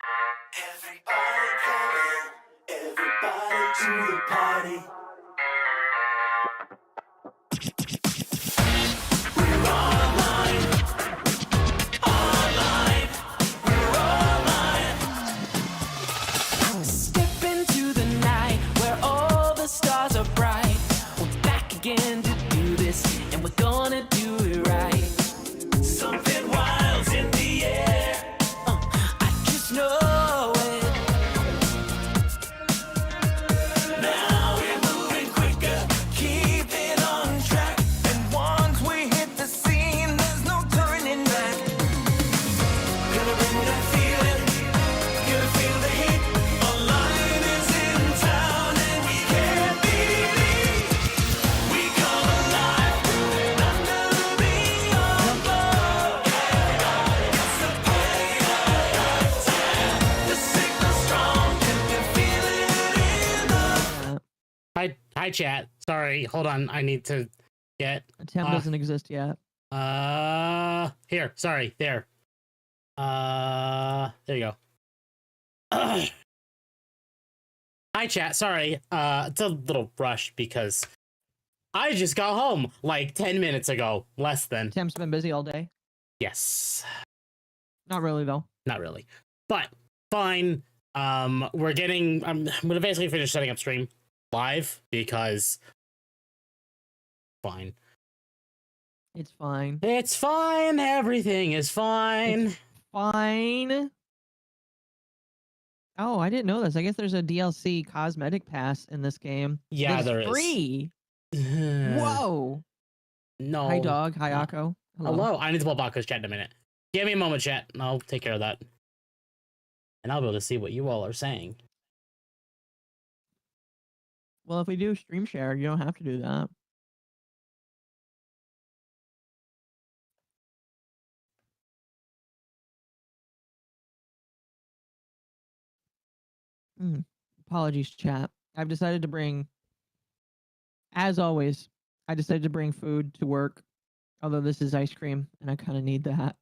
Everybody come in, everybody to the party. We're online, online, we're online. Step into the night where all the stars are bright. We're back again to do this, and we're gonna do it right. Something wild's in the air, I just know it. Now we're moving quicker, keep it on track. And once we hit the scene, there's no turning back. Gonna bring that feeling, gonna feel the heat. Online is in town and we can't believe we come alive under the umbrella. It's the party of time. The signal's strong, you can feel it in the. Hi, chat. Sorry, hold on. I need to get. Temp doesn't exist yet. Here. Sorry, there. There you go. Hi, chat. Sorry. It's a little rushed because I just got home like 10 minutes ago. Less than. Temp's been busy all day. Yes. Not really though. Not really, but fine. We're getting. I'm gonna basically finish setting up stream live because. Fine. It's fine. It's fine. Everything is fine. Fine. Oh, I didn't know this. I guess there's a DLC cosmetic pass in this game. Yeah, It's there is. free. Whoa. No. Hi, dog. Hi, No. Akko. Hello. I need to pull up Akko's chat in a minute. Give me a moment, chat, and I'll take care of that. And I'll be able to see what you all are saying. Well, if we do stream share, you don't have to do that. Apologies, chat. I've decided to bring, as always, I decided to bring food to work. Although this is ice cream, and I kind of need that.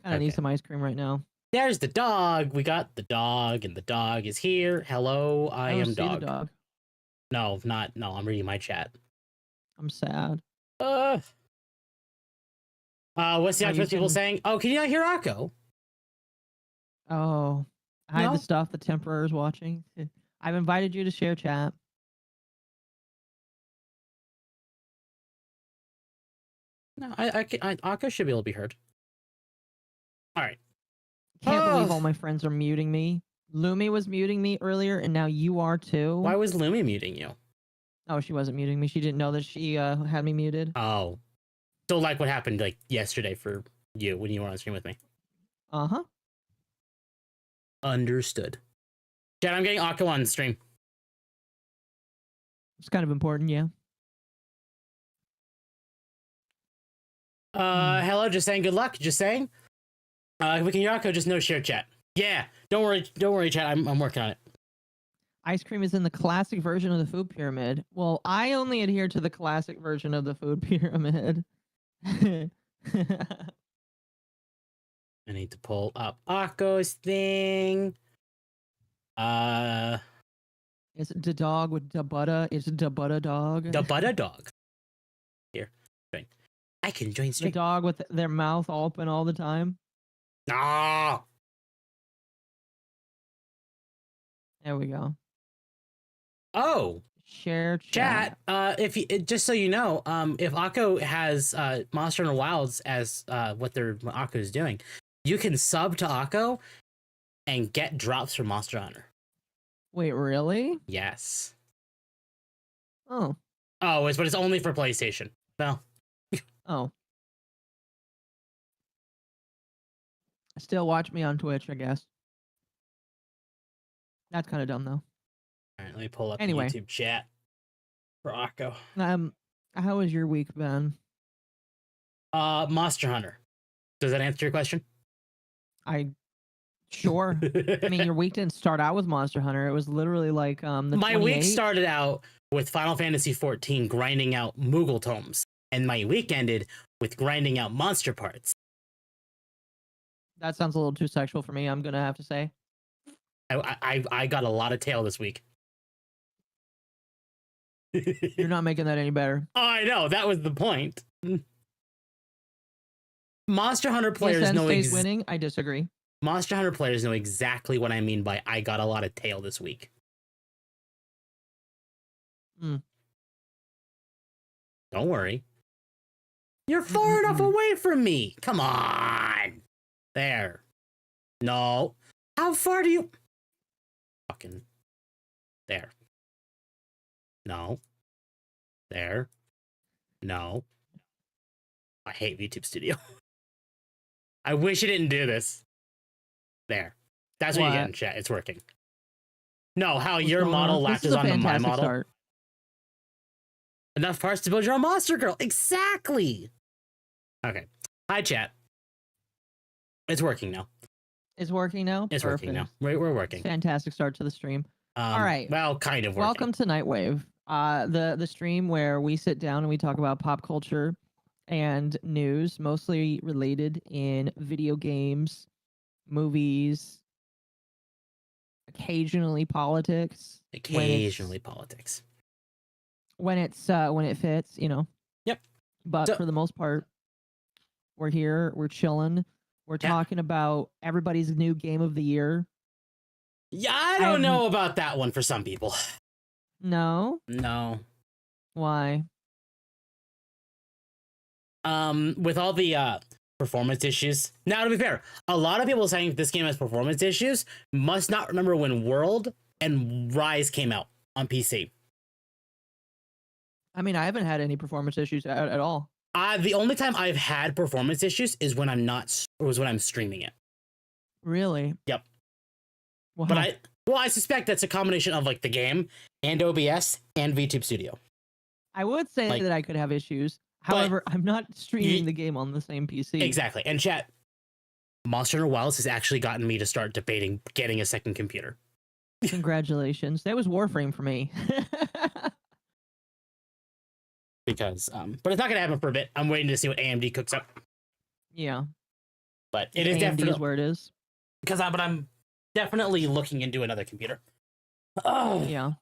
Kind of need Okay. some ice cream right now. There's the dog. We got the dog, and the dog is here. Hello, I don't am see the dog. dog. No, not. No, I'm reading my chat. I'm sad. What's the Oh, you octopus people can- saying? Oh, can you not hear Akko? Oh, hide No? the stuff the Temperor's watching. I've invited you to share chat. No, Akko should be able to be heard. All right. Can't believe Oh. all my friends are muting me. Lumi was muting me earlier, and now you are too. Why was Lumi muting you? Oh, she wasn't muting me. She didn't know that she had me muted. Oh, so like what happened like yesterday for you when you were on stream with me? Uh-huh. Understood. Chat, I'm getting Akko on stream. It's kind of important, yeah. Hello, just saying good luck. Just saying. If we can hear Akko, just no share chat. Yeah, don't worry, chat. I'm working on it. Ice cream is in the classic version of the food pyramid. Well, I only adhere to the classic version of the food pyramid. I need to pull up Akko's thing. It's the dog with the butter. It's the butter dog. The butter dog. Here, join. I can join The stream. dog with their mouth open all the time. Ah, There we go. oh, Share chat. If you, just so you know, if Akko has Monster Hunter Wilds as what Akko is doing, you can sub to Akko and get drops from Monster Hunter. Wait, really? Yes. Oh. Oh, but it's only for PlayStation. Well, Oh. Still watch me on Twitch, I guess. That's kind of dumb, though. all right. Let me pull up Anyway. the YouTube chat for Akko. How has your week been? Monster Hunter. Does that answer your question? Sure. I mean, your week didn't start out with Monster Hunter. It was literally like the My week 28th. started out with Final Fantasy XIV grinding out Moogle tomes, and my week ended with grinding out monster parts. That sounds a little too sexual for me, I'm gonna have to say. I got a lot of tail this week. You're not making that any better. Oh, I know. That was the point. Monster Hunter players PSN know stays winning. I disagree. Monster Hunter players know exactly what I mean by I got a lot of tail this week. Mm. Don't worry. You're far enough away from me. Come on. There. No. How far do you... Fucking... There. No. There. No. I hate YouTube Studio. I wish it didn't do this. There. That's what you get in chat. It's working. No, how What's your going model on? latches This is a onto my fantastic model. start. Enough parts to build your own monster girl. Exactly. Okay. Hi, chat. It's working now. It's working now? It's working now. We're working. Fantastic start to the stream. All right. Well, kind of working. Welcome to Nightwave, the stream where we sit down and we talk about pop culture and news, mostly related in video games, movies, occasionally politics. Occasionally politics. When it fits, you know. Yep. But So- for the most part, we're here, we're chilling, we're Yeah. talking about everybody's new game of the year. Yeah, I don't know about that one for some people. No? No. Why? With all the performance issues. Now, to be fair, a lot of people saying this game has performance issues must not remember when World and Rise came out on PC. I mean, I haven't had any performance issues at all. The only time I've had performance issues is when I'm streaming it. Really? Yep. Wow. But I suspect that's a combination of like the game and OBS and VTube Studio. I would say like- that I could have issues. However, I'm not streaming You- the game on the same PC. Exactly. And chat, Monster Hunter Wilds has actually gotten me to start debating getting a second computer. Congratulations. That was Warframe for me. Because but it's not gonna happen for a bit. I'm waiting to see what AMD cooks up. Yeah. But it is AMD definitely is where it is. but I'm definitely looking into another computer. Oh Yeah.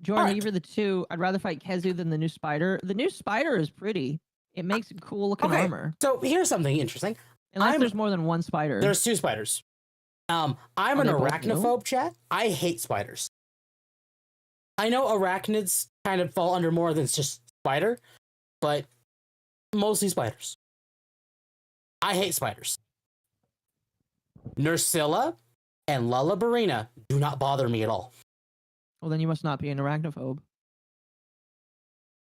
Jordan, Alright. either the two, I'd rather fight Kezu than the new spider. The new spider is pretty. It makes cool looking Okay. armor. So here's something interesting. Unless I'm- there's more than one spider. There's two spiders. I'm Are an they both arachnophobe, chat. I hate spiders. I know arachnids kind of fall under more than just spider, but mostly spiders. I hate spiders. Nursilla and Lullabarina do not bother me at all. Well, then you must not be an arachnophobe.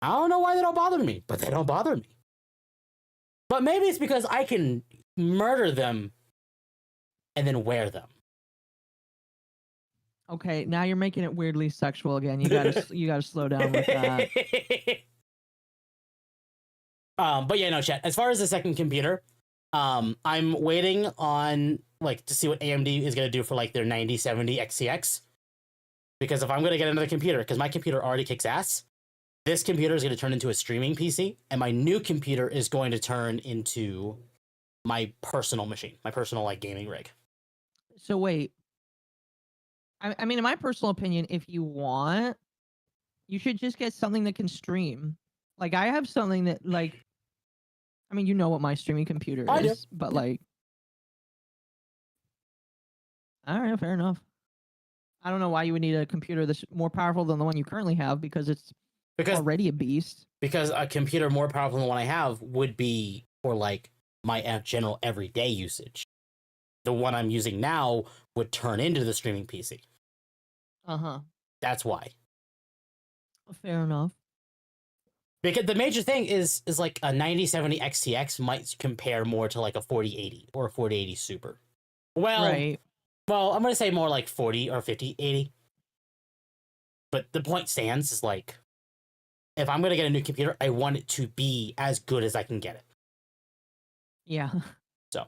I don't know why they don't bother me, but they don't bother me. But maybe it's because I can murder them and then wear them. Okay, now you're making it weirdly sexual again. You gotta slow down with that. But yeah, no, chat. As far as the second computer, I'm waiting on like to see what AMD is gonna do for like their 9070 XTX. Because if I'm gonna get another computer, because my computer already kicks ass, this computer is gonna turn into a streaming PC, and my new computer is going to turn into my personal machine, my personal like gaming rig. So wait. I mean, in my personal opinion, if you want, you should just get something that can stream. Like I have something that like, I mean, you know what my streaming computer I do. is, but like, all right, fair enough. I don't know why you would need a computer that's more powerful than the one you currently have because it's Because already a beast. because a computer more powerful than the one I have would be for like my general everyday usage. The one I'm using now would turn into the streaming PC. Uh-huh. That's why. Fair enough. Because the major thing is like a 9070 XTX might compare more to like a 4080 or a 4080 Super. Well, Right. well, I'm gonna say more like 40 or 5080. But the point stands is like, if I'm gonna get a new computer, I want it to be as good as I can get it. Yeah. So.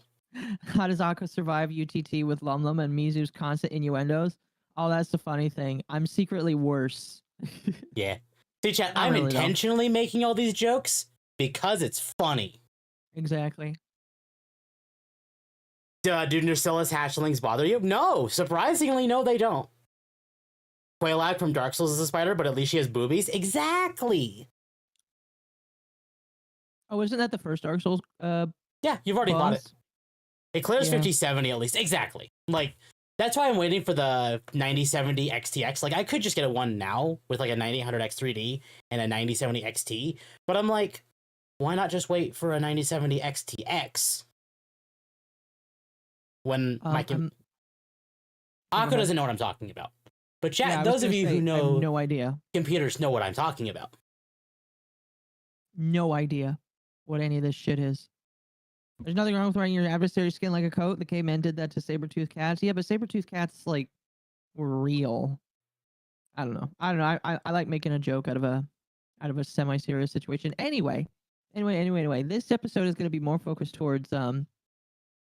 How does Akko survive UTT with Lum Lum and Mizu's constant innuendos? Oh, that's the funny thing. I'm secretly worse. Yeah. See, chat, Not I'm really, though. intentionally making all these jokes because it's funny. Exactly. Do Nucilla's hatchlings bother you? No, surprisingly, no, they don't. Quelaag from Dark Souls is a spider, but at least she has boobies. Exactly. Oh, isn't that the first Dark Souls? Yeah, you've already bought it. Boss? It clears Yeah. 5070 at least. Exactly. Like, that's why I'm waiting for the 9070 XTX. Like, I could just get a one now with like a 9800 X3D and a 9070 XT, but I'm like, why not just wait for a 9070 XTX when my Akko doesn't know what I'm talking about. But chat, Yeah, I was those of gonna you say, who I know have no idea. computers know what I'm talking about. No idea what any of this shit is. There's nothing wrong with wearing your adversary's skin like a coat. The caveman did that to saber-toothed cats. Yeah, but saber-toothed cats, like, were real. I don't know. I like making a joke out of a semi-serious situation. Anyway. This episode is going to be more focused towards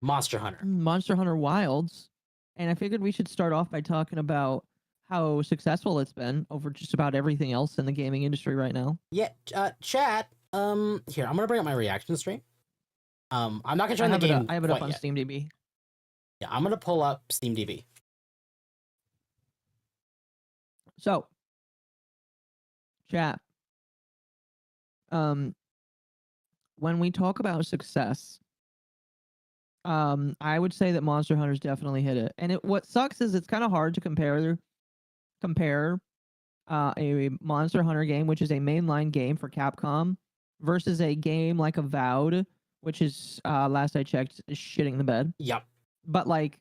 Monster Hunter. Monster Hunter Wilds, and I figured we should start off by talking about how successful it's been over just about everything else in the gaming industry right now. Yeah, chat. Here, I'm gonna bring up my reaction stream. I'm not gonna join the game. I have it up quite on yet. SteamDB. Yeah, I'm gonna pull up SteamDB. So, chat. When we talk about success, I would say that Monster Hunter's definitely hit it. And what sucks is it's kind of hard to compare a Monster Hunter game, which is a mainline game for Capcom, versus a game like Avowed, which is last I checked is shitting the bed. Yep. But like,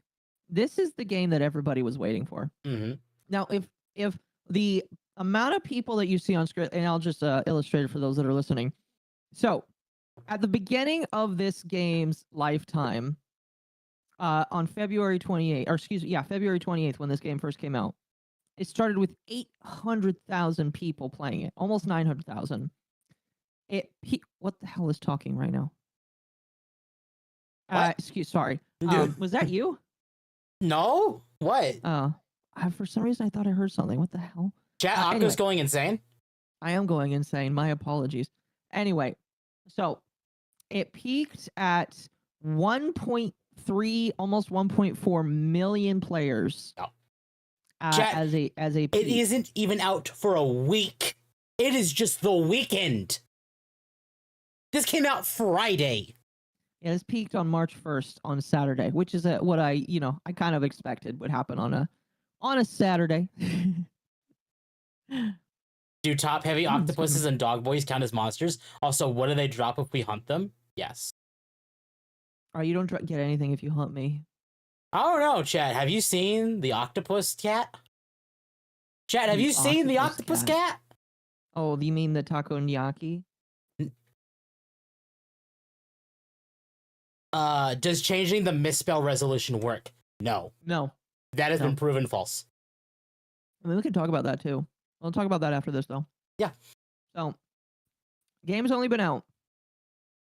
this is the game that everybody was waiting for. Mm-hmm. Now, if the amount of people that you see on screen, and I'll just illustrate it for those that are listening. So, at the beginning of this game's lifetime, on February 28th, or excuse me, yeah, February 28th, when this game first came out, it started with 800,000 people playing it, almost 900,000. What the hell is talking right now? What? Sorry. Was that you? No. What? For some reason I thought I heard something. What the hell? Chat, Akko's anyway. going insane. I am going insane. My apologies. Anyway, so it peaked at 1.3, almost 1.4 million players. Oh. Chat, as a peak. It isn't even out for a week. It is just the weekend. This came out Friday. Yeah, this peaked on March 1st on Saturday, which is what I kind of expected would happen on a Saturday. Do top-heavy octopuses and dog boys count as monsters? Also, what do they drop if we hunt them? Yes. You don't get anything if you hunt me. I don't know, Chad. Have you seen the octopus cat? Chad, have you seen the octopus cat? Oh, you mean the takoyaki? Does changing the misspell resolution work? No. No. That has been proven false. I mean, we can talk about that too. We'll talk about that after this, though. Yeah. So, game's only been out.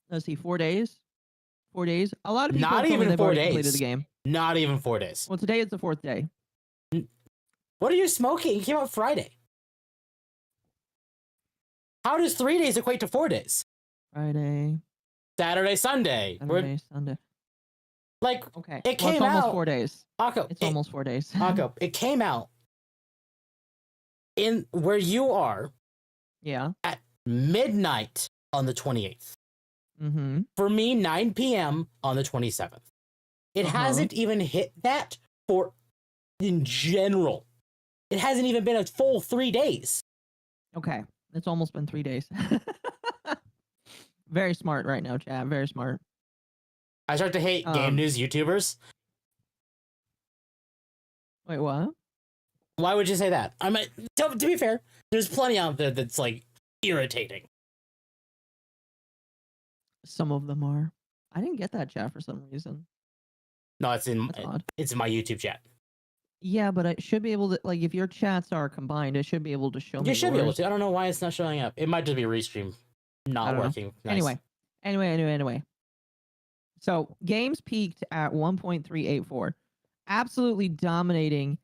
Let's see, 4 days. 4 days. A lot of people Not even they've 4 already days. completed the game. Not even 4 days. Well, today is the 4th day. What are you smoking? It came out Friday. How does 3 days equate to 4 days? Friday. Saturday, Sunday. Sunday. Like, okay. It came it's almost out. 4 days. Akko, It's almost 4 days. Akko, it came out in where you are Yeah. at midnight on the 28th. Mm-hmm. For me, 9 p.m. on the 27th. It hasn't even hit that in general. It hasn't even been a full 3 days. Okay. It's almost been 3 days. Very smart right now, chat. Very smart. I start to hate game news YouTubers. Wait, what? Why would you say that? I mean, to be fair, there's plenty out there that's like irritating. Some of them are. I didn't get that chat for some reason. No, it's in That's odd. it's in my YouTube chat. Yeah, but I should be able to, like, if your chats are combined, it should be able to show me. You should be able yours. to. I don't know why it's not showing up. It might just be Restream I not don't know. working. Nice. Anyway. So games peaked at 1.384, absolutely dominating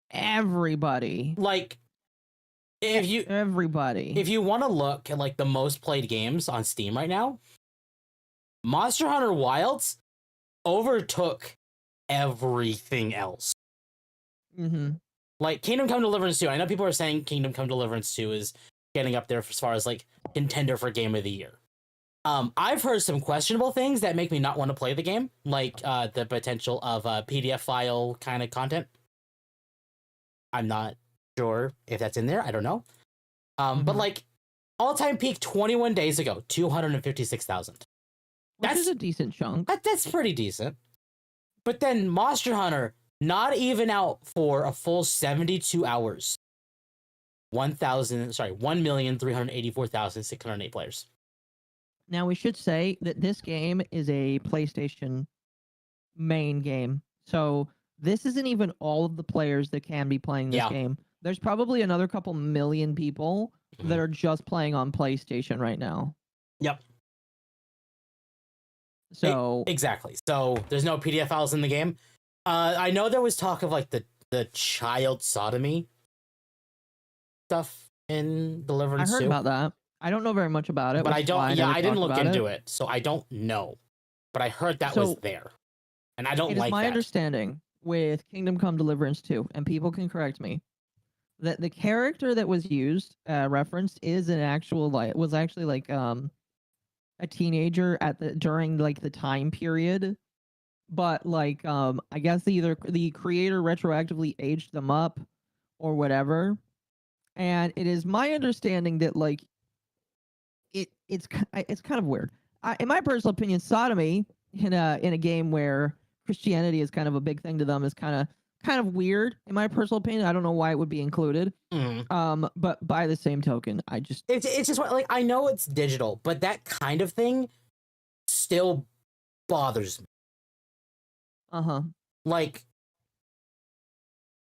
everybody. Like, if you want to look at like the most played games on Steam right now, Monster Hunter Wilds overtook everything else. Mm-hmm. Like Kingdom Come Deliverance 2. I know people are saying Kingdom Come Deliverance 2 is getting up there as far as like contender for Game of the Year. I've heard some questionable things that make me not want to play the game, like the potential of PDF file kind of content. I'm not sure if that's in there. I don't know. But like all-time peak 21 days ago, 256,000. Which That's is a decent chunk. That's pretty decent. But then Monster Hunter, not even out for a full 72 hours. 1,384,608 players. Now we should say that this game is a PlayStation main game. So this isn't even all of the players that can be playing this game. There's probably another couple million people that are just playing on PlayStation right now. Yep. So exactly. So there's no PDF files in the game. I know there was talk of like the child sodomy stuff in Deliverance 2. I heard about that. I don't know very much about it. But I don't. Yeah, I didn't look into it, so I don't know. But I heard that was there, and I don't like that. It is my understanding with Kingdom Come Deliverance 2, and people can correct me, that the character that was used, referenced, is an actual was actually like a teenager during like the time period, but like I guess either the creator retroactively aged them up or whatever, and it is my understanding that like it's kind of weird. In my personal opinion, sodomy in a game where Christianity is kind of a big thing to them is kind of weird. In my personal opinion, I don't know why it would be included. But by the same token, it's just like, I know it's digital, but that kind of thing still bothers me. Like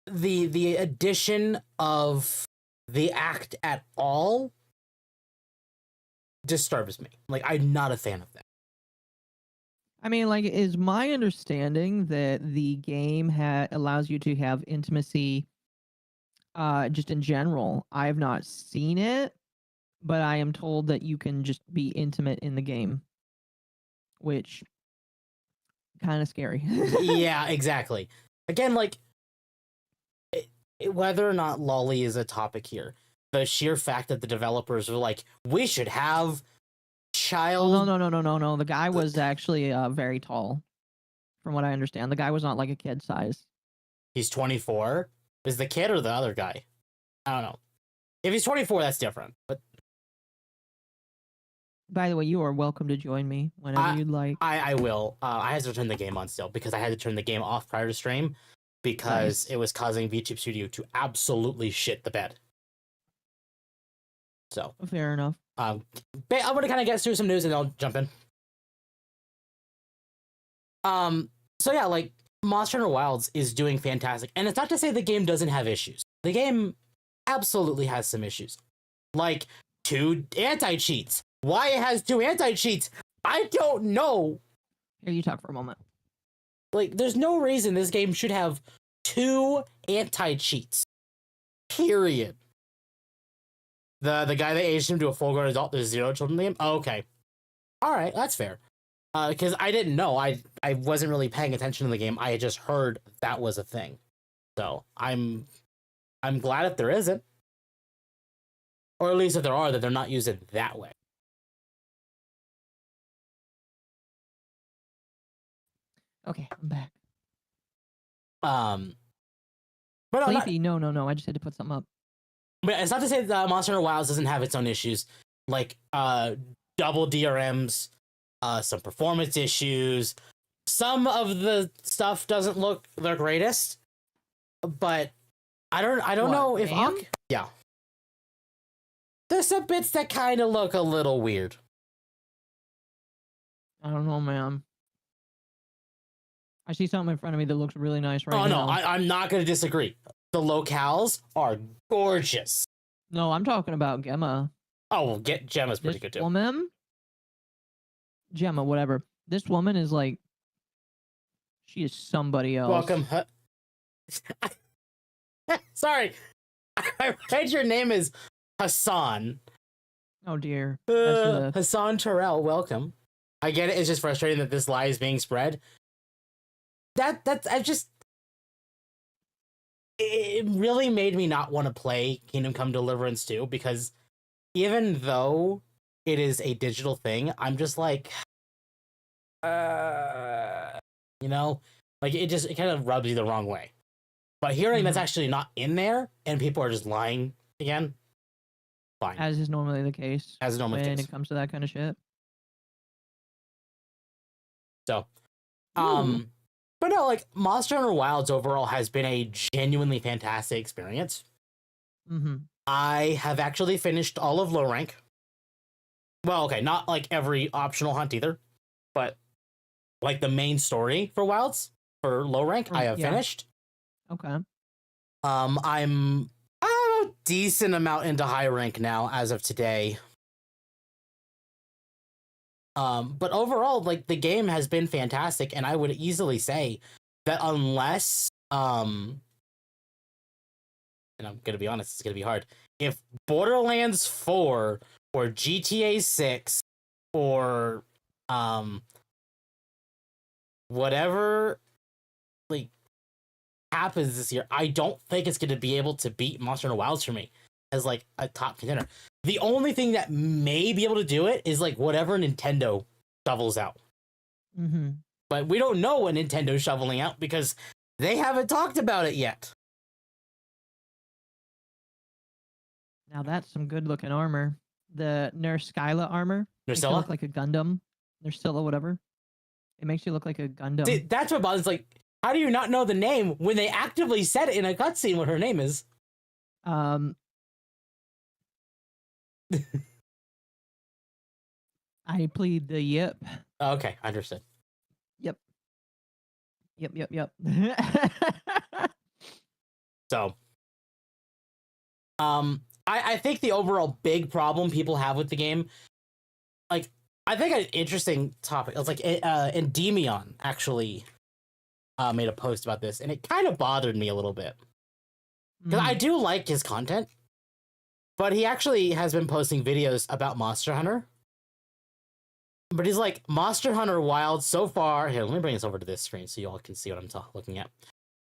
the addition of the act at all disturbs me. Like, I'm not a fan of that. I mean, like, is my understanding that the game allows you to have intimacy just in general. I have not seen it, but I am told that you can just be intimate in the game, which kind of scary. Yeah, exactly. Again, like, whether or not lolly is a topic here, the sheer fact that the developers were like, we should have child. Oh, no. The guy was actually very tall, from what I understand. The guy was not like a kid size. He's 24. Is the kid or the other guy? I don't know. If he's 24, that's different. But by the way, you are welcome to join me whenever you'd like. I will. I had to turn the game on still because I had to turn the game off prior to stream because it was causing VTube Studio to absolutely shit the bed. So fair enough. I'm going to kind of get through some news and I'll jump in. So yeah, like Monster Hunter Wilds is doing fantastic, and it's not to say the game doesn't have issues. The game absolutely has some issues, like 2 anti-cheats. Why it has 2 anti-cheats, I don't know. Here, you talk for a moment. Like, there's no reason this game should have 2 anti-cheats. Period. The guy that aged him to a full-grown adult, there's 0 children in the game? Oh, okay. Alright, that's fair. Because I didn't know. I wasn't really paying attention to the game. I had just heard that was a thing. So, I'm glad if there isn't. Or at least if there are, that they're not used it that way. Okay, I'm back. But Sleepy? No. I just had to put something up. But it's not to say that Monster Hunter Wilds doesn't have its own issues, like double DRMs, some performance issues. Some of the stuff doesn't look the greatest, but I don't know if yeah. There's some bits that kind of look a little weird. I don't know, man. I see something in front of me that looks really nice right now. Oh, no, I'm not going to disagree. The locales are gorgeous. No, I'm talking about Gemma. Oh, well, Gemma's pretty good, too. Gemma, whatever. This woman is like... She is somebody else. Welcome. Sorry. I read your name is Hassan. Oh, dear. Hassan Terrell, welcome. I get it. It's just frustrating that this lie is being spread. that's I just it really made me not want to play Kingdom Come Deliverance 2 because even though it is a digital thing, I'm just like, you know, like it kind of rubs you the wrong way. But hearing that's actually not in there and people are just lying again, fine. As is normally the case. As is normally the when case. it comes to that kind of shit. So, Ooh. but no, like Monster Hunter Wilds overall has been a genuinely fantastic experience. I have actually finished all of low rank. Well, okay, not like every optional hunt either, but like the main story for Wilds for low rank, I have finished. Okay. I'm a decent amount into high rank now as of today. But overall, like the game has been fantastic, and I would easily say that unless and I'm gonna be honest, it's gonna be hard. If Borderlands 4 or GTA 6 or whatever like happens this year, I don't think it's gonna be able to beat Monster Hunter Wilds for me as like a top contender. The only thing that may be able to do it is like whatever Nintendo shovels out. But we don't know what Nintendo's shoveling out because they haven't talked about it yet. Now that's some good looking armor. The Nurskyla armor. Makes you Nurskyla? look like a Gundam. Nurskyla, whatever. It makes you look like a Gundam. See, that's what bothers. Like, how do you not know the name when they actively said it in a cutscene what her name is? I plead the yip. Okay, understood. Yep. So, I think the overall big problem people have with the game, like, I think an interesting topic. It's like, Endymion actually made a post about this, and it kind of bothered me a little bit because I do like his content, but he actually has been posting videos about Monster Hunter. But he's like, Monster Hunter Wilds so far. Here, let me bring this over to this screen so you all can see what I'm looking at.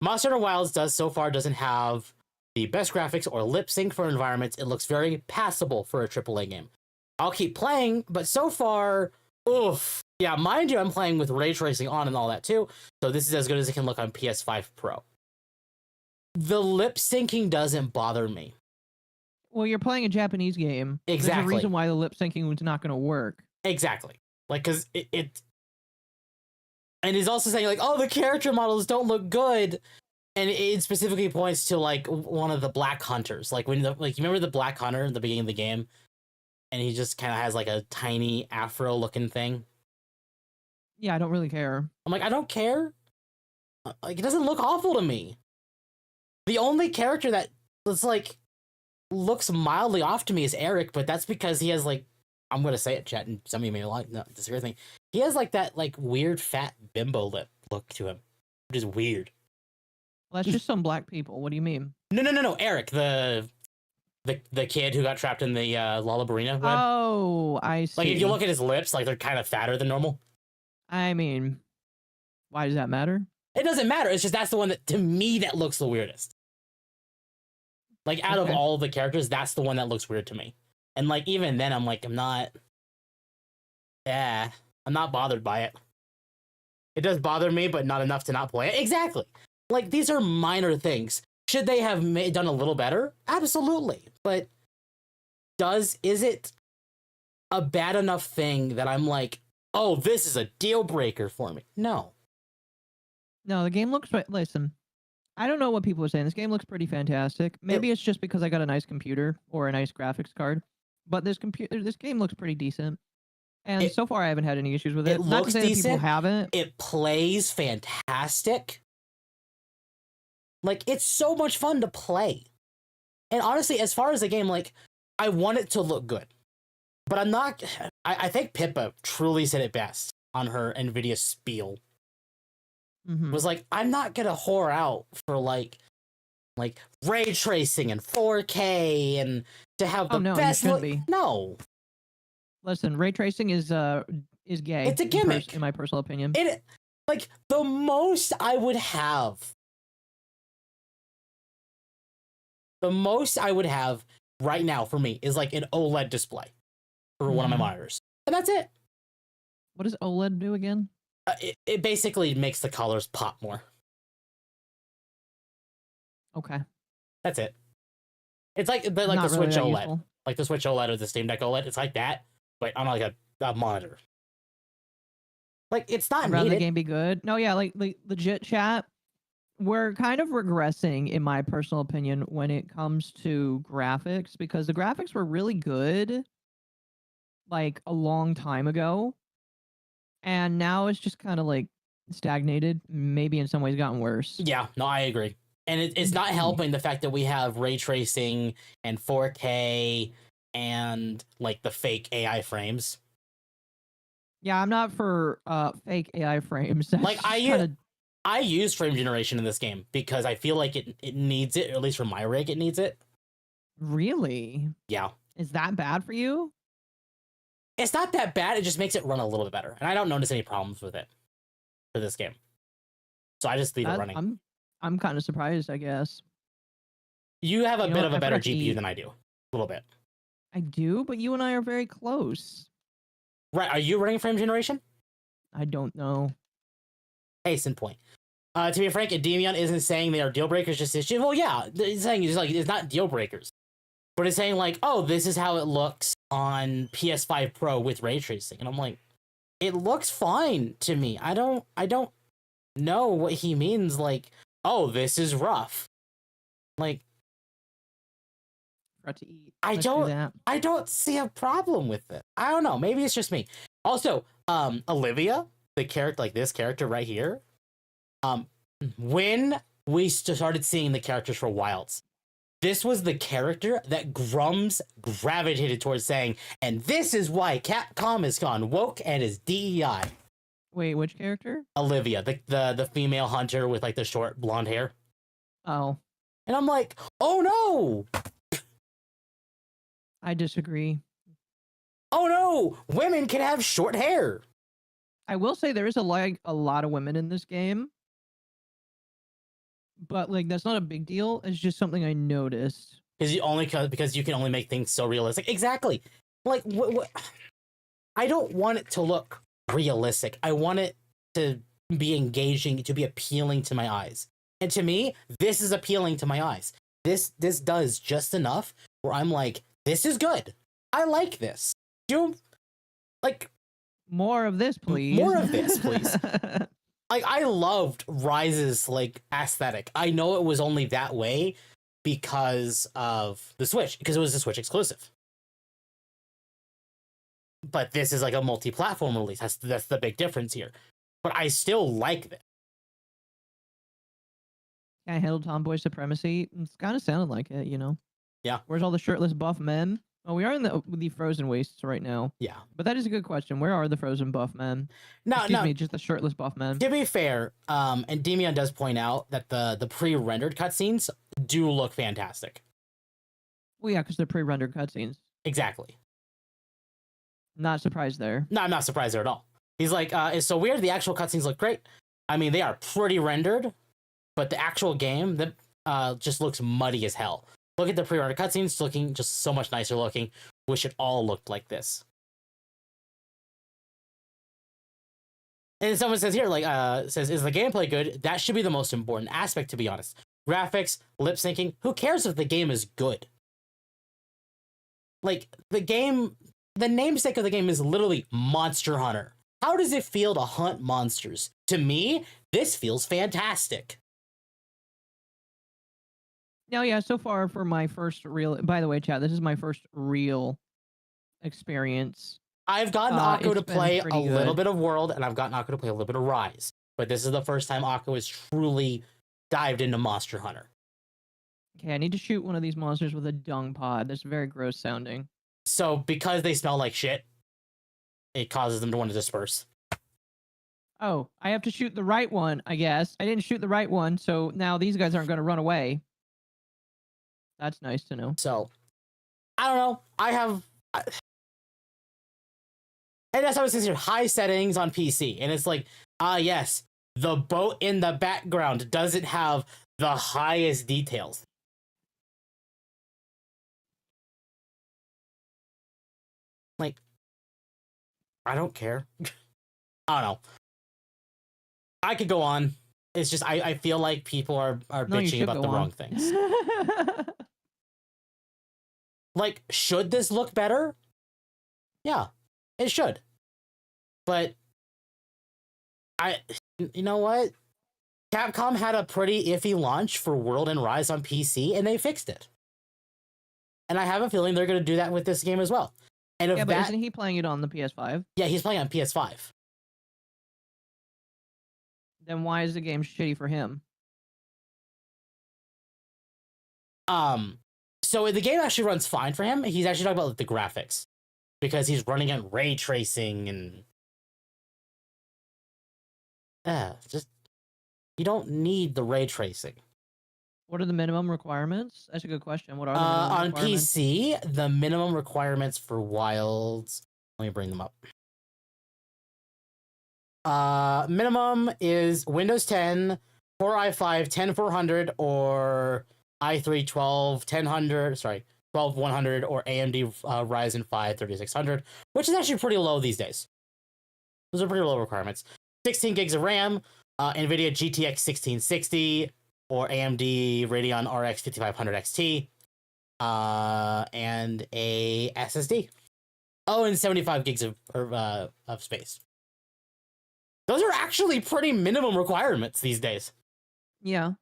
Monster Hunter Wilds doesn't have the best graphics or lip sync for environments. It looks very passable for a AAA game. I'll keep playing, but so far, oof. Yeah, mind you, I'm playing with ray tracing on and all that too, so this is as good as it can look on PS5 Pro. The lip syncing doesn't bother me. Well, you're playing a Japanese game. Exactly. There's a reason why the lip syncing was not going to work. Exactly. Like, because it... And he's also saying, like, oh, the character models don't look good. And it specifically points to, like, one of the Black Hunters. Like, you remember the Black Hunter at the beginning of the game? And he just kind of has, like, a tiny afro-looking thing. Yeah, I don't really care. I'm like, I don't care. Like, it doesn't look awful to me. The only character that's, like, looks mildly off to me is Eric, but that's because he has, like, I'm going to say it, chat, and some of you may like, no, disagree with me. He has, like, that, like, weird fat bimbo lip look to him, which is weird. Well, that's just some black people. What do you mean? No. Eric, the kid who got trapped in the Lollabarina web. Oh, I see. Like, if you look at his lips, like, they're kind of fatter than normal. I mean, why does that matter? It doesn't matter. It's just that's the one that, to me, that looks the weirdest. Like, out of all the characters, that's the one that looks weird to me. And, like, even then, I'm like, I'm not bothered by it. It does bother me, but not enough to not play it. Exactly. Like, these are minor things. Should they have done a little better? Absolutely. But is it a bad enough thing that I'm like, oh, this is a deal breaker for me? No. No, the game looks... Listen, I don't know what people are saying. This game looks pretty fantastic. Maybe it's just because I got a nice computer or a nice graphics card. But this game looks pretty decent. And so far, I haven't had any issues with it. It Not looks to say that decent. people haven't. It plays fantastic. Like, it's so much fun to play. And honestly, as far as the game, like, I want it to look good. But I'm not... I think Pippa truly said it best on her NVIDIA spiel. Was like, I'm not gonna whore out for, like ray tracing and 4K and to have the best look. No. Listen, ray tracing is gay. It's a gimmick. In my personal opinion. Like, the most I would have, right now for me is like an OLED display for one of my monitors. And that's it. What does OLED do again? It basically makes the colors pop more. Okay. That's it. It's like the Not really Switch that OLED. useful. Like the Switch OLED or the Steam Deck OLED. It's like that, but on like a monitor. Like, it's not I'd rather the needed. game be good. No, yeah, like legit chat. We're kind of regressing, in my personal opinion, when it comes to graphics, because the graphics were really good like a long time ago. And now it's just kind of like stagnated, maybe in some ways gotten worse. Yeah, no, I agree. And it's not helping the fact that we have ray tracing and 4K and like the fake AI frames. Yeah, I'm not for fake AI frames. That's Like, kinda... I use frame generation in this game because I feel like it needs it, or at least for my rig, it needs it. Really? Yeah. Is that bad for you? It's not that bad, it just makes it run a little bit better. And I don't notice any problems with it for this game. So I just leave it running. I'm kind of surprised, I guess. You have a bit of a better forgot to GPU eat. than I do. A little bit. I do, but you and I are very close. Right, are you running frame generation? I don't know. Case in point. To be frank, Endymion isn't saying they are deal breakers, just issue. Well, yeah, it's saying it's not deal breakers, but it's saying like, oh, this is how it looks on PS5 Pro with ray tracing, and I'm like, it looks fine to me. I don't know what he means. Like, oh, this is rough. Like, Forgot to eat. I Let's do that. I don't see a problem with it. I don't know. Maybe it's just me. Also, Olivia, the character, like this character right here, when we started seeing the characters for Wilds, this was the character that Grums gravitated towards saying, and this is why Capcom has gone woke and is DEI. Wait, which character? Olivia, the female hunter with like the short blonde hair. Oh, And I'm like, oh no! I disagree. Oh no! Women can have short hair! I will say there is a lot of women in this game, but like that's not a big deal. It's just something I noticed. Because you can only make things so realistic. Exactly. Like, I don't want it to look realistic. I want it to be engaging, to be appealing to my eyes. And to me, this is appealing to my eyes. This does just enough where I'm like, this is good. I like this. You like More of this, please. more of this, please. Like, I loved Rise's like aesthetic. I know it was only that way because of the Switch, because it was a Switch exclusive. But this is like a multi-platform release. That's the big difference here. But I still like this. Can't handle tomboy supremacy. It's kind of sounded like it, you know. Yeah. Where's all the shirtless buff men? Oh, we are in the frozen wastes right now. Yeah. But that is a good question. Where are the frozen buff men? Excuse me, just the shirtless buff men. To be fair, and Demian does point out that the pre-rendered cutscenes do look fantastic. Well, yeah, because they're pre-rendered cutscenes. Exactly. Not surprised there. No, I'm not surprised there at all. He's like, it's so weird. The actual cutscenes look great. I mean, they are pretty rendered, but the actual game that just looks muddy as hell. Look at the pre-rendered cutscenes, looking just so much nicer looking. Wish it all looked like this. And someone says here, like, says, is the gameplay good? That should be the most important aspect, to be honest. Graphics, lip syncing, who cares if the game is good? Like, the namesake of the game is literally Monster Hunter. How does it feel to hunt monsters? To me, this feels fantastic. Now, yeah, so far for my first real... By the way, chat, this is my first real experience. I've gotten Occo it's to been play a pretty little good. bit of World, and I've gotten Occo to play a little bit of Rise. But this is the first time Occo has truly dived into Monster Hunter. Okay, I need to shoot one of these monsters with a dung pod. That's very gross sounding. So because they smell like shit, it causes them to want to disperse. Oh, I have to shoot the right one, I guess. I didn't shoot the right one, so now these guys aren't going to run away. That's nice to know. So, I don't know. And that's how it says here, high settings on PC. And it's like, yes, the boat in the background doesn't have the highest details. Like, I don't care. I don't know. I could go on. It's just I feel like people are No, you bitching should about go the on. wrong things. Like, should this look better? Yeah, it should. But you know what? Capcom had a pretty iffy launch for World and Rise on PC, and they fixed it. And I have a feeling they're going to do that with this game as well. And if Yeah, but that, isn't he playing it on the PS5? yeah, he's playing on PS5. Then why is the game shitty for him? So the game actually runs fine for him. He's actually talking about like, the graphics because he's running on ray tracing and just you don't need the ray tracing. What are the minimum requirements? That's a good question. What are the minimum On requirements? PC, the minimum requirements for Wilds. Let me bring them up. Minimum is Windows 10, Core i5 10400 or i3 12100, sorry, 12100 or AMD Ryzen 5 3600, which is actually pretty low these days. Those are pretty low requirements. 16 gigs of RAM, NVIDIA GTX 1660 or AMD Radeon RX 5500 XT, and a SSD. Oh, and 75 gigs of space. Those are actually pretty minimum requirements these days. Yeah.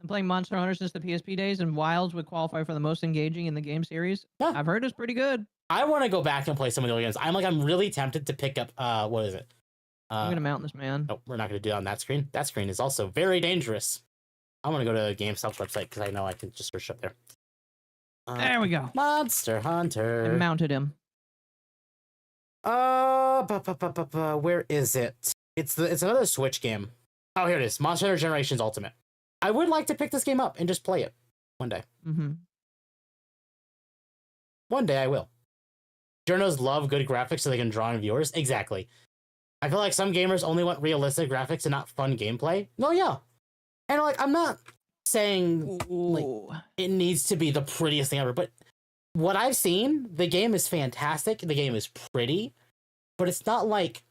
I'm playing Monster Hunter since the PSP days, and Wilds would qualify for the most engaging in the game series. Yeah. I've heard it's pretty good. I want to go back and play some of the old games. I'm really tempted to pick up what is it? I'm gonna mount this man. No, we're not gonna do it on that screen. That screen is also very dangerous. I'm gonna go to the GameStop website because I know I can just search up there. There we go. Monster I Hunter. mounted him. Where is it? It's another Switch game. Oh, here it is. Monster Hunter Generations Ultimate. I would like to pick this game up and just play it one day. Mm-hmm. One day I will. Journos love good graphics so they can draw in viewers. Exactly. I feel like some gamers only want realistic graphics and not fun gameplay. No, yeah. And like, I'm not saying like it needs to be the prettiest thing ever, but what I've seen, the game is fantastic. The game is pretty, but it's not like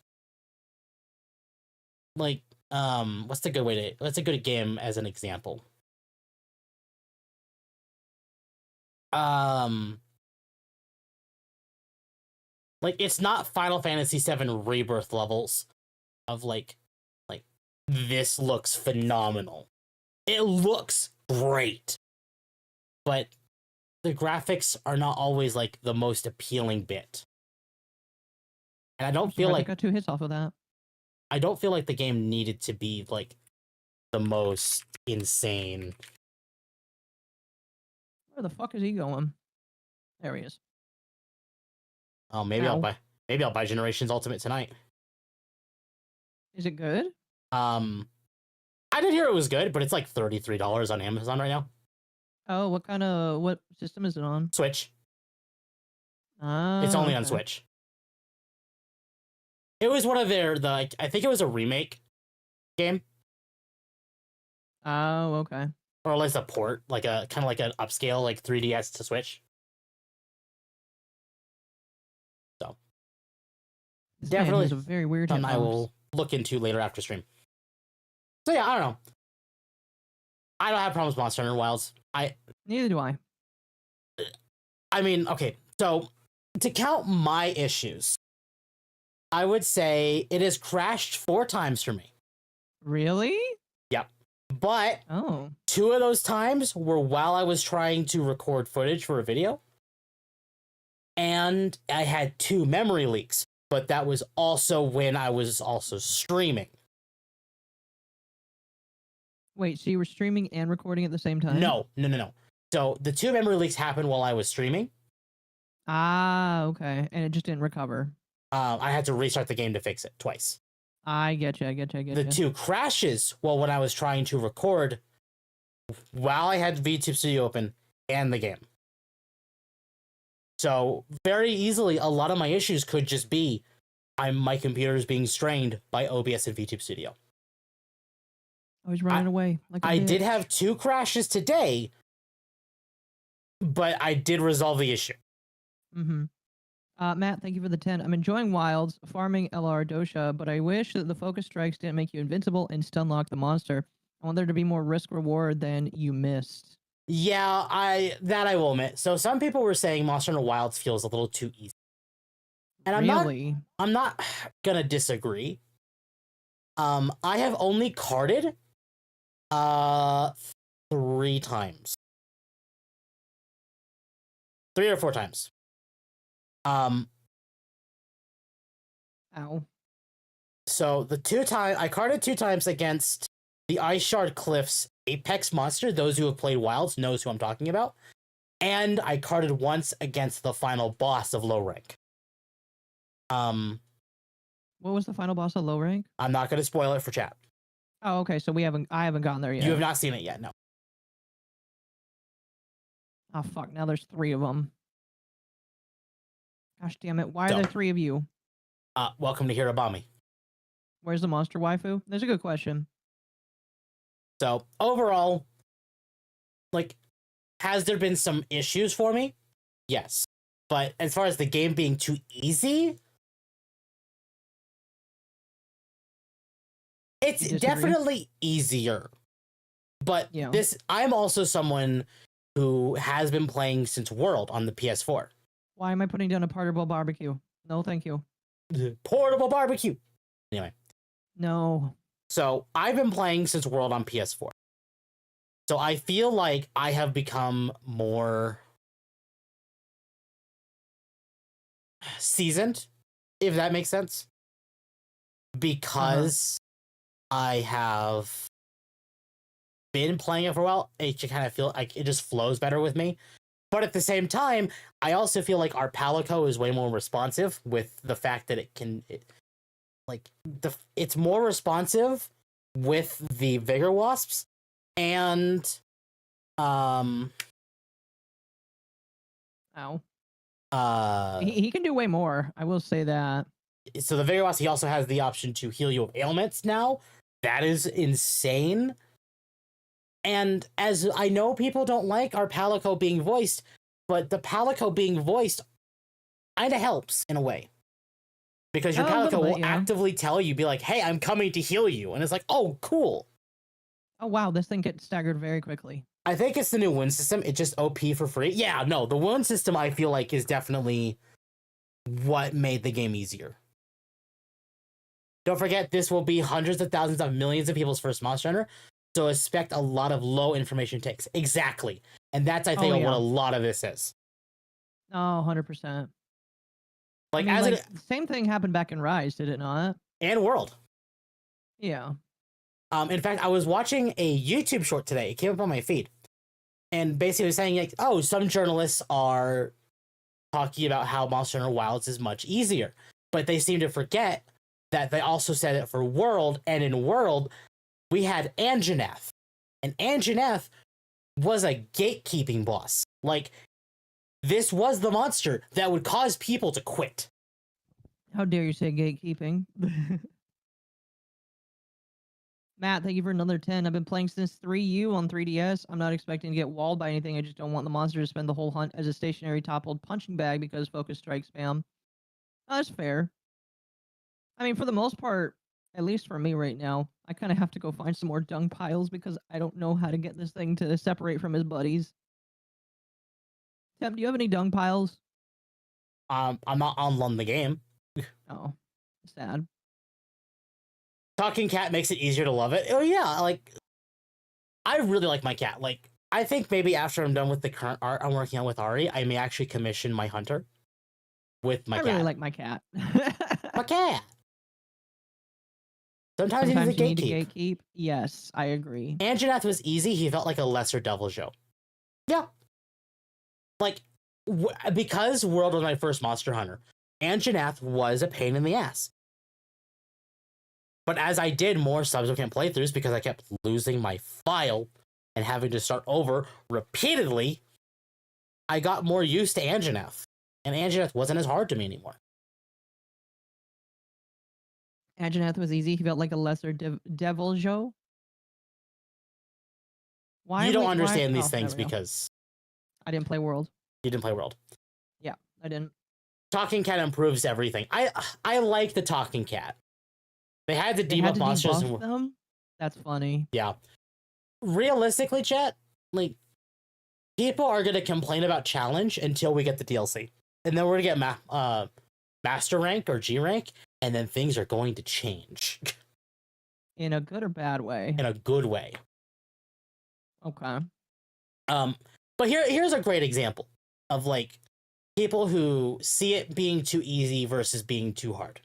what's a good game as an example? Like it's not Final Fantasy VII Rebirth levels of like this looks phenomenal. It looks great, but the graphics are not always like the most appealing bit. And I don't feel like I got 2 hits off of that. I don't feel like the game needed to be like the most insane. Where the fuck is he going? There he is. Oh, maybe Ow. I'll buy Generations Ultimate tonight. Is it good? I did hear it was good, but it's like $33 on Amazon right now. Oh, what system is it on? Switch. Ah, It's only on okay. Switch. It was one of I think it was a remake game, Oh, okay. or at least a port, like a kind of like an upscale, like 3DS to Switch. So This definitely man has a very weird something I hitbox. will look into later after stream. So yeah, I don't know. I don't have problems with Monster Hunter Wilds. Neither do I. I mean, okay, so to count my issues, I would say it has crashed 4 times for me. Really? Yep. But Oh. 2 of those times were while I was trying to record footage for a video. And I had 2 memory leaks, but that was also when I was also streaming. Wait, so you were streaming and recording at the same time? No. So the 2 memory leaks happened while I was streaming. Ah, okay. And it just didn't recover. I had to restart the game to fix it twice. I get you. The 2 crashes, well, when I was trying to record while I had VTube Studio open and the game. So very easily, a lot of my issues could just be my computer is being strained by OBS and VTube Studio. I was running away. Like I did have 2 crashes today, but I did resolve the issue. Mm-hmm. Matt, thank you for the 10. I'm enjoying Wilds, farming LR Dosha, but I wish that the focus strikes didn't make you invincible and stun lock the monster. I want there to be more risk reward than you missed. Yeah, I will admit. So some people were saying Monster Hunter Wilds feels a little too easy. And I'm not gonna disagree. I have only carded 3 times. 3 or 4 times. Ow. So the 2 times I carded 2 times against the Ice Shard Cliffs Apex monster. Those who have played Wilds knows who I'm talking about. And I carded once against the final boss of low rank. What was the final boss of low rank? I'm not going to spoil it for chat. Oh, okay. So I haven't gotten there yet. You have not seen it yet, no. Oh, fuck. Now there's 3 of them. Gosh damn it. Why are So- there 3 of you? Welcome to Hirobami. Where's the monster waifu? That's a good question. So overall, like, has there been some issues for me? Yes. But as far as the game being too easy, it's You disagree? definitely easier. But Yeah. I'm also someone who has been playing since World on the PS4. Why am I putting down a portable barbecue? No, thank you. Portable barbecue. Anyway, No. so I've been playing since World on PS4. So I feel like I have become more seasoned, if that makes sense. Because I have been playing it for a while, it kind of feel like it just flows better with me. But at the same time, I also feel like our Palico is way more responsive with the fact that it's more responsive with the Vigor Wasps and Ow. He can do way more. I will say that. so the Vigor Wasp, he also has the option to heal you of ailments now. That is insane. And as I know people don't like our Palico being voiced, but the Palico being voiced kind of helps in a way. Because your A Palico little bit, will yeah. actively tell you, be like, hey, I'm coming to heal you. And it's like, oh, cool. Oh, wow. This thing gets staggered very quickly. I think it's the new wound system. It's just OP for free. Yeah, no, the wound system I feel like is definitely what made the game easier. Don't forget, this will be hundreds of thousands of millions of people's first Monster Hunter. So expect a lot of low information takes. Exactly. And that's, I think, Oh, yeah. what a lot of this is. Oh, 100%. Like, I mean, as like, it, the same thing happened back in Rise, did it not? and World. Yeah. In fact, I was watching a YouTube short today. It came up on my feed. And basically was saying, like, oh, some journalists are talking about how Monster Hunter Wilds is much easier. But they seem to forget that they also said it for World. And in World, we had Anjanath. And Anjanath was a gatekeeping boss. Like, this was the monster that would cause people to quit. How dare you say gatekeeping? Matt, thank you for another 10. I've been playing since 3U on 3DS. I'm not expecting to get walled by anything. I just don't want the monster to spend the whole hunt as a stationary toppled punching bag because focus strike spam. Oh, that's fair. I mean, for the most part, at least for me right now, I kind of have to go find some more dung piles because I don't know how to get this thing to separate from his buddies. Temp, do you have any dung piles? I'm not on the game. Oh, sad. Talking cat makes it easier to love it. Oh yeah, like, I really like my cat. Like, I think maybe after I'm done with the current art I'm working on with Ari, I may actually commission my hunter with my I cat. really like my cat. My cat. Sometimes he Sometimes needs a you need to gatekeep. gatekeep. Yes, I agree. Anjanath was easy. He felt like a lesser Devil Joe. Yeah. Like, because World was my first Monster Hunter, Anjanath was a pain in the ass. But as I did more subsequent playthroughs, because I kept losing my file and having to start over repeatedly, I got more used to Anjanath. And Anjanath wasn't as hard to me anymore. Anjanath was easy. He felt like a lesser Devil Joe. Why You don't why- understand these oh, things there we go. because I didn't play World. you didn't play World. Yeah, I didn't. Talking cat improves everything. I like the talking cat. They had to They had debuff to monsters. debuff them. That's funny. Yeah. Realistically, chat, like, people are gonna complain about challenge until we get the DLC, and then we're gonna get master rank or G rank, and then things are going to change In a good or bad way. in a good way. Okay. But here's a great example of like people who see it being too easy versus being too hard.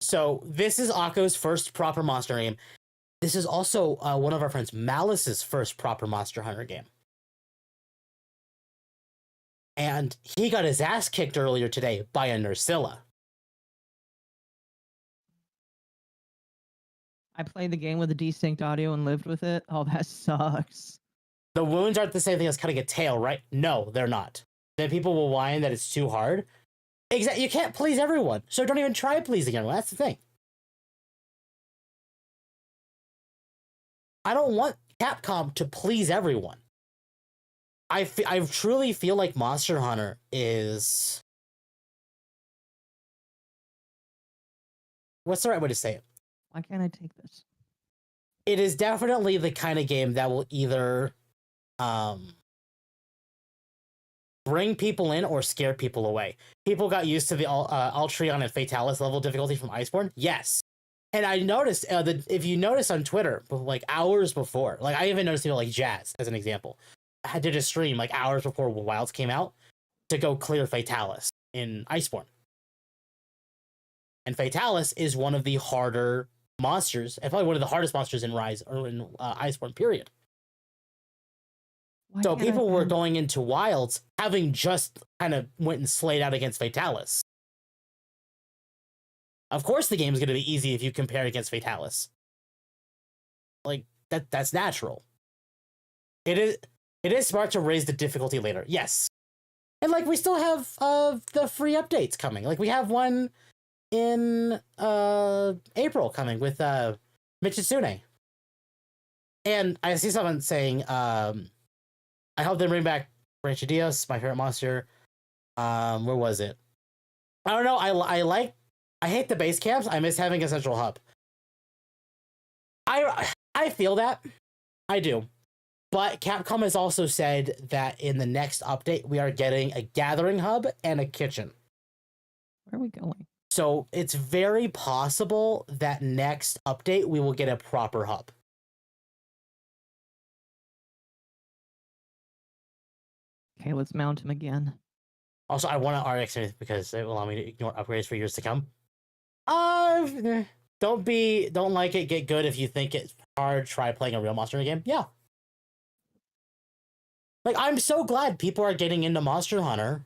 So this is Akko's first proper monster game. This is also one of our friends Malice's first proper Monster Hunter game. And he got his ass kicked earlier today by a Nursilla. I played the game with a desynced audio and lived with it. Oh, that sucks. The wounds aren't the same thing as cutting a tail, right? No, they're not. Then people will whine that it's too hard. Exactly. You can't please everyone, so don't even try pleasing everyone. That's the thing. I don't want Capcom to please everyone. I truly feel like Monster Hunter is... What's the right way to say it? Why can't I take this? It is definitely the kind of game that will either bring people in or scare people away. People got used to the Altreon and Fatalis level difficulty from Iceborne. Yes. And I noticed that if you notice on Twitter, like hours before, like I even noticed people like Jazz, as an example, I did a stream like hours before Wilds came out to go clear Fatalis in Iceborne. And Fatalis is one of the harder monsters, and probably one of the hardest monsters in Rise or in Iceborne, period. Why So can't I people were find- going into Wilds having just kind of went and slayed out against Fatalis. Of course the game's going to be easy if you compare it against Fatalis. Like, that's natural. It is smart to raise the difficulty later, yes. And, like, we still have the free updates coming. Like, we have one in April coming with Michitsune. And I see someone saying, I hope they bring back Branchidios, my favorite monster. Where was it? I don't know. I hate the base camps. I miss having a central hub. I feel that. I do. But Capcom has also said that in the next update, we are getting a gathering hub and a kitchen. Where are we going? So it's very possible that next update, we will get a proper hub. Okay, let's mount him again. Also, I want to RX it because it will allow me to ignore upgrades for years to come. Don't like it, get good. If you think it's hard, try playing a real Monster Hunter game. Yeah. Like, I'm so glad people are getting into Monster Hunter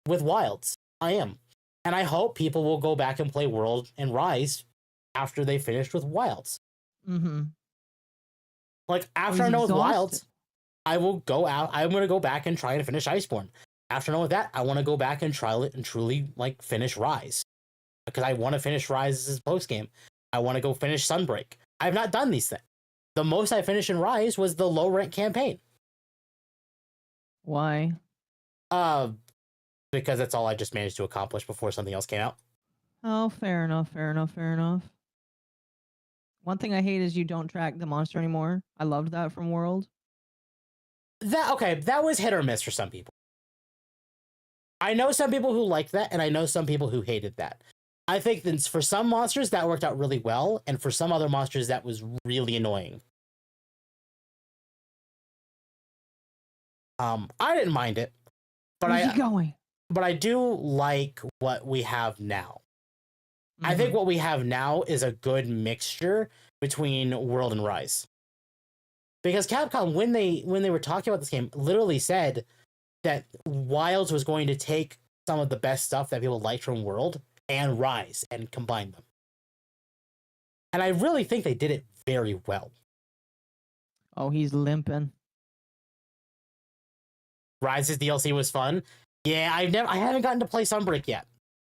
with Wilds. I am. And I hope people will go back and play World and Rise after they finished with Wilds. Mm-hmm. Like, after he's I'm done with exhausted. Wilds, I will go out. I'm going to go back and try and finish Iceborne. After I'm done with that, I want to go back and try it and truly, like, finish Rise. Because I want to finish Rise's post-game. I want to go finish Sunbreak. I've not done these things. The most I finished in Rise was the low-rank campaign. Why? Because that's all I just managed to accomplish before something else came out. Oh, fair enough, fair enough, fair enough. One thing I hate is you don't track the monster anymore. I loved that from World. That was hit or miss for some people. I know some people who liked that, and I know some people who hated that. I think that for some monsters that worked out really well, and for some other monsters that was really annoying. I didn't mind it, but Where's he going? but I do like what we have now. I think Mhm. what we have now is a good mixture between World and Rise. Because Capcom, when they were talking about this game, literally said that Wilds was going to take some of the best stuff that people liked from World and Rise and combine them. And I really think they did it very well. Oh, he's limping. Rise's DLC was fun. Yeah, I haven't gotten to play Sunbreak yet.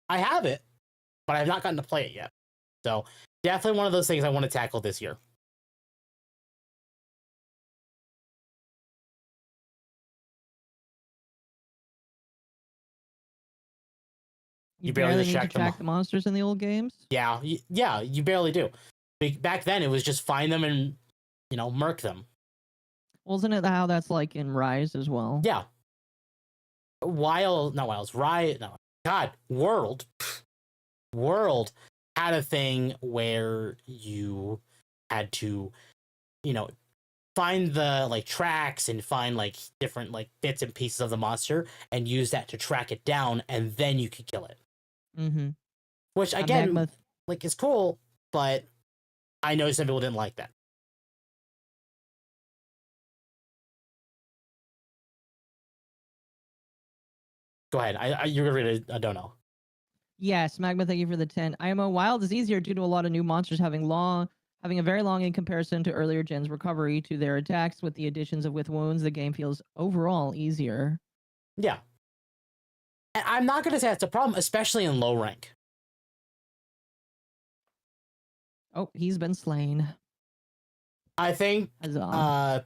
I have it, but I've not gotten to play it yet. So definitely one of those things I want to tackle this year. You barely barely just need to track them track all. the monsters in the old games. Yeah, you barely do. Back then, it was just find them and murk them. Wasn't it how that's like in Rise as well? Yeah. Riot. No, God, World had a thing where you had to, find the like tracks and find like different like bits and pieces of the monster and use that to track it down, and then you could kill it. Mm-hmm. Which again, Magma like is cool, but I know some people didn't like that. Go ahead. You're ready to, I don't know. Yes, Magma, thank you for the 10. IMO Wild is easier due to a lot of new monsters having a very long in comparison to earlier gens recovery to their attacks. With the additions of with wounds, the game feels overall easier. Yeah. And I'm not gonna say that's a problem, especially in low rank. Oh, he's been slain. I think Huzzah.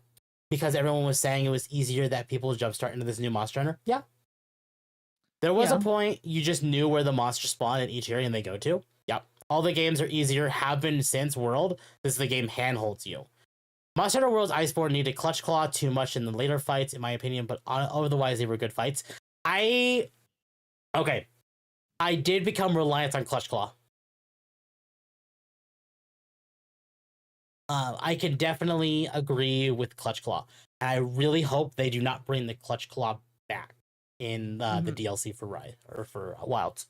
because everyone was saying it was easier that people jumpstart into this new monster hunter. Yeah. There was a point you just knew where the monsters spawn in each area and they go to. Yep. All the games are easier, have been since World. This is the game handholds you. Monster Hunter World's Iceborne needed Clutch Claw too much in the later fights, in my opinion, but otherwise they were good fights. I did become reliant on Clutch Claw. I can definitely agree with Clutch Claw. And I really hope they do not bring the Clutch Claw back in the DLC for Riot or for Wilds.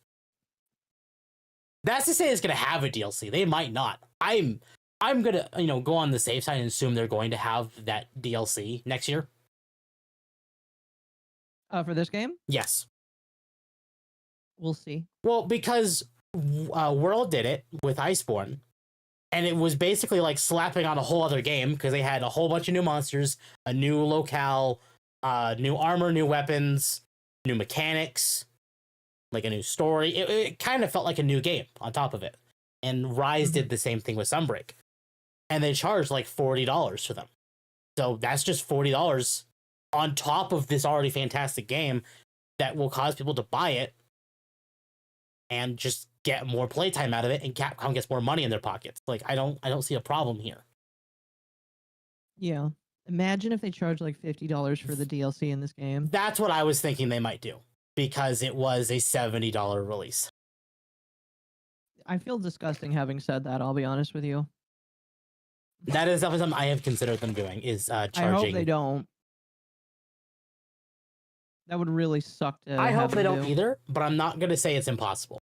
That's to say it's going to have a DLC. They might not. I'm going to, go on the safe side and assume they're going to have that DLC next year. For this game? Yes. We'll see. Well, because World did it with Iceborne, and it was basically like slapping on a whole other game because they had a whole bunch of new monsters, a new locale, new armor, new weapons, new mechanics, like a new story. It kind of felt like a new game on top of it. And Rise did the same thing with Sunbreak. And they charged like $40 for them. So that's just $40 on top of this already fantastic game that will cause people to buy it and just get more playtime out of it, and Capcom gets more money in their pockets. Like I don't see a problem here. Yeah. Imagine if they charge like $50 for the DLC in this game. That's what I was thinking they might do, because it was a $70 release. I feel disgusting having said that, I'll be honest with you. That is definitely something I have considered them doing, is charging. I hope they don't. That would really suck to I hope have they them don't do. either, but I'm not going to say it's impossible.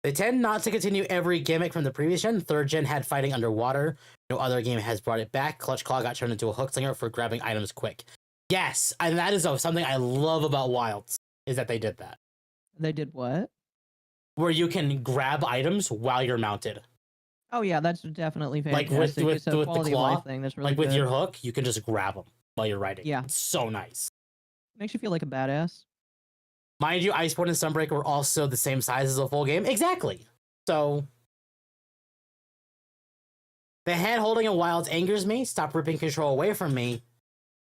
They tend not to continue every gimmick from the previous gen. Third gen had fighting underwater. No other game has brought it back. Clutch Claw got turned into a hook slinger for grabbing items quick. Yes, and that is something I love about Wilds, is that they did that. They did what? Where you can grab items while you're mounted. Oh yeah, that's definitely Like fantastic. with It's a the quality of claw, life thing. That's really like with good. your hook, you can just grab them while you're riding. Yeah. It's so nice. Makes you feel like a badass. Mind you, Iceborne and Sunbreak were also the same size as a full game. Exactly. So the hand holding in Wilds angers me. Stop ripping control away from me.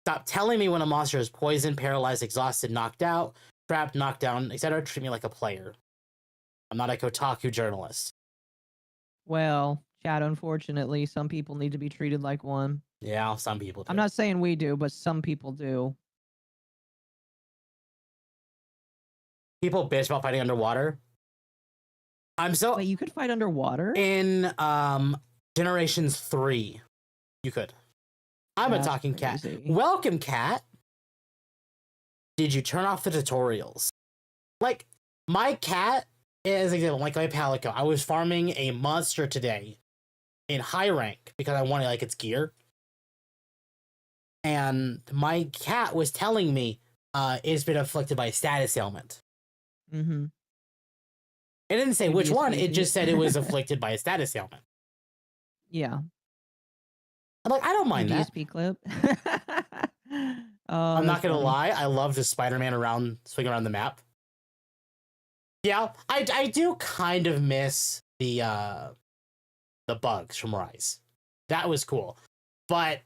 Stop telling me when a monster is poisoned, paralyzed, exhausted, knocked out, trapped, knocked down, etc. Treat me like a player. I'm not a Kotaku journalist. Well, Chad, unfortunately, some people need to be treated like one. Yeah, some people do. I'm not saying we do, but some people do. People bitch about fighting underwater. Wait, you could fight underwater? In Generations 3, you could. I'm That's a talking crazy. cat. Welcome, cat. Did you turn off the tutorials? Like, my cat is an example, like my Palico. I was farming a monster today in high rank because I wanted like its gear. And my cat was telling me it's been afflicted by a status ailment. Mm-hmm. It didn't say Maybe which a one, it species. just said it was afflicted by a status ailment. Yeah. I'm like, I don't mind that. DSP clip. Oh, I'm not that's gonna funny. lie, I love the Spider-Man swing around the map. Yeah, I do kind of miss the bugs from Rise. That was cool. But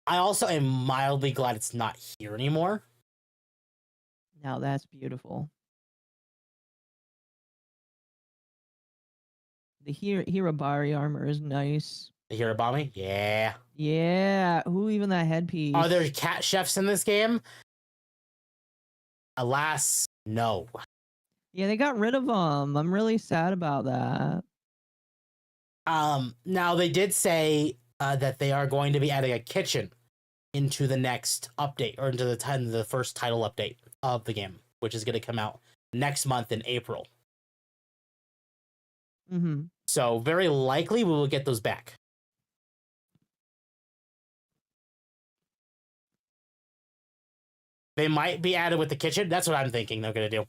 I also am mildly glad it's not here anymore. Now that's beautiful. The Hirabari armor is nice. You hear about me? Yeah. Yeah. Who even that headpiece? Are there cat chefs in this game? Alas, no. Yeah, they got rid of them. I'm really sad about that. Now they did say that they are going to be adding a kitchen into the next update, or into the first title update of the game, which is going to come out next month in April. Mm-hmm. So very likely we will get those back. They might be added with the kitchen. That's what I'm thinking they're going to do.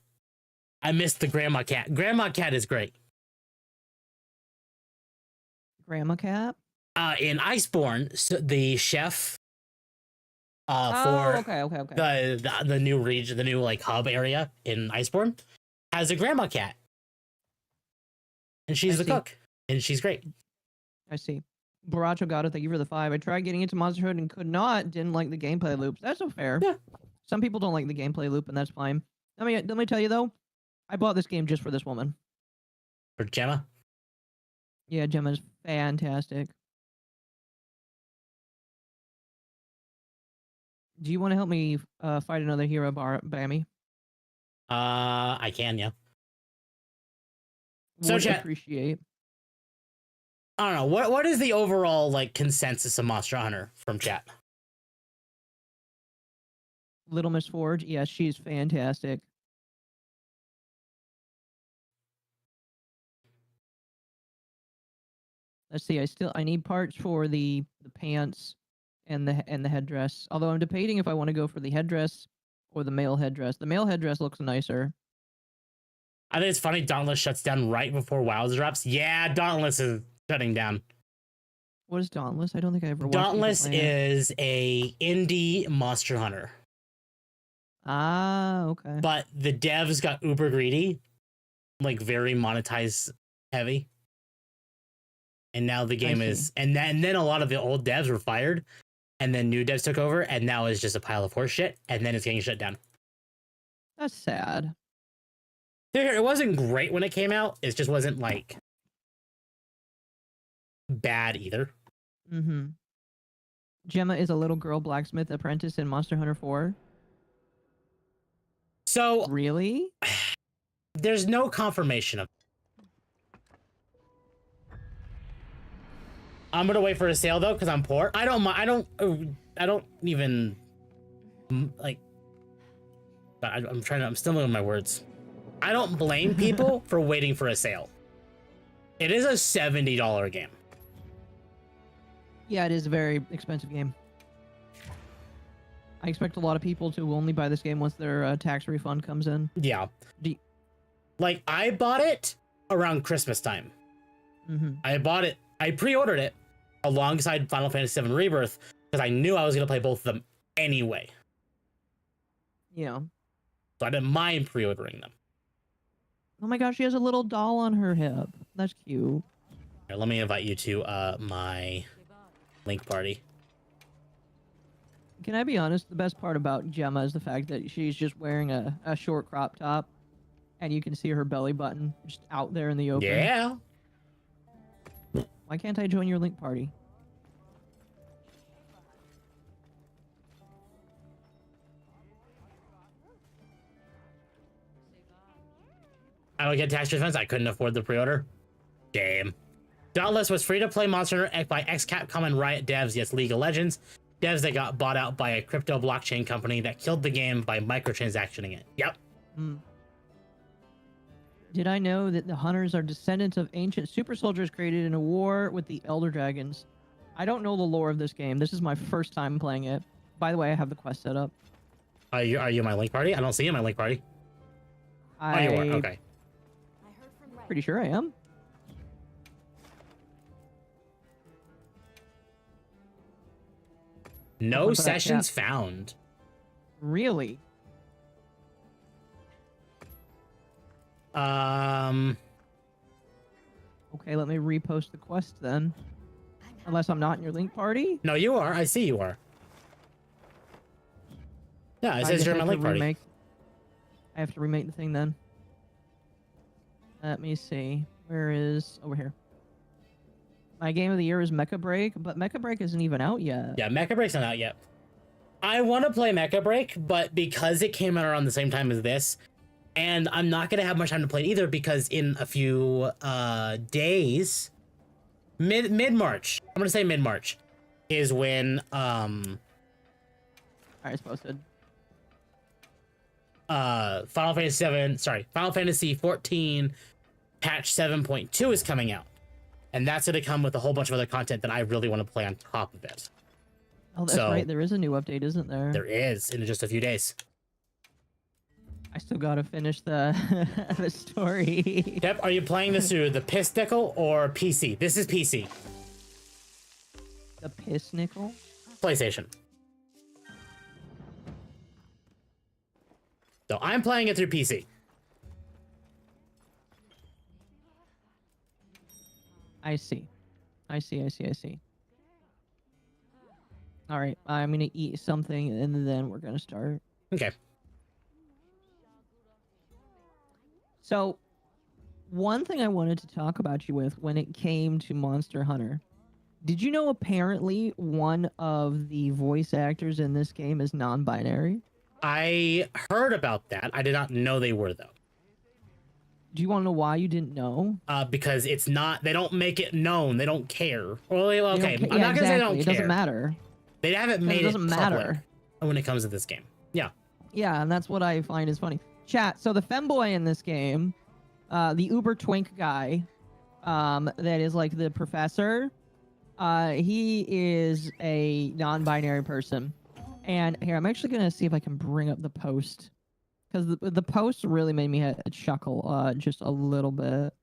I missed the grandma cat. Grandma cat is great. Grandma Cat? In Iceborne, so the chef Oh, for okay. the new region, the new like hub area in Iceborne, has a grandma cat, and she's the cook, and she's great. I see. Baracho got it. Thank you for the 5. I tried getting into Monsterhood and could not. Didn't like the gameplay loops. That's so fair. Yeah. Some people don't like the gameplay loop, and that's fine. Let me tell you though, I bought this game just for this woman. For Gemma. Yeah, Gemma's fantastic. Do you want to help me fight another hero, Bammy? I can, yeah. So Would chat, appreciate. I don't know what is the overall like consensus of Monster Hunter from chat. Little Miss Forge, yes, she's fantastic. Let's see. I need parts for the pants and the headdress. Although I'm debating if I want to go for the headdress or the male headdress. The male headdress looks nicer. I think it's funny Dauntless shuts down right before WoW drops. Yeah, Dauntless is shutting down. What is Dauntless? I don't think I ever watched. Dauntless is a indie Monster Hunter. Ah, okay. But the devs got uber greedy, like very monetized heavy. And now the game is, and then a lot of the old devs were fired, and then new devs took over, and now it's just a pile of horse shit, and then it's getting shut down. That's sad. It wasn't great when it came out. It just wasn't like bad either. Mm-hmm. Gemma is a little girl blacksmith apprentice in Monster Hunter 4. So really, there's no confirmation of. I'm gonna wait for a sale though, because I'm poor. I don't even like. I'm stumbling on my words. I don't blame people for waiting for a sale. It is a $70 game. Yeah, it is a very expensive game. I expect a lot of people to only buy this game once their tax refund comes in. Yeah. Like, I bought it around Christmas time. Mm-hmm. I pre-ordered it alongside Final Fantasy VII Rebirth because I knew I was going to play both of them anyway. Yeah. So I didn't mind pre-ordering them. Oh my gosh, she has a little doll on her hip. That's cute. Here, let me invite you to my Link party. Can I be honest? The best part about Gemma is the fact that she's just wearing a short crop top, and you can see her belly button just out there in the open. Yeah. Why can't I join your Link party? I don't get tax refunds. I couldn't afford the pre-order. Damn. Dauntless was free to play Monster Hunter by ex-Capcom and Riot devs, yes, League of Legends. Devs that got bought out by a crypto blockchain company that killed the game by microtransactioning it. Yep. Did I know that the hunters are descendants of ancient super soldiers created in a war with the Elder Dragons? I don't know the lore of this game. This is my first time playing it. By the way, I have the quest set up. Are you in my Link party? I don't see you in my Link party. You are. Okay. Pretty sure I am. No Look for that sessions chat. found. Really? Okay, let me repost the quest then. Unless I'm not in your link party. No, you are. I see you are. Yeah, it I says guess you're I in my have link to party. remake. I have to remake the thing then. Let me see. Where is over here? My game of the year is Mecha Break, but Mecha Break isn't even out yet. Yeah, Mecha Break's not out yet. I want to play Mecha Break, but because it came out around the same time as this, and I'm not gonna have much time to play it either because in a few days, mid-March, I'm gonna say mid-March, is when Alright, it's posted. Final Fantasy 14 patch 7.2 is coming out, and that's gonna come with a whole bunch of other content that I really want to play on top of it. Oh, that's So- right. There is a new update, isn't there? There is in just a few days. I still gotta finish the the story. Yep, are you playing this through the Piss Nickel or PC? This is PC. The piss nickel. PlayStation. So I'm playing it through PC. I see. I see. All right, I'm gonna eat something and then we're gonna start. Okay. So, one thing I wanted to talk about you with when it came to Monster Hunter. Did you know apparently one of the voice actors in this game is non-binary? I heard about that. I did not know they were though. Do you want to know why you didn't know? Because it's not. They don't make it known. They don't care. Well, They don't okay. ca- I'm yeah, not gonna say they don't exactly. It care. doesn't matter. They haven't It made doesn't it matter. public when it comes to this game. Yeah. Yeah, and that's what I find is funny. Chat. So the femboy in this game, the uber twink guy, that is like the professor. He is a non-binary person, and here I'm actually gonna see if I can bring up the post, because the post really made me chuckle just a little bit.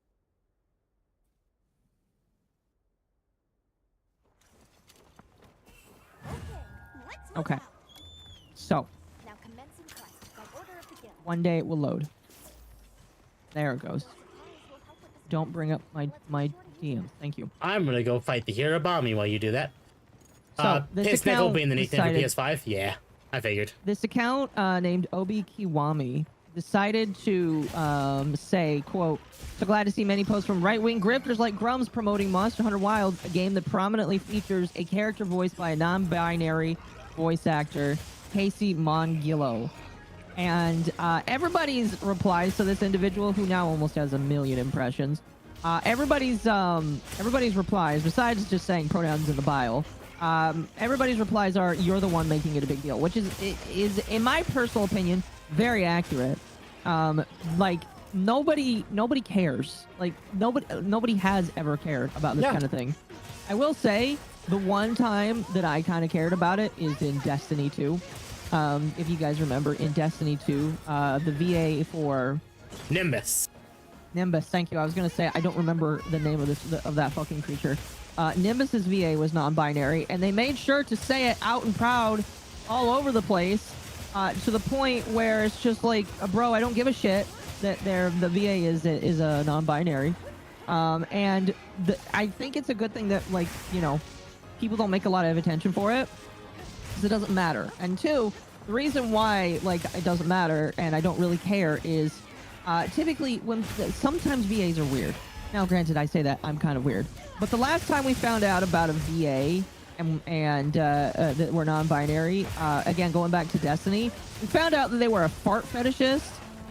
Okay, so Now commencing quest by order of the guild. one day it will load. There it goes. Supplies will help with the Don't bring up my DM. Thank you. I'm gonna go fight the Hirabami while you do that. So this Piss Nickel account being the nickname for decided- PS5. Yeah, I figured. This account named Obi Kiwami decided to say, quote, "So glad to see many posts from right-wing grifters like Grums promoting Monster Hunter Wilds, a game that prominently features a character voiced by a non-binary voice actor, Casey Mongillo." And everybody's replies to this individual, who now almost has 1 million impressions, everybody's replies, besides just saying pronouns in the bio, everybody's replies are, "You're the one making it a big deal," which is in my personal opinion very accurate. Like nobody cares. Like nobody has ever cared about this Yeah. kind of thing. I will say the one time that I kind of cared about it is in Destiny 2. If you guys remember, in Destiny 2, the VA for Nimbus. Nimbus, thank you. I was gonna say I don't remember the name of that fucking creature. Nimbus's VA was non-binary, and they made sure to say it out and proud, all over the place, to the point where it's just like, bro, I don't give a shit that the VA is a non-binary, and I think it's a good thing that, like, you know, people don't make a lot of attention for it, because it doesn't matter. And two, the reason why, like, it doesn't matter and I don't really care is, typically sometimes VAs are weird. Now, granted, I say that I'm kind of weird, but the last time we found out about a VA and that were non-binary, again going back to Destiny, we found out that they were a fart fetishist,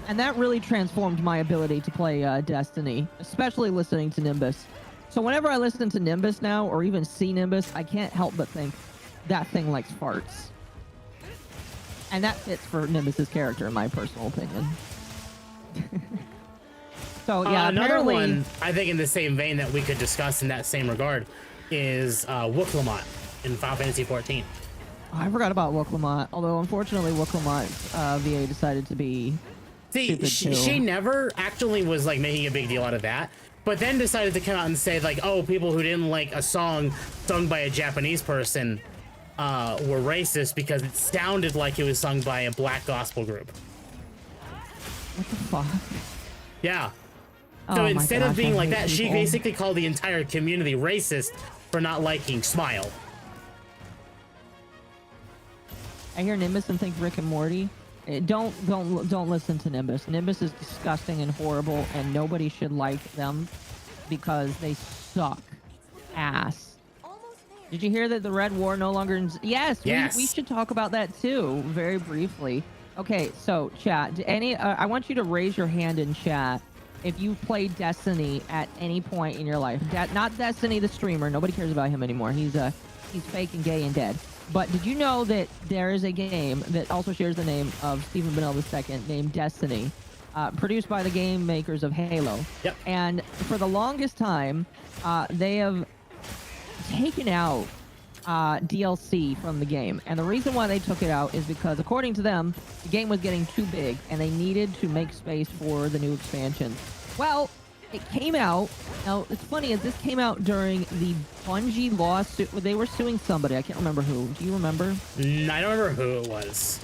and that really transformed my ability to play Destiny, especially listening to Nimbus. So whenever I listen to Nimbus now, or even see Nimbus, I can't help but think that thing likes farts, and that fits for Nimbus's character, in my personal opinion. So yeah, Another apparently, one, I think in the same vein that we could discuss in that same regard, is Wooklamont in Final Fantasy 14. Oh, I forgot about Wooklamont. Although unfortunately, Wooklamont VA decided to be See, stupid too. she never actually was like making a big deal out of that, but then decided to come out and say like, oh, people who didn't like a song sung by a Japanese person were racist because it sounded like it was sung by a black gospel group. What the fuck? Yeah. Oh So my instead gosh, of being I like hate that, she people. basically called the entire community racist for not liking Smile. I hear Nimbus and think Rick and Morty. Don't listen to Nimbus. Nimbus is disgusting and horrible, and nobody should like them because they suck ass. Did you hear that the Red War no longer? Yes. We should talk about that too, very briefly. Okay, so chat. I want you to raise your hand in chat if you played Destiny at any point in your life. Not Destiny the streamer. Nobody cares about him anymore. He's fake and gay and dead. But did you know that there is a game that also shares the name of Stephen Bonnell II named Destiny, produced by the game makers of Halo? Yep. And for the longest time, they have taken out DLC from the game. And the reason why they took it out is because, according to them, the game was getting too big and they needed to make space for the new expansions. Well, it came out. Now, it's funny, as this came out during the Bungie lawsuit. They were suing somebody. I can't remember who. Do you remember? I don't remember who it was.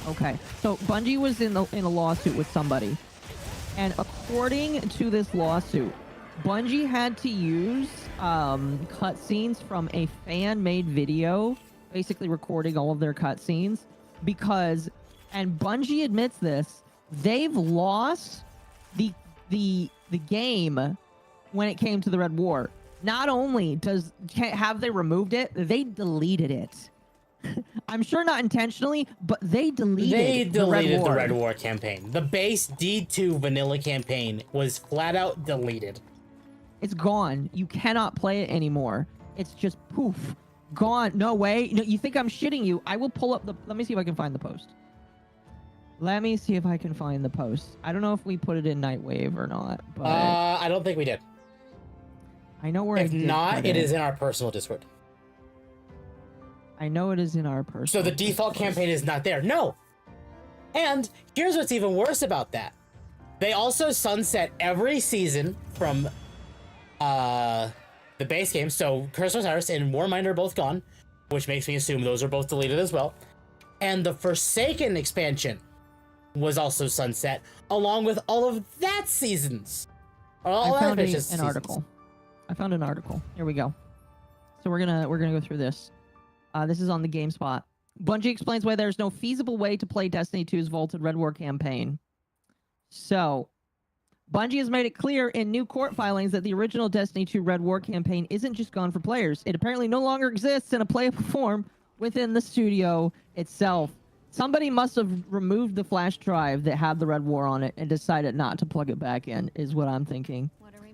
Okay. So Bungie was in a lawsuit with somebody. And according to this lawsuit, Bungie had to use cutscenes from a fan-made video, basically recording all of their cutscenes, because, and Bungie admits this, they've lost the game when it came to the Red War. Not only have they removed it, they deleted it. I'm sure not intentionally, but they deleted the Red War campaign. The base D2 vanilla campaign was flat out deleted. It's gone. You cannot play it anymore. It's just poof. Gone. No way. No, you think I'm shitting you? I will pull up the... Let me see if I can find the post. Let me see if I can find the post. I don't know if we put it in Nightwave or not, but... I don't think we did. I know where If not, it is in our personal Discord. I know it is in our personal... So the default campaign is not there. No! And here's what's even worse about that. They also sunset every season from... the base game, so Curse of Osiris and Warmind are both gone, which makes me assume those are both deleted as well. And the Forsaken expansion was also sunset, along with all of that seasons. I found an article. I found an article. Here we go. So we're gonna go through this. This is on the GameSpot. Bungie explains why there's no feasible way to play Destiny 2's vaulted Red War campaign. So, Bungie has made it clear in new court filings that the original Destiny 2 Red War campaign isn't just gone for players. It apparently no longer exists in a playable form within the studio itself. Somebody must have removed the flash drive that had the Red War on it and decided not to plug it back in, is what I'm thinking.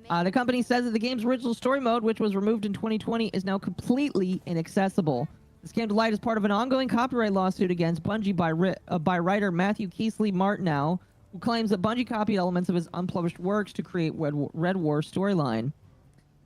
The company says that the game's original story mode, which was removed in 2020, is now completely inaccessible. This came to light as part of an ongoing copyright lawsuit against Bungie by writer Matthew Keesley Martineau, who claims that Bungie copied elements of his unpublished works to create Red War storyline.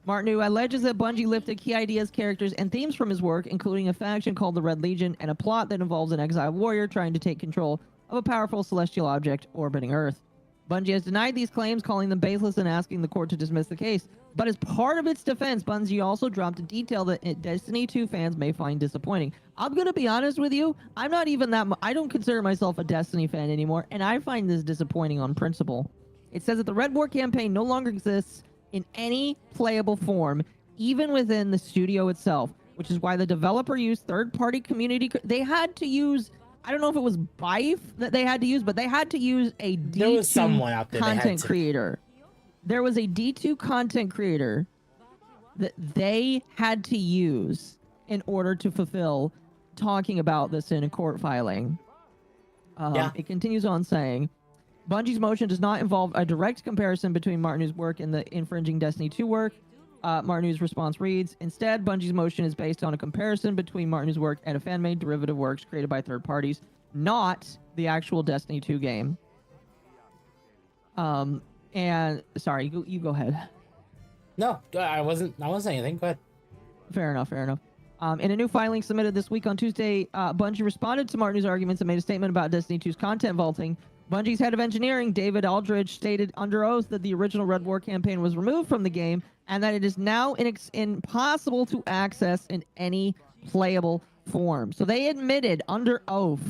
Martineau alleges that Bungie lifted key ideas, characters, and themes from his work, including a faction called the Red Legion and a plot that involves an exiled warrior trying to take control of a powerful celestial object orbiting Earth. Bungie has denied these claims, calling them baseless and asking the court to dismiss the case. But as part of its defense, Bungie also dropped a detail that Destiny 2 fans may find disappointing. I'm going to be honest with you. I'm not even that... I don't consider myself a Destiny fan anymore, and I find this disappointing on principle. It says that the Red War campaign no longer exists in any playable form, even within the studio itself, which is why the developer used third-party community... They had to use... I don't know if it was Bife that they had to use, but they had to use a D2 there was someone out there content creator. There was a D2 content creator that they had to use in order to fulfill talking about this in a court filing. It continues on saying, Bungie's motion does not involve a direct comparison between Martineau's work and the infringing Destiny 2 work. Martineau's response reads, instead, Bungie's motion is based on a comparison between Martineau's work and a fan-made derivative works created by third parties, not the actual Destiny 2 game. And sorry, you go ahead. No, I wasn't saying anything. Go ahead. Fair enough. In a new filing submitted this week on Tuesday, Bungie responded to Martineau's arguments and made a statement about Destiny 2's content vaulting. Bungie's head of engineering, David Aldridge, stated under oath that the original Red War campaign was removed from the game and that it is now impossible to access in any playable form. So they admitted under oath,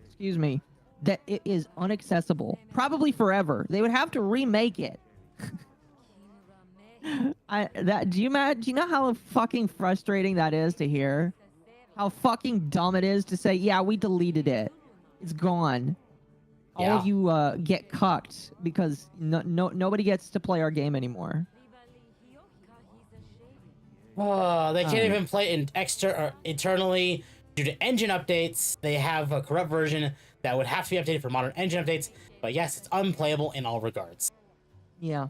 excuse me, that it is unaccessible, probably forever. They would have to remake it. Do you know how fucking frustrating that is to hear? How fucking dumb it is to say, yeah, we deleted it. It's gone. All of you get cucked because nobody gets to play our game anymore. Oh, they can't even play it internally due to engine updates. They have a corrupt version that would have to be updated for modern engine updates. But yes, it's unplayable in all regards. Yeah.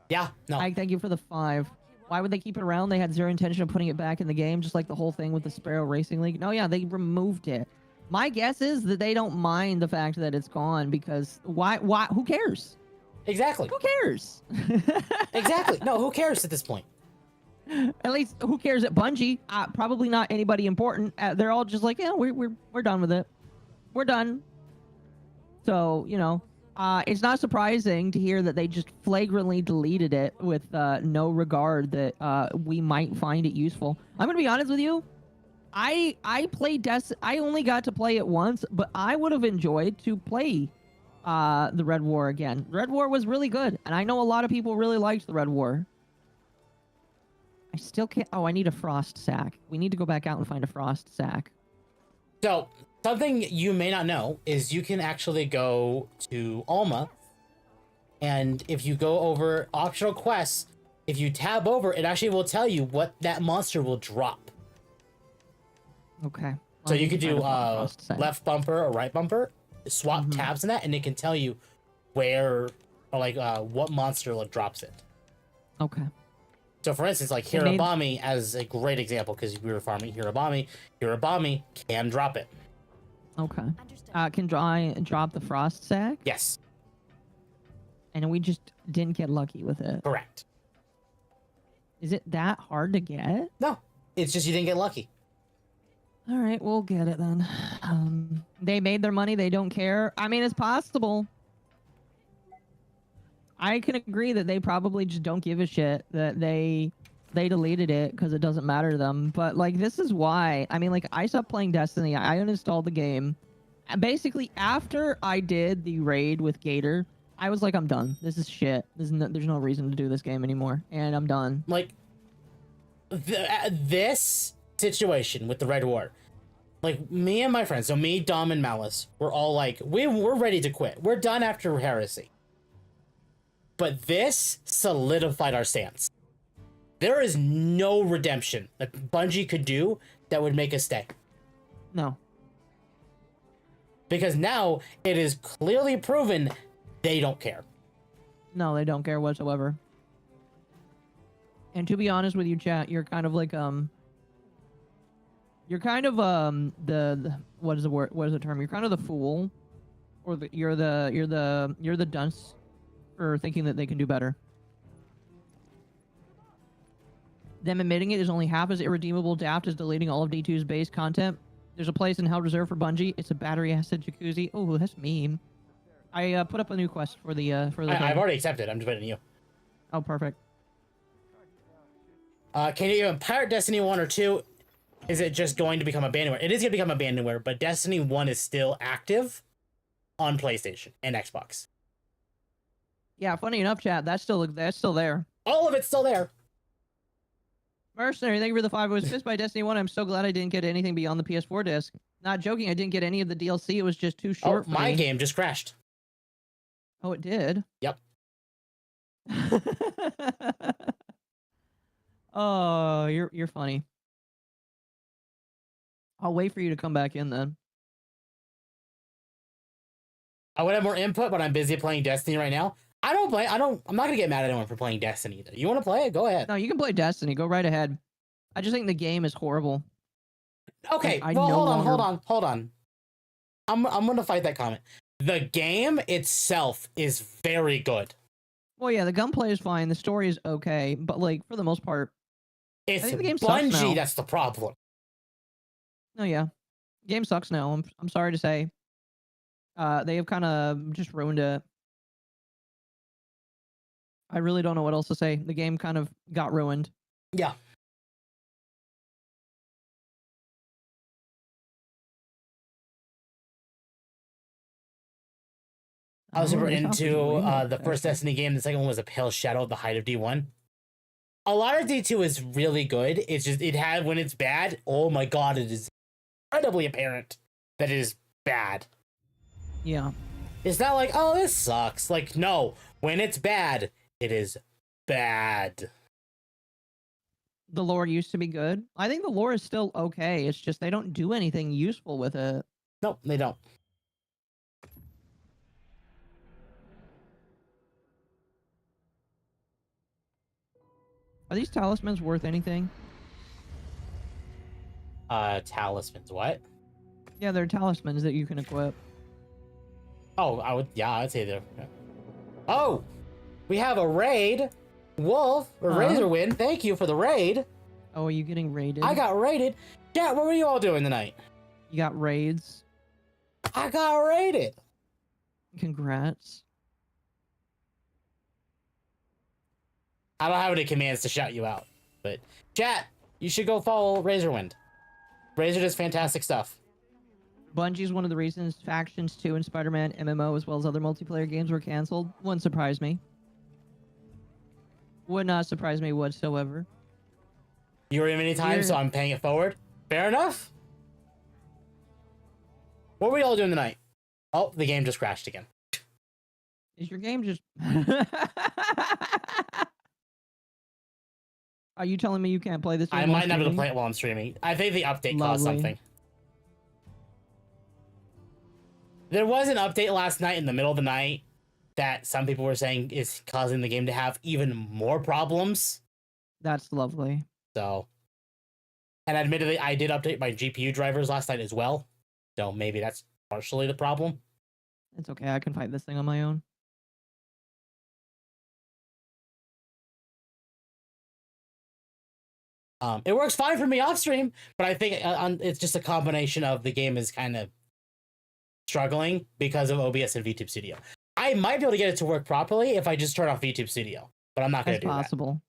Yeah, no. I thank you for the 5. Why would they keep it around? They had zero intention of putting it back in the game, just like the whole thing with the Sparrow Racing League. No, yeah, they removed it. My guess is that they don't mind the fact that it's gone because why? Who cares? Exactly. Who cares? Exactly. No, who cares at this point? At least, who cares at Bungie? Probably not anybody important. They're all just like, yeah, we're done with it. We're done. So, you know, it's not surprising to hear that they just flagrantly deleted it with no regard that we might find it useful. I'm gonna be honest with you. I played I only got to play it once, but I would have enjoyed to play the Red War again. Red War was really good, and I know a lot of people really liked the Red War. I still can't. Oh, I need a frost sack. We need to go back out and find a frost sack. So, something you may not know is you can actually go to Alma, and if you go over optional quests, if you tab over, it actually will tell you what that monster will drop. Okay. So you could do left bumper or right bumper, swap tabs in that, and it can tell you where, or like what monster like drops it. Okay. So for instance, like Hirabami as a great example, because we were farming Hirabami. Hirabami can drop it. Okay. Can I drop the frost sack? Yes. And we just didn't get lucky with it. Correct. Is it that hard to get? No, it's just you didn't get lucky. All right, we'll get it then. They made their money. They don't care. I mean, it's possible. I can agree that they probably just don't give a shit that they deleted it because it doesn't matter to them. But like, this is why. I mean, like, I stopped playing Destiny. I uninstalled the game. And basically, after I did the raid with Gator, I was like, I'm done. This is shit. There's no reason to do this game anymore, and I'm done. Like, this situation with the Red War, like me and my friends, so me, Dom, and Malice, we're all like, we're ready to quit. We're done after Heresy. But this solidified our stance. There is no redemption that Bungie could do that would make us stay. No. Because now it is clearly proven they don't care. No, they don't care whatsoever. And to be honest with you, chat, you're kind of like you're kind of the what is the word? What is the term? You're kind of the fool, or you're the dunce for thinking that they can do better. Them admitting it is only half as irredeemable daft as deleting all of D2's base content. There's a place in hell reserved for Bungie. It's a battery acid jacuzzi. Oh, that's mean. I put up a new quest for the I've already accepted. I'm just waiting on you. Oh, perfect. Can you even pirate Destiny 1 or 2? Is it just going to become abandonware? It is going to become abandonware, but Destiny 1 is still active on PlayStation and Xbox. Yeah, funny enough, chat, that's still there. All of it's still there. Mercenary, thank you for the 5. I was pissed by Destiny 1. I'm so glad I didn't get anything beyond the PS4 disc. Not joking, I didn't get any of the DLC. It was just too short for my me. game just crashed. Oh, it did? Yep. Oh, you're funny. I'll wait for you to come back in then. I would have more input, but I'm busy playing Destiny right now. I'm not gonna get mad at anyone for playing Destiny. You want to play it? Go ahead. No, you can play Destiny. Go right ahead. I just think the game is horrible. Okay, I well, no hold on. I'm gonna fight that comment. The game itself is very good. Well, yeah, the gunplay is fine. The story is okay, but like for the most part, It's I think the game sucks now. Bungie that's the problem. Oh yeah, game sucks now. I'm sorry to say. They have kind of just ruined it. I really don't know what else to say. The game kind of got ruined. Yeah. I was Oh, super this offers into way more the first protection. Destiny game. The second one was A Pale Shadow of the Height of D1. A lot of D2 is really good. It's just, it had, when it's bad, oh my god, it is incredibly apparent that it is bad. Yeah. It's not like, oh, this sucks. Like, no, when it's bad, it is bad. The lore used to be good. I think the lore is still okay. It's just they don't do anything useful with it. No, they don't. Are these talismans worth anything? Talismans, what? Yeah, they're talismans that you can equip. Oh, I'd say they're. Oh, we have a raid. Wolf or Razorwind, thank you for the raid. Oh, are you getting raided? I got raided. Yeah, what were you all doing tonight? You got raids. I got raided. Congrats. I don't have any commands to shout you out, but chat, you should go follow Razorwind. Razor does fantastic stuff. Bungie's one of the reasons Factions 2 and Spider-Man MMO as well as other multiplayer games were canceled. Wouldn't surprise me. Would not surprise me whatsoever. You were in many times, so I'm paying it forward. Fair enough. What were y'all doing tonight? Oh, the game just crashed again. Is your game just... Are you telling me you can't play this game I while might not be able to streaming? play it while I'm streaming. I think the update caused Lovely. something. There was an update last night in the middle of the night that some people were saying is causing the game to have even more problems. That's lovely. So, and admittedly, I did update my GPU drivers last night as well. So maybe that's partially the problem. It's okay. I can fight this thing on my own. It works fine for me off stream, but I think it's just a combination of the game is kind of struggling because of OBS and VTube Studio. I might be able to get it to work properly if I just turn off VTube Studio, but I'm not going to That's do possible.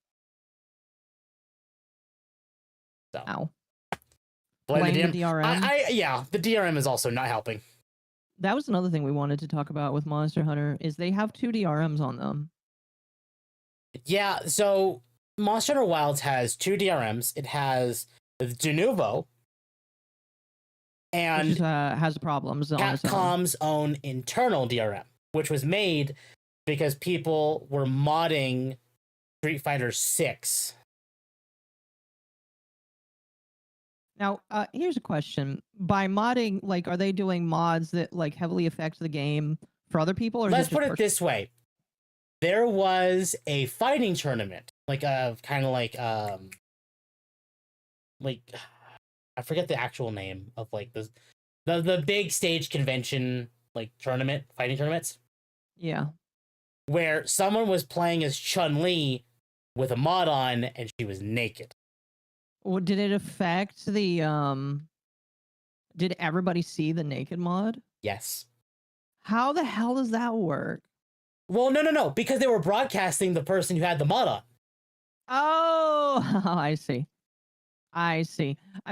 that. So, Ow. blame Blame the DRM. Yeah, the DRM is also not helping. That was another thing we wanted to talk about with Monster Hunter is they have 2 DRMs on them. Yeah, so Monster Hunter Wilds has 2 DRMs. It has the Denuvo and Which has problems on its own. Capcom's own internal DRM, which was made because people were modding Street Fighter 6. Now, here's a question. By modding, like, are they doing mods that, like, heavily affect the game for other people? Or Let's is it put just it this way. There was a fighting tournament, like kind of like I forget the actual name of like the big stage convention like tournament, fighting tournaments, Yeah. where someone was playing as Chun-Li with a mod on and she was naked. Well, did it affect the, did everybody see the naked mod? Yes. How the hell does that work? Well, no, because they were broadcasting the person who had the mod on. Oh, I see. I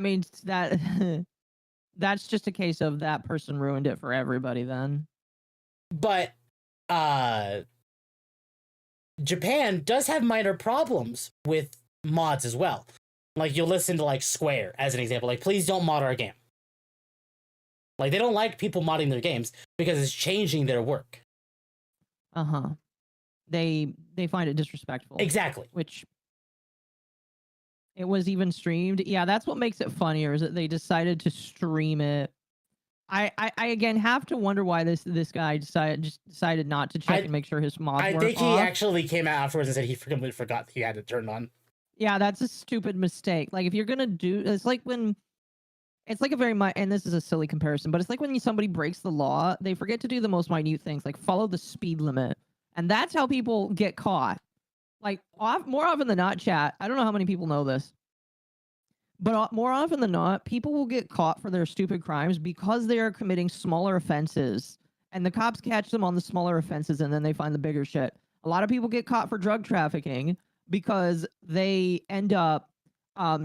mean, that's just a case of that person ruined it for everybody then. But Japan does have minor problems with mods as well. Like, you'll listen to, like, Square, as an example. Like, please don't mod our game. Like, they don't like people modding their games because it's changing their work. Uh-huh. They find it disrespectful. Exactly. Which... It was even streamed. Yeah, that's what makes it funnier, is that they decided to stream it. I again have to wonder why this guy decided not to check and make sure his mods I were think he off. actually came out afterwards and said he completely forgot he had it turned on. Yeah, that's a stupid mistake. Like, if you're gonna do, it's like when, it's like a very and this is a silly comparison, but it's like when somebody breaks the law, they forget to do the most minute things, like follow the speed limit, and that's how people get caught. Like, more often than not, chat, I don't know how many people know this, but more often than not, people will get caught for their stupid crimes because they are committing smaller offenses, and the cops catch them on the smaller offenses, and then they find the bigger shit. A lot of people get caught for drug trafficking because they end up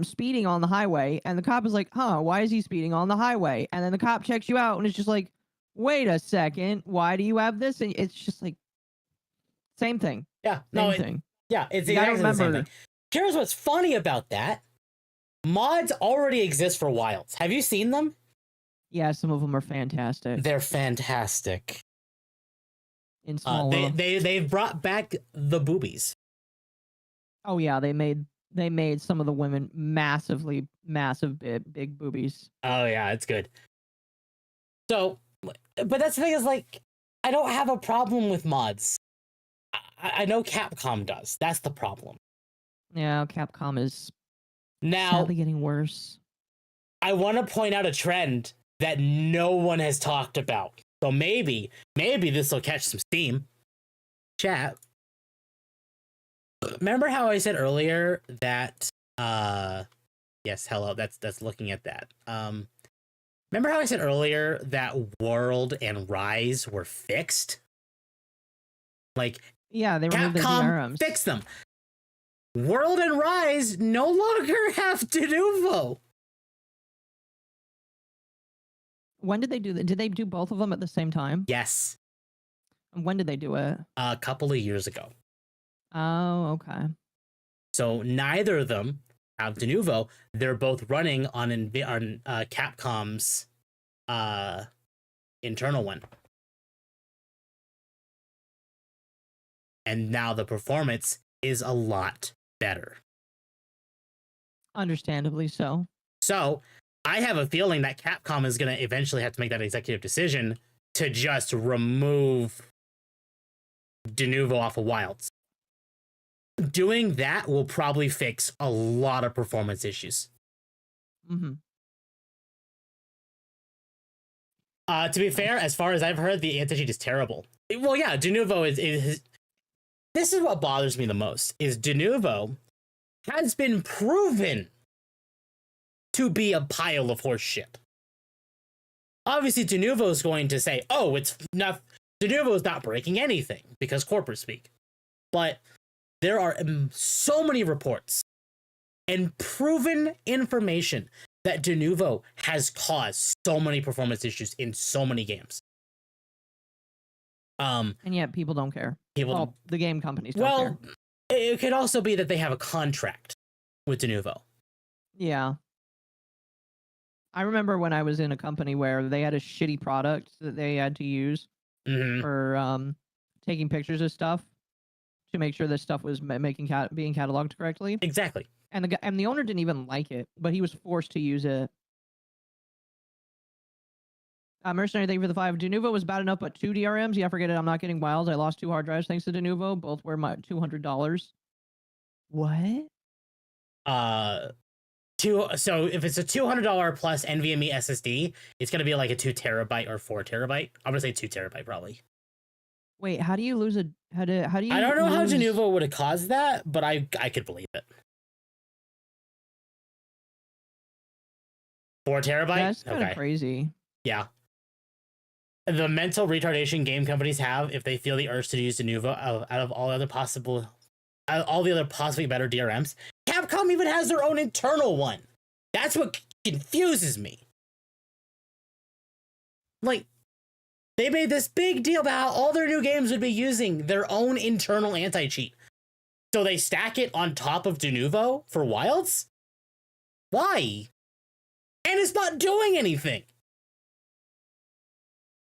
speeding on the highway, and the cop is like, huh, why is he speeding on the highway? And then the cop checks you out, and it's just like, wait a second, why do you have this? And it's just like, same thing. Yeah, Same no, thing. yeah, it's You gotta exactly the same remember- thing. Here's what's funny about that: mods already exist for Wilds. Have you seen them? Yeah, some of them are fantastic. They're fantastic. In small. They've brought back the boobies. Oh yeah, they made some of the women massive big boobies. Oh yeah, it's good. So, but that's the thing is like, I don't have a problem with mods. I know Capcom does. That's the problem. Yeah, Capcom is Now, sadly getting worse. I want to point out a trend that no one has talked about. So maybe this will catch some steam. Chat. Remember how I said earlier that yes, hello, that's looking at that. Remember how I said earlier that World and Rise were fixed? Like, Yeah, they removed the Capcom DRMs. fixed them. World and Rise no longer have Denuvo. When did they do that? Did they do both of them at the same time? Yes, And when did they do it? a couple of years ago. Oh, okay. So neither of them have Denuvo. They're both running on Capcom's internal one. And now the performance is a lot better. Understandably so. So I have a feeling that Capcom is going to eventually have to make that executive decision to just remove Denuvo off of Wilds. Doing that will probably fix a lot of performance issues. Mm-hmm. To be fair, as far as I've heard, the anti-cheat is terrible. Well, yeah, Denuvo is this is what bothers me the most, is Denuvo has been proven to be a pile of horse shit. Obviously, Denuvo is going to say, oh, it's not, Denuvo is not breaking anything, because corporate speak. But there are so many reports and proven information that Denuvo has caused so many performance issues in so many games. And yet people don't care. People, Well, the game companies don't well, care. it could also be that they have a contract with Denuvo. Yeah. I remember when I was in a company where they had a shitty product that they had to use Mm-hmm. for taking pictures of stuff to make sure this stuff was being cataloged correctly. Exactly. And the owner didn't even like it, but he was forced to use it. Mercenary, thank you for the 5. Denuvo was bad enough, but 2 DRMs. Yeah, forget it. I'm not getting Wilds. I lost 2 hard drives thanks to Denuvo. Both were my $200. What? So if it's a $200 plus NVMe SSD, it's gonna be like a 2 terabyte or 4 terabyte. I'm gonna say 2 terabyte probably. Wait, how do you lose a how do you I don't know how lose- Denuvo would have caused that, but I could believe it. 4 terabyte. That's kind of Okay. crazy. Yeah. The mental retardation game companies have, if they feel the urge to use Denuvo out of all the other possibly better DRMs. Capcom even has their own internal one. That's what confuses me. Like, they made this big deal about how all their new games would be using their own internal anti-cheat. So they stack it on top of Denuvo for Wilds? Why? And it's not doing anything.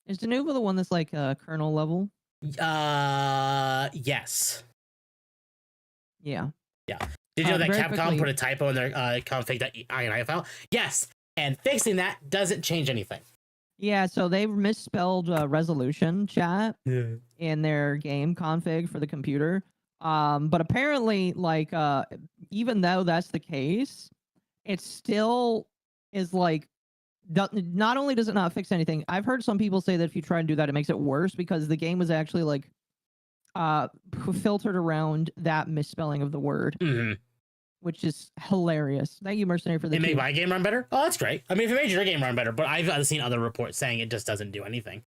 Is Denuvo the one that's like kernel level? Yes. Yeah. Did you know that Very Capcom quickly- put a typo in their config.ini file? Yes. And fixing that doesn't change anything. Yeah, so they misspelled resolution chat Yeah. in their game config for the computer. But apparently, like, even though that's the case, it still is like, not only does it not fix anything, I've heard some people say that if you try and do that, it makes it worse because the game was actually like filtered around that misspelling of the word, Mm-hmm. which is hilarious. Thank you, Mercenary, for the It made tip. my game run better? Oh, that's great. I mean, if it made your game run better, but I've seen other reports saying it just doesn't do anything.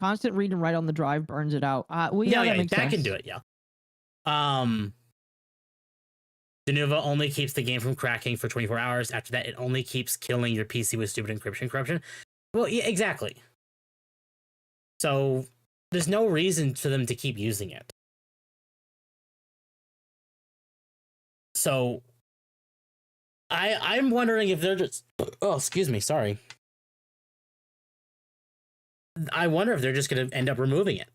Constant read and write on the drive burns it out. Well, yeah, that makes sense. can do it, yeah. Denuvo only keeps the game from cracking for 24 hours. After that, it only keeps killing your PC with stupid encryption corruption. Well, yeah, exactly. So there's no reason for them to keep using it. So I'm wondering if they're just, oh, excuse me, sorry. I wonder if they're just going to end up removing it.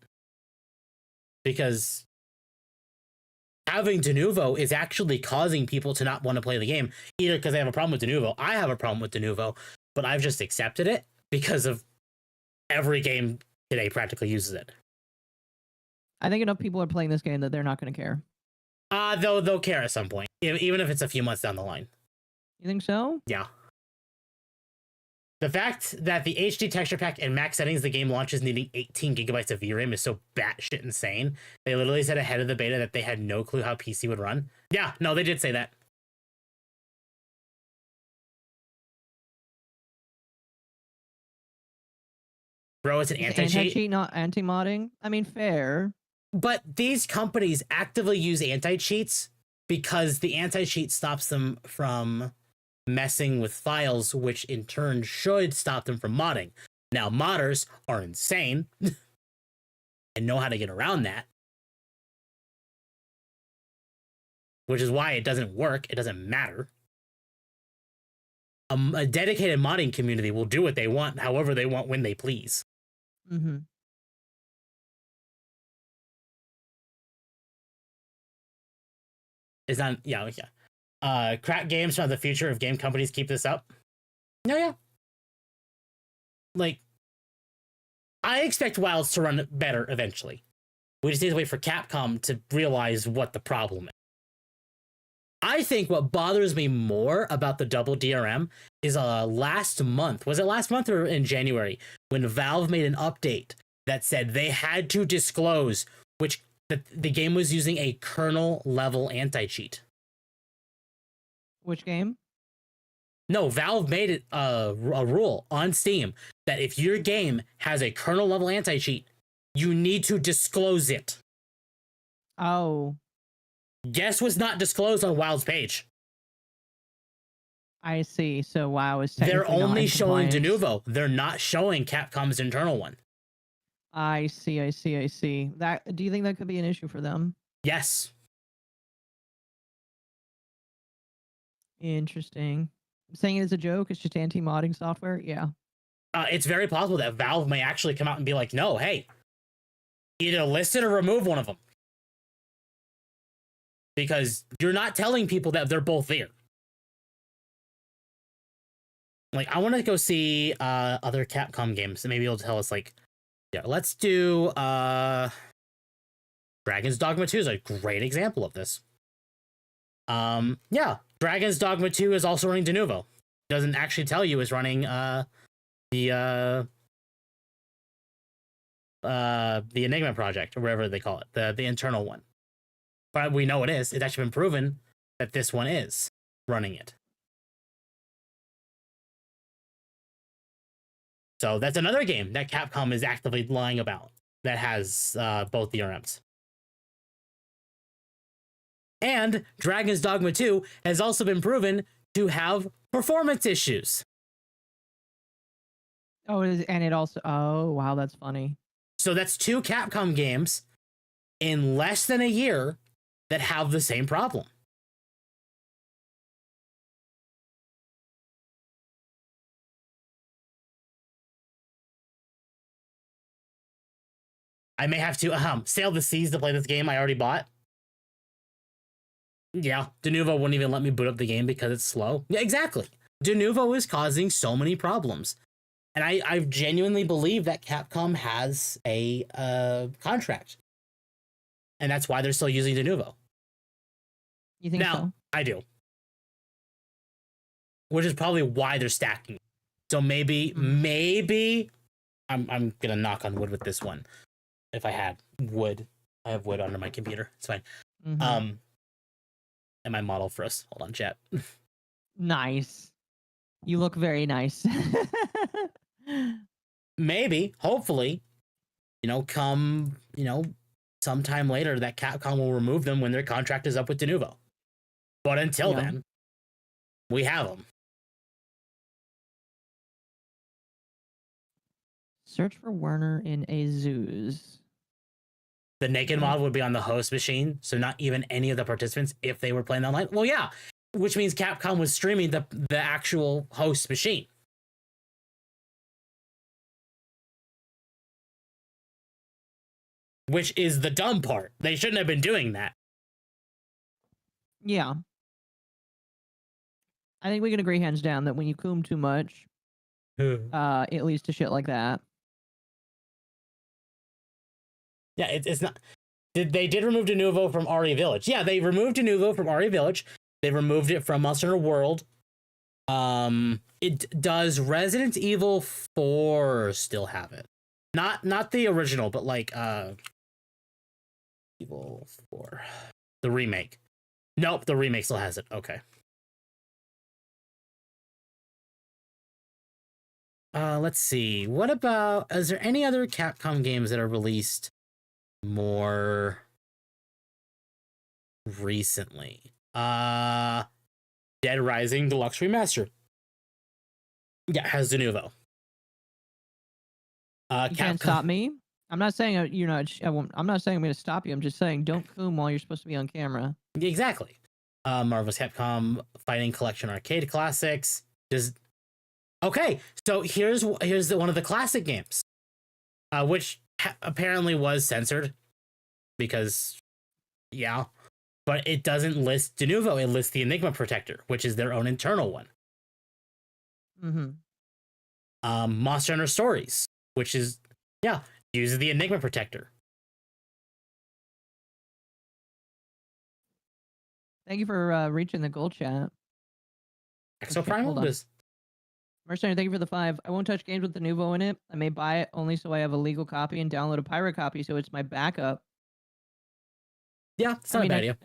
Because having Denuvo is actually causing people to not want to play the game, either because they have a problem with Denuvo. I have a problem with Denuvo, but I've just accepted it because of every game today practically uses it. I think enough people are playing this game that they're not going to care. They'll care at some point, even if it's a few months down the line. You think so? Yeah. The fact that the HD texture pack and max settings the game launches needing 18 gigabytes of VRAM is so batshit insane. They literally said ahead of the beta that they had no clue how PC would run. Yeah, no, they did say that. Bro, it's an anti-cheat. Anti-cheat, not anti-modding. I mean, fair. But these companies actively use anti-cheats because the anti-cheat stops them from messing with files, which in turn should stop them from modding. Now, modders are insane and know how to get around that, which is why it doesn't work. It doesn't matter. A dedicated modding community will do what they want, however they want, when they please. Mm-hmm. It's not, yeah. Crack games from the future of game companies keep this up. No, yeah. Like, I expect Wilds to run better eventually. We just need to wait for Capcom to realize what the problem is. I think what bothers me more about the double DRM is last month. Was it last month or in January? When Valve made an update that said they had to disclose which the game was using a kernel level anti-cheat. Which game? No, Valve made it a rule on Steam that if your game has a kernel level anti-cheat, you need to disclose it. Oh, Guess what's not disclosed on WoW's page? I see. So WoW is They're technically not only in showing compliance. Denuvo. They're not showing Capcom's internal one. I see. That, do you think that could be an issue for them? Yes. Interesting. Saying it as a joke, it's just anti-modding software. Yeah. It's very possible that Valve may actually come out and be like, no, hey, either list it or remove one of them. Because you're not telling people that they're both there. Like, I want to go see other Capcom games, and maybe it'll tell us, like, yeah, let's do Dragon's Dogma 2 is a great example of this. Yeah, Dragon's Dogma 2 is also running Denuvo. Doesn't actually tell you it's running the Enigma project, or whatever they call it, the internal one. But we know it is. It's actually been proven that this one is running it. So that's another game that Capcom is actively lying about that has both DRMs. And Dragon's Dogma 2 has also been proven to have performance issues. Oh, and it also. Oh, wow, that's funny. So that's two Capcom games in less than a year that have the same problem. I may have to sail the seas to play this game I already bought. Yeah, Denuvo wouldn't even let me boot up the game because it's slow. Yeah, exactly. Denuvo is causing so many problems. And I genuinely believe that Capcom has a contract. And that's why they're still using Denuvo. You think Now, so? I do. Which is probably why they're stacking. So maybe I'm gonna knock on wood with this one. If I had wood. I have wood under my computer. It's fine. Mm-hmm. And my model for us. Hold on, chat. Nice. You look very nice. Maybe, hopefully, come, sometime later that Capcom will remove them when their contract is up with Denuvo. But until then, we have them. Search for Werner in Azus. The naked mod would be on the host machine, so not even any of the participants if they were playing online. Well, yeah, which means Capcom was streaming the actual host machine. Which is the dumb part. They shouldn't have been doing that. Yeah. I think we can agree hands down that when you coom too much, it leads to shit like that. Yeah, it's not. They did remove Denuvo from RE Village. Yeah, they removed Denuvo from RE Village. They removed it from Monster Hunter World. It does Resident Evil 4 still have it? Not the original, but like Evil 4, the remake. Nope, the remake still has it. Okay. Let's see. What about? Is there any other Capcom games that are released more recently? Dead Rising Deluxe Remaster. Yeah, it has Denuvo. You can't stop me. I'm not saying you're not. I'm not saying I'm going to stop you. I'm just saying don't coom while you're supposed to be on camera. Exactly. Marvel's Capcom Fighting Collection Arcade Classics. Just okay. So here's one of the classic games, which apparently was censored because, yeah, but it doesn't list Denuvo. It lists the Enigma Protector, which is their own internal one. Mm-hmm. Monster Hunter Stories, which is uses the Enigma Protector. Thank you for reaching the goal chat. Exo Okay, Prime hold on. is Mercenary, thank you for the 5. I won't touch games with the Denuvo in it. I may buy it only so I have a legal copy and download a pirate copy so it's my backup. yeah, it's not a bad idea.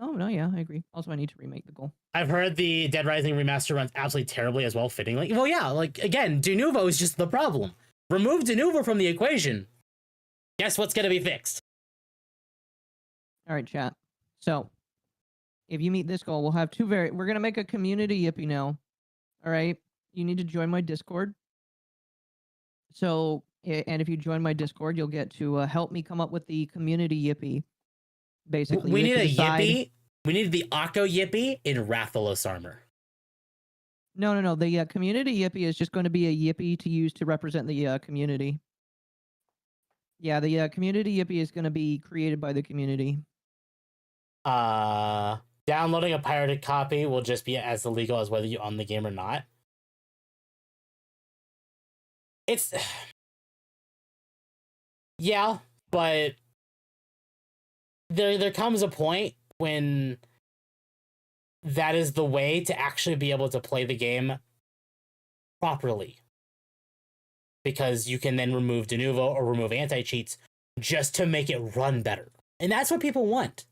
Oh no, yeah, I agree. Also, I need to remake the goal. I've heard the Dead Rising remaster runs absolutely terribly as well, fittingly. Well, yeah, like again, Denuvo is just the problem. Remove Denuvo from the equation. Guess what's gonna be fixed? All right, chat. So, if you meet this goal, we'll have we're gonna make a community yippee now. All right, you need to join my Discord. So, and if you join my Discord, you'll get to help me come up with the community yippee. Basically, We you need have a to decide- Yippee. We need the Occo Yippee in Rathalos armor. No. The community yippee is just going to be a yippee to use to represent the community. Yeah, the community yippee is going to be created by the community. Downloading a pirated copy will just be as illegal as whether you own the game or not. It's yeah, but there comes a point when that is the way to actually be able to play the game properly. Because you can then remove Denuvo or remove anti-cheats just to make it run better. And that's what people want.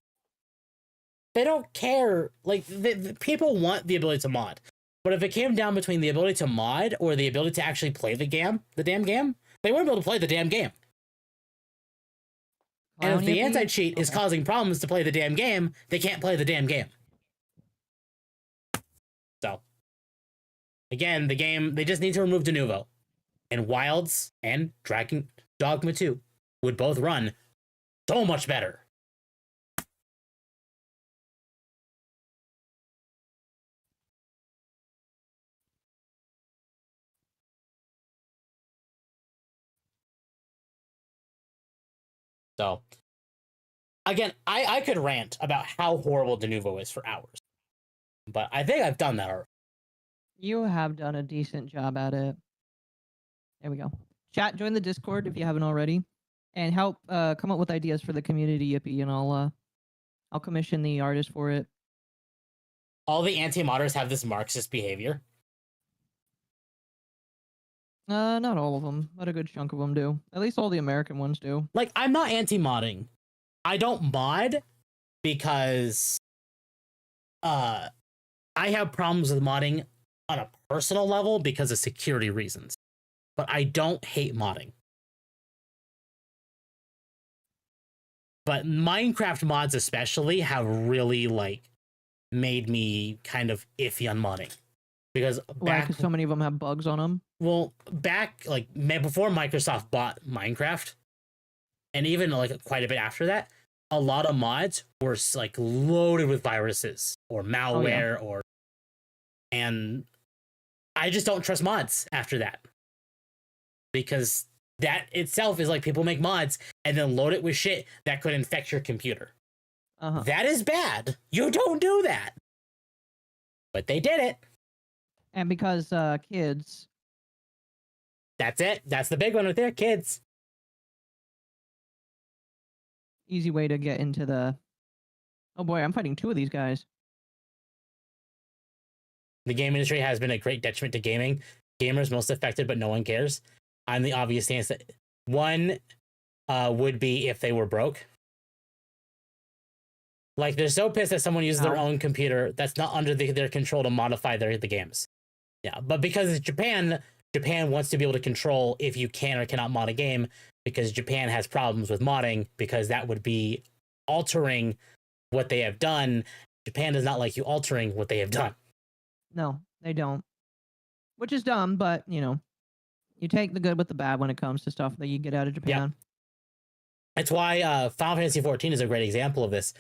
They don't care. Like, the people want the ability to mod. But if it came down between the ability to mod or the ability to actually play the damn game, they wouldn't be able to play the damn game. And if the anti-cheat is causing problems to play the damn game, they can't play the damn game. So, again, the game, they just need to remove Denuvo. And Wilds and Dragon Dogma 2 would both run so much better. So, again, I could rant about how horrible Denuvo is for hours. But I think I've done that already. You have done a decent job at it. There we go. Chat, join the Discord if you haven't already, and help come up with ideas for the community yippee, and I'll commission the artist for it. All the anti-modders have this Marxist behavior. Not all of them, but a good chunk of them do. At least all the American ones do. Like, I'm not anti-modding. I don't mod because I have problems with modding on a personal level because of security reasons. But I don't hate modding. But Minecraft mods especially have really, like, made me kind of iffy on modding. Because Why? Because so many of them have bugs on them. Well, back like before Microsoft bought Minecraft, and even like quite a bit after that, a lot of mods were like loaded with viruses or malware and I just don't trust mods after that. Because that itself is like people make mods and then load it with shit that could infect your computer. That is bad. You don't do that. But they did it. And because kids. That's it. That's the big one right there, kids. Easy way to get into the. Oh boy, I'm fighting 2 of these guys. The game industry has been a great detriment to gaming. Gamers most affected, but no one cares. I'm the obvious stance that one would be if they were broke. Like they're so pissed that someone uses their own computer that's not under their control to modify the games. Yeah, but because it's Japan wants to be able to control if you can or cannot mod a game because Japan has problems with modding because that would be altering what they have done. Japan does not like you altering what they have done. No, they don't. Which is dumb, but you know, you take the good with the bad when it comes to stuff that you get out of Japan. Yep. That's why Final Fantasy 14 is a great example of this.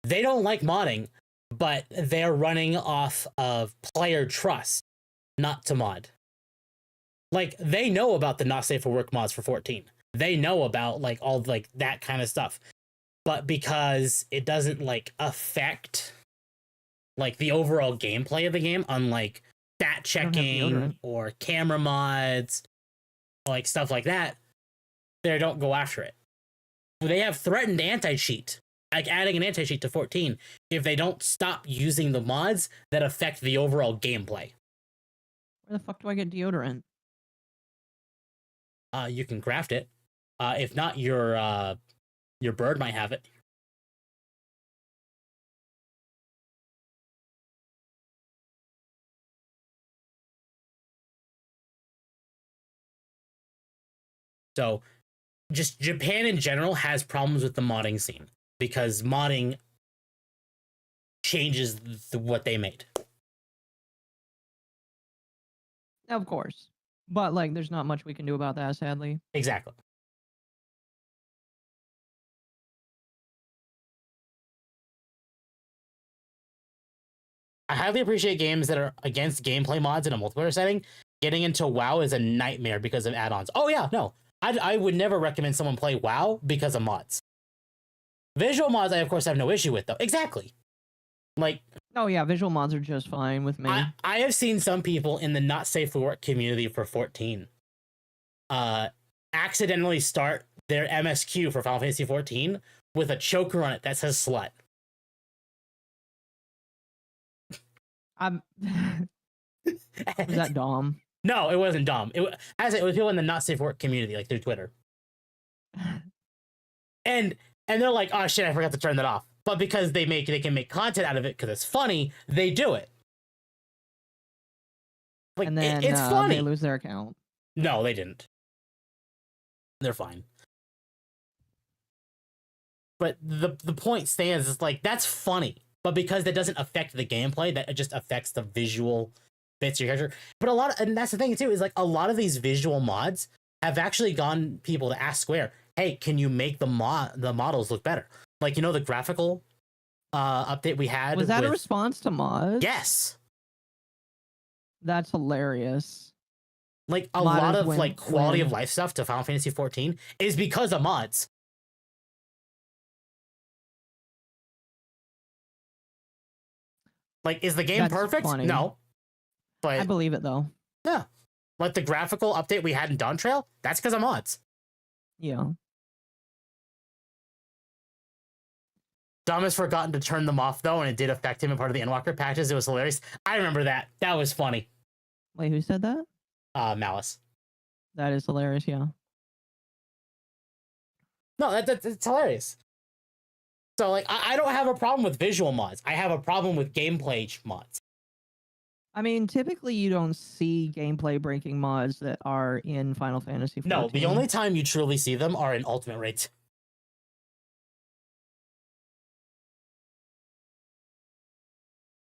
They don't like modding, but they're running off of player trust, not to mod. Like they know about the not safe for work mods for 14. They know about like all like that kind of stuff. But because it doesn't like affect like the overall gameplay of the game, unlike stat checking or camera mods, like stuff like that, they don't go after it. They have threatened anti-cheat, like adding an anti-cheat to 14 if they don't stop using the mods that affect the overall gameplay. Where the fuck do I get deodorant? You can craft it. If not, your bird might have it. So, just Japan in general has problems with the modding scene because modding changes what they made. Of course. But like there's not much we can do about that, sadly. Exactly. I highly appreciate games that are against gameplay mods in a multiplayer setting. Getting into WoW is a nightmare because of add-ons. Oh yeah, no. I would never recommend someone play WoW because of mods. Visual mods, I of course have no issue with though. Exactly. Like, oh yeah, visual mods are just fine with me. I have seen some people in the not safe for work community for 14 accidentally start their MSQ for Final Fantasy 14 with a choker on it that says slut. Was that Dom? No, it wasn't Dom. It was people in the not safe for work community, like through Twitter. And they're like, oh shit, I forgot to turn that off. But because they can make content out of it because it's funny, they do it. Like, and then it's funny. they lose their account. No, they didn't. They're fine. But the point stands is like that's funny, but because that doesn't affect the gameplay, that it just affects the visual bits of your character. But and that's the thing too, is like a lot of these visual mods have actually gone people to ask Square, hey, can you make the models look better? Like, you know, the graphical update we had. Was that a response to mods? Yes. That's hilarious. Like a lot of like quality of life stuff to Final Fantasy 14 is because of mods. Like, is the game perfect? Funny. No. But I believe it though. Yeah. Like the graphical update we had in Dawn Trail, that's because of mods. Yeah. Dom has forgotten to turn them off though, and it did affect him in part of the Endwalker patches. It was hilarious. I remember that. That was funny. Wait, who said that? Malice. That is hilarious, yeah. No, it's hilarious. So like I don't have a problem with visual mods. I have a problem with gameplay mods. I mean, typically you don't see gameplay breaking mods that are in Final Fantasy 14. No, the only time you truly see them are in Ultimate Raids.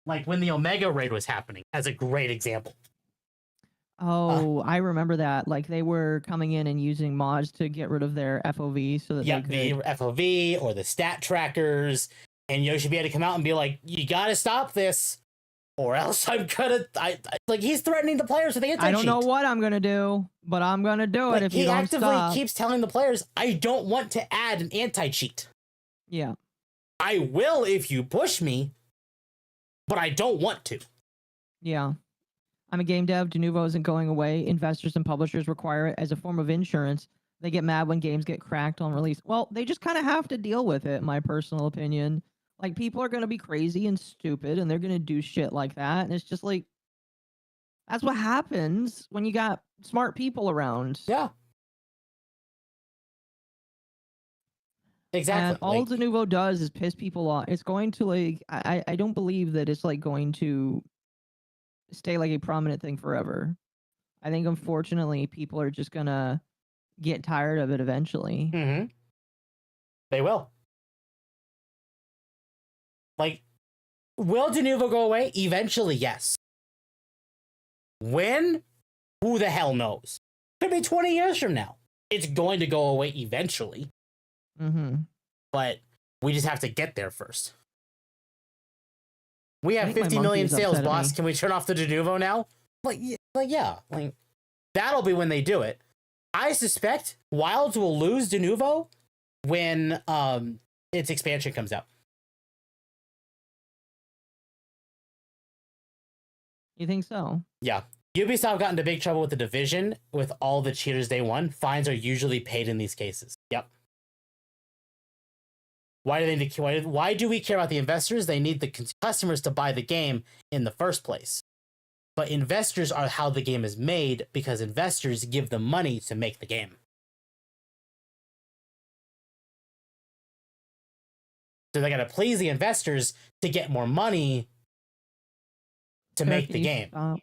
Like when the Omega raid was happening, as a great example. Oh, I remember that. Like they were coming in and using mods to get rid of their FOV so that Yep, they the could. FOV or the stat trackers, and Yoshi be able to come out and be like, "You gotta stop this, or else I'm gonna." Like he's threatening the players with the anti-cheat. I don't know what I'm gonna do, but I'm gonna do it Like, if you he don't actively stop. keeps telling the players, "I don't want to add an anti-cheat. Yeah. I will if you push me, but I don't want to." Yeah. I'm a game dev. Denuvo isn't going away. Investors and publishers require it as a form of insurance. They get mad when games get cracked on release. Well, they just kind of have to deal with it, in my personal opinion. Like, people are going to be crazy and stupid, and they're going to do shit like that. And it's just like, that's what happens when you got smart people around. Yeah. Exactly. And all Like, Denuvo does is piss people off. It's going to, like, I don't believe that it's, like, going to stay, like, a prominent thing forever. I think, unfortunately, people are just going to get tired of it eventually. mm-hmm. They will. Like, will Denuvo go away? Eventually, yes. When? Who the hell knows? Could be 20 years from now. It's going to go away eventually. Mm-hmm. But we just have to get there first. We I have think my 50 monkey million is sales, upset at boss. me. Can we turn off the Denuvo now? Yeah. Like, that'll be when they do it. I suspect Wilds will lose Denuvo when its expansion comes out. You think so? Yeah. Ubisoft got into big trouble with the Division with all the cheaters they won. Fines are usually paid in these cases. Yep. Why do we care about the investors? They need the customers to buy the game in the first place. But investors are how the game is made because investors give them money to make the game. So they got to please the investors to get more money to make the game. Stop.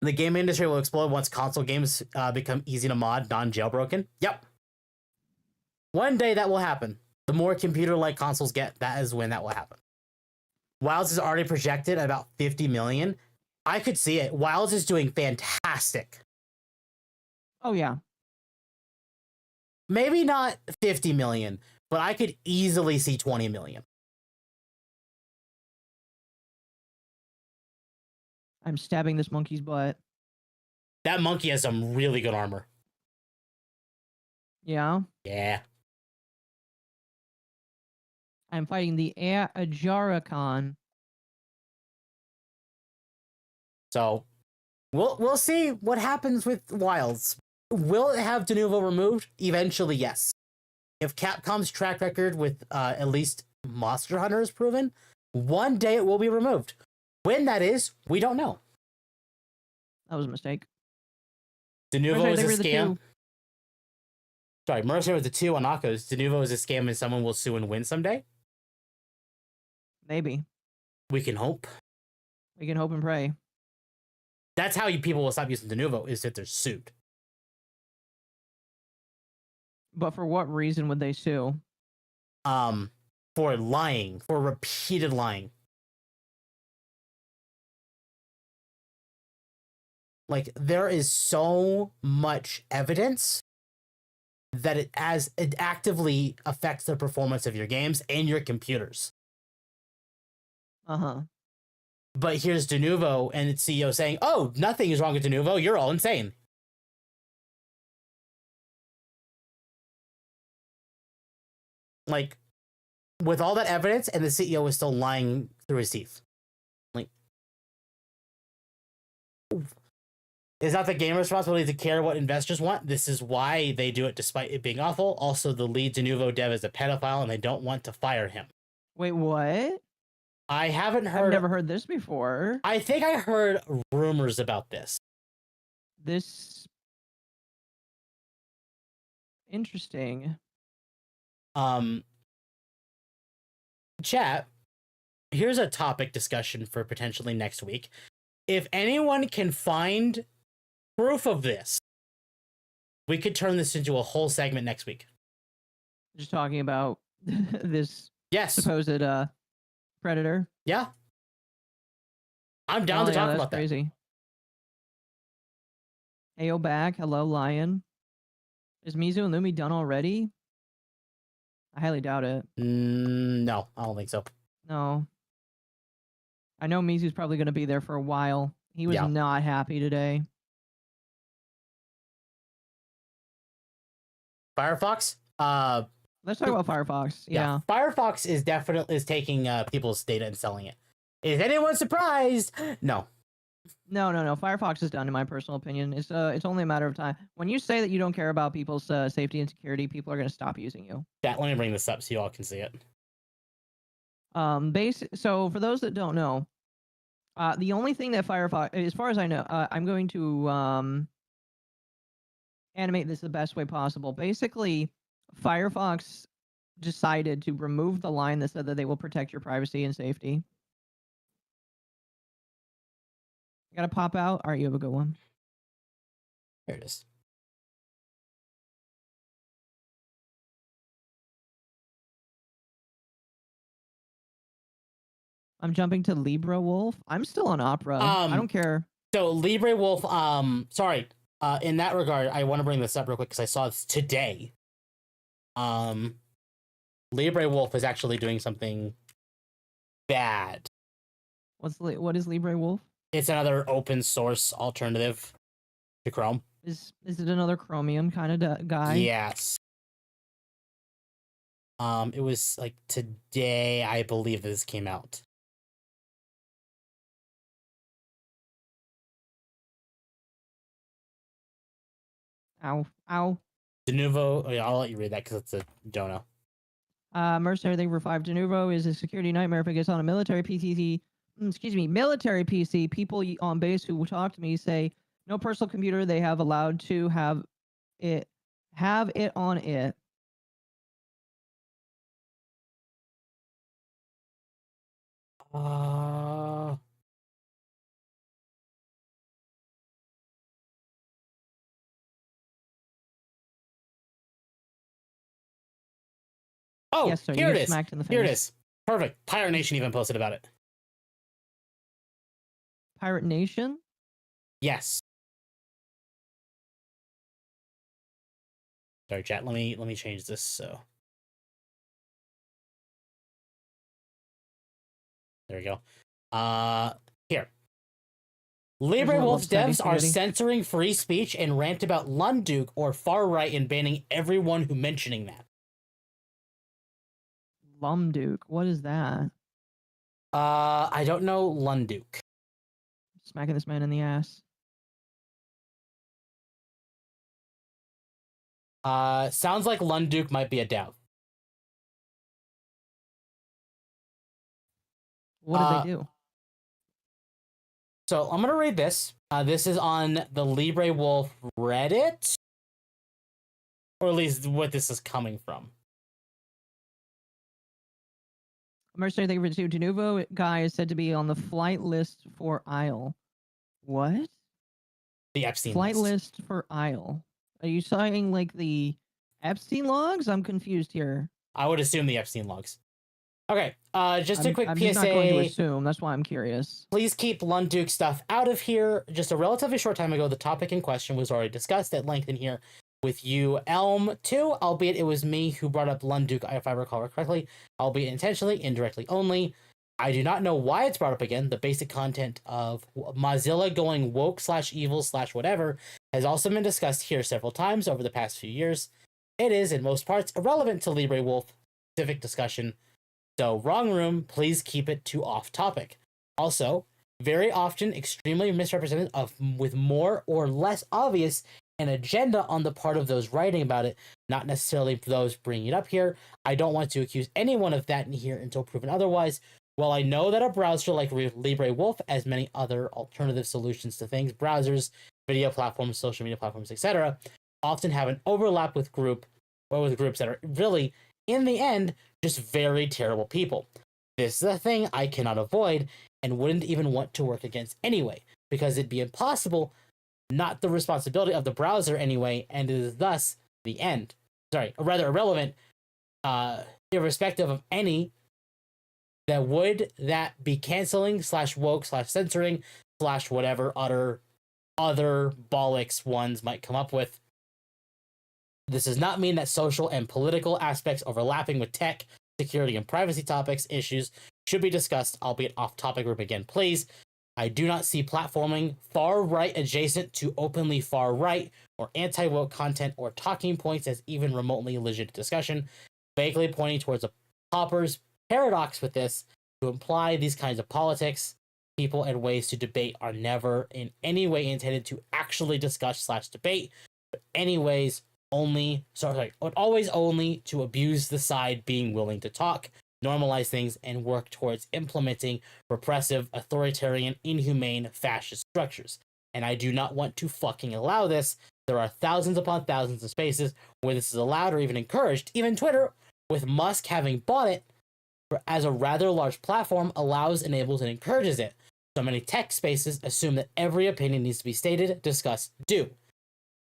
The game industry will explode once console games become easy to mod, non-jailbroken. Yep. One day that will happen. The more computer-like consoles get, that is when that will happen. Wilds is already projected at about 50 million. I could see it. Wilds is doing fantastic. Oh, yeah. Maybe not 50 million, but I could easily see 20 million. I'm stabbing this monkey's butt. That monkey has some really good armor. Yeah. Yeah. I'm fighting the Ajaracon. So we'll see what happens with Wilds. Will it have Denuvo removed? Eventually, yes. If Capcom's track record with at least Monster Hunter is proven, one day it will be removed. When that is, we don't know. That was a mistake. Denuvo is They a were the scam. two. Sorry, Mercer was the 2 on Akko's. Denuvo is a scam and someone will sue and win someday. Maybe. We can hope. We can hope and pray. That's how people will stop using Denuvo, is if they're sued. But for what reason would they sue? For lying, for repeated lying. Like, there is so much evidence that it actively affects the performance of your games and your computers. Uh-huh. But here's Denuvo and its CEO saying, "Oh, nothing is wrong with Denuvo. You're all insane." Like, with all that evidence, and the CEO is still lying through his teeth. Like, it's not the gamer's responsibility to care what investors want. This is why they do it despite it being awful. Also, the lead Denuvo dev is a pedophile and they don't want to fire him. Wait, what? I haven't heard. I've never heard this before. I think I heard rumors about this. This... Interesting. Chat, here's a topic discussion for potentially next week. If anyone can find proof of this, we could turn this into a whole segment next week. Just talking about this Yes. supposed predator. Yeah. I'm down Oh, to yeah, talk that's about that. crazy. Ayo back. Hello, Lion. Is Mizu and Lumi done already? I highly doubt it. No, I don't think so. No. I know Mizu's probably going to be there for a while. He was Yeah. not happy today. Firefox. Let's talk about Firefox. Yeah. Firefox is definitely taking people's data and selling it. Is anyone surprised? No. No. Firefox is done, in my personal opinion. It's only a matter of time. When you say that you don't care about people's safety and security, people are going to stop using you. Chat, let me bring this up so you all can see it. So for those that don't know, the only thing that Firefox, as far as I know, I'm going to animate this the best way possible. Basically, Firefox decided to remove the line that said that they will protect your privacy and safety. I gotta pop out. All right, you have a good one. Here it is. I'm jumping to Libra Wolf. I'm still on Opera. I don't care. So Libre Wolf, sorry. In that regard, I want to bring this up real quick because I saw this today. Libre Wolf is actually doing something bad. What is Libra Wolf? It's another open source alternative to Chrome. Is it another Chromium kind of guy? Yes. It was like today, I believe this came out. Ow. Denuvo, oh yeah, I'll let you read that because it's a dono. Mercenary thing for 5. Denuvo is a security nightmare if it gets on a military military PC. People on base who talk to me say no personal computer they have allowed to have it on it. Oh, Yes, sir, you here it get is. smacked in the Here it face. is. Perfect. Pirate Nation even posted about it. Pirate Nation? Yes. Sorry, chat. Let me change this so. There we go. Here. Libre Wolf's devs are censoring free speech and rant about Lunduk or far right and banning everyone who mentioning that. Lumduke. What is that? I don't know Lunduk. Smacking this man in the ass. Sounds like Lunduk might be a dev. What did they do? So I'm gonna read this. This is on the Libre Wolf Reddit, or at least what this is coming from. Mercenary thing for 2. Denuvo guy is said to be on the flight list for Isle. What? The Epstein Flight list. list for Isle. Are you saying like the Epstein logs? I'm confused here. I would assume the Epstein logs. Okay, just a quick I'm PSA. just not going to assume. That's why I'm curious. Please keep Lunduk stuff out of here. Just a relatively short time ago, the topic in question was already discussed at length in here with you, Elm, too, albeit it was me who brought up Lunduk, if I recall correctly, albeit intentionally, indirectly only. I do not know why it's brought up again. The basic content of Mozilla going woke / evil / whatever has also been discussed here several times over the past few years. It is, in most parts, irrelevant to Libre Wolf specific discussion. So, wrong room, please keep it to off topic. Also, very often extremely misrepresented with more or less obvious an agenda on the part of those writing about it, not necessarily those bringing it up here. I don't want to accuse anyone of that in here until proven otherwise. While I know that a browser like Libre Wolf, as many other alternative solutions to things, browsers, video platforms, social media platforms, etc., often have an overlap with groups that are really, in the end, just very terrible people. This is a thing I cannot avoid and wouldn't even want to work against anyway, because it'd be impossible, not the responsibility of the browser anyway, and it is thus the end. Sorry, or rather irrelevant irrespective of any, that be canceling / woke / censoring / whatever other bollocks ones might come up with. This does not mean that social and political aspects overlapping with tech, security, and privacy topics issues should be discussed, albeit off topic group again, please. I do not see platforming far right adjacent to openly far right or anti-woke content or talking points as even remotely legit discussion, vaguely pointing towards a Popper's paradox with this to imply these kinds of politics, people, and ways to debate are never in any way intended to actually discuss / debate, but always only to abuse the side being willing to talk, normalize things, and work towards implementing repressive, authoritarian, inhumane, fascist structures. And I do not want to fucking allow this. There are thousands upon thousands of spaces where this is allowed or even encouraged. Even Twitter, with Musk having bought it as a rather large platform, allows, enables, and encourages it. So many tech spaces assume that every opinion needs to be stated, discussed, do.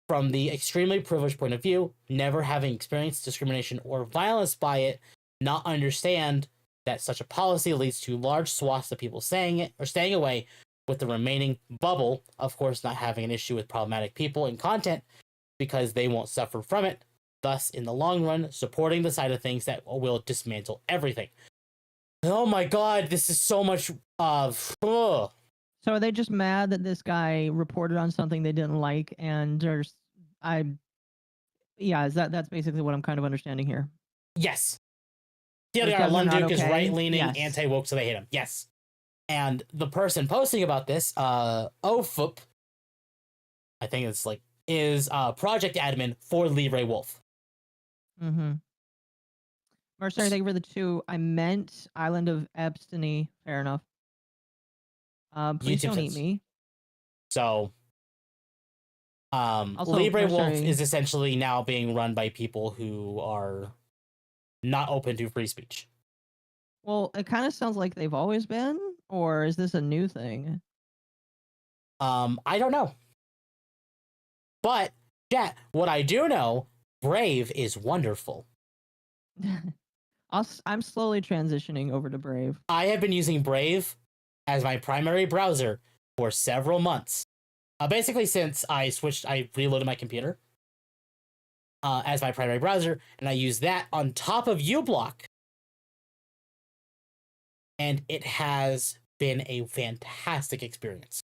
From the extremely privileged point of view, never having experienced discrimination or violence by it, not understand that such a policy leads to large swaths of people saying it or staying away, with the remaining bubble, of course, not having an issue with problematic people and content because they won't suffer from it, thus, in the long run, supporting the side of things that will dismantle everything. Oh my god, this is so much of... So are they just mad that this guy reported on something they didn't like, and that's basically what I'm kind of understanding here. Yes. Those TLDR, guys are not Lunduk is okay? right-leaning, Yes. anti-woke, so they hate him. Yes. And the person posting about this, OFUP, I think it's like, is project admin for Libre Wolf. Mm-hmm. Mercenary, thank you for the 2. I meant Island of Epstony. Fair enough. Please YouTube don't eat says. me. So, Also, Libre Wolf Mercenary- is essentially now being run by people who are not open to free speech. Well, it kind of sounds like they've always been, or is this a new thing? I don't know. But, chat, what I do know, Brave is wonderful. I'm slowly transitioning over to Brave. I have been using Brave as my primary browser for several months. Basically since I reloaded my computer as my primary browser, and I use that on top of uBlock. And it has been a fantastic experience.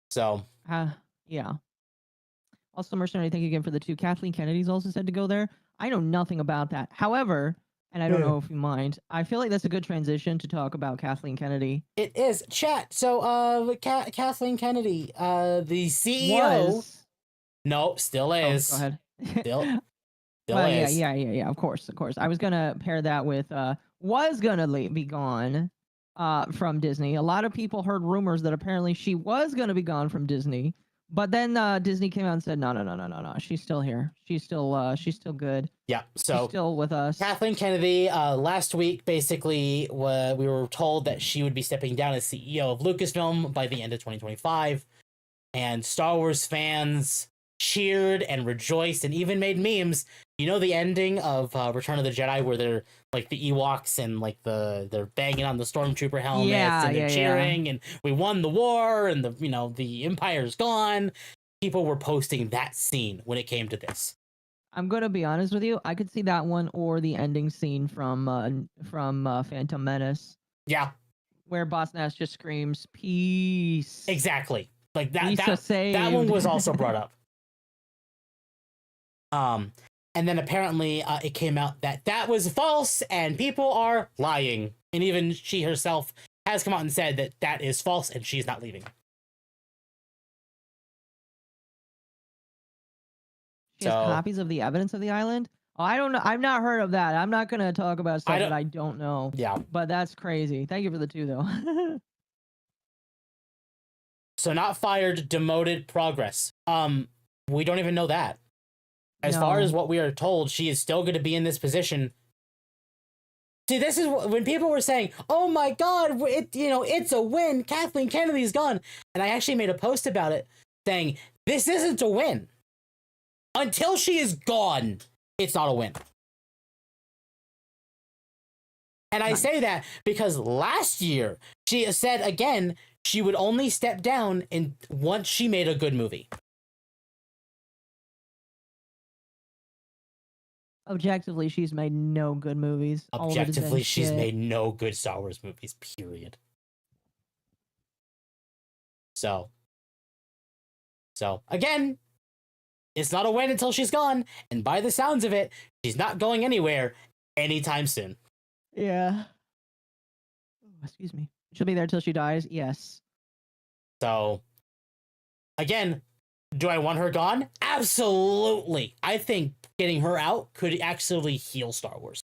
So, Yeah. Also, Mercenary, thank you again for the 2. Kathleen Kennedy's also said to go there. I know nothing about that. However, and I don't know if you mind, I feel like that's a good transition to talk about Kathleen Kennedy. it is. Chat. So, Kathleen Kennedy, the CEO. Was. No, still Oh, is. go ahead. Still Well, is. yeah. Of course. I was gonna pair that with was gonna be gone from Disney. A lot of people heard rumors that apparently she was gonna be gone from Disney, but then Disney came out and said no. She's still here. She's still good. Yeah. She's So, still with us. Kathleen Kennedy, last week, basically, we were told that she would be stepping down as CEO of Lucasfilm by the end of 2025. And Star Wars fans cheered and rejoiced and even made memes. You know the ending of Return of the Jedi where they're like the Ewoks and like they're banging on the stormtrooper helmets and they're cheering and we won the war and the Empire's gone. People were posting that scene when it came to this. I'm gonna be honest with you. I could see that one or the ending scene from Phantom Menace. Yeah, where Boss Nass just screams peace. exactly. Like that. Lisa That one saved. was also brought up. And then apparently it came out that was false and people are lying. And even she herself has come out and said that is false and she's not leaving. She has copies of the evidence of the island. Oh, I don't know. I've not heard of that. I'm not gonna talk about stuff that I don't know. Yeah. But that's crazy. Thank you for the 2 though. So not fired, demoted, progress. We don't even know that. As far No. as what we are told, she is still going to be in this position. See, this is when people were saying, "Oh my God, it's a win. Kathleen Kennedy's gone," and I actually made a post about it saying, "This isn't a win. Until she is gone, it's not a win. And I say that because last year she said again she would only step down once she made a good movie. Objectively, she's made no good movies. All of it has been Objectively, she's shit. made no good Star Wars movies, period. So again, it's not a win until she's gone. And by the sounds of it, she's not going anywhere anytime soon. Yeah. Ooh, excuse me. She'll be there till she dies. Yes. So, again, do I want her gone? Absolutely. I think getting her out could actually heal Star Wars.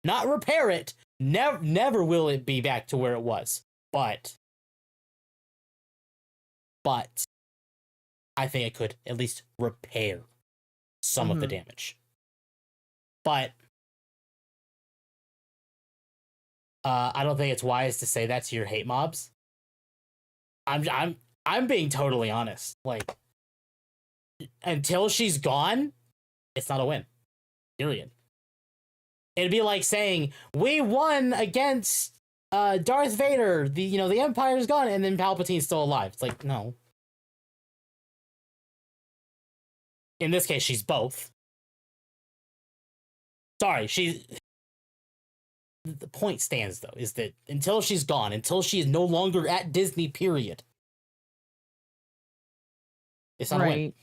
Not repair it. Never will it be back to where it was. But I think it could at least repair some of the damage. But I don't think it's wise to say that to your hate mobs. I'm being totally honest. Like, until she's gone, it's not a win. Period. It'd be like saying we won against Darth Vader. The Empire's gone, and then Palpatine's still alive. It's like, no. In this case, she's both. Sorry, the point stands, though, is that until she's gone, until she is no longer at Disney, period, it's not a win.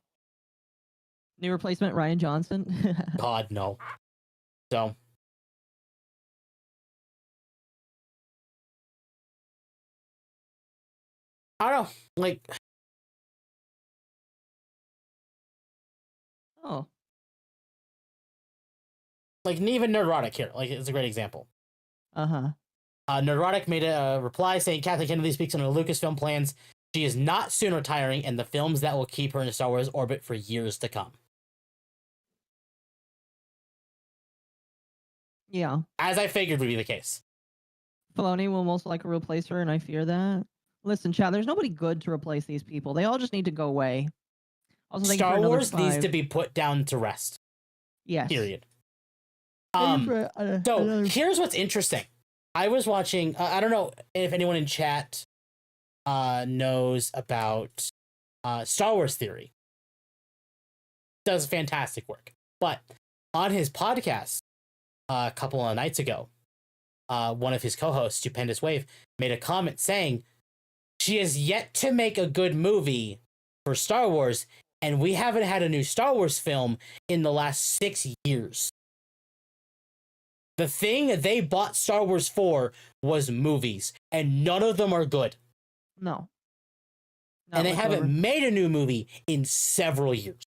New replacement, Ryan Johnson. God, no. So, I don't know. Like, Oh. like even Neurotic here, like, it's a great example. Uh-huh. Neurotic made a reply saying Kathleen Kennedy speaks on her Lucasfilm plans. She is not soon retiring, and the films that will keep her in the Star Wars orbit for years to come. Yeah. As I figured would be the case. Filoni will most likely replace her, and I fear that. Listen, chat, there's nobody good to replace these people. They all just need to go away. Also, thank you for Star another Wars needs 5. to be put down to rest. Yes. Period. Thank you for, So another- here's what's interesting. I was watching. I don't know if anyone in chat knows about Star Wars Theory. Does fantastic work, but on his podcast a couple of nights ago, one of his co-hosts, Stupendous Wave, made a comment saying she has yet to make a good movie for Star Wars, and we haven't had a new Star Wars film in the last 6 years. The thing they bought Star Wars for was movies, and none of them are good. No. Not And they whatsoever. haven't made a new movie in several years.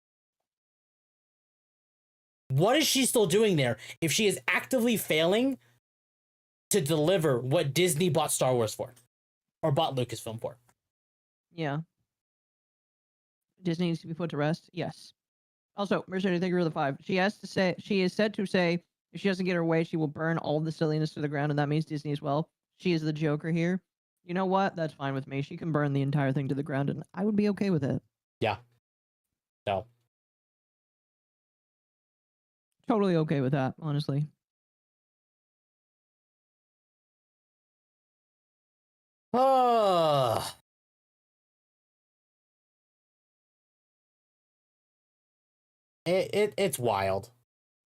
What is she still doing there if she is actively failing to deliver what Disney bought Star Wars for? Or bought Lucasfilm for? Yeah. Disney needs to be put to rest. Yes. Also, Mercedes, thank you for the 5. She is said to say if she doesn't get her way, she will burn all the silliness to the ground, and that means Disney as well. She is the Joker here. You know what? That's fine with me. She can burn the entire thing to the ground, and I would be okay with it. Yeah. So. Totally okay with that, honestly. Oh. It's wild.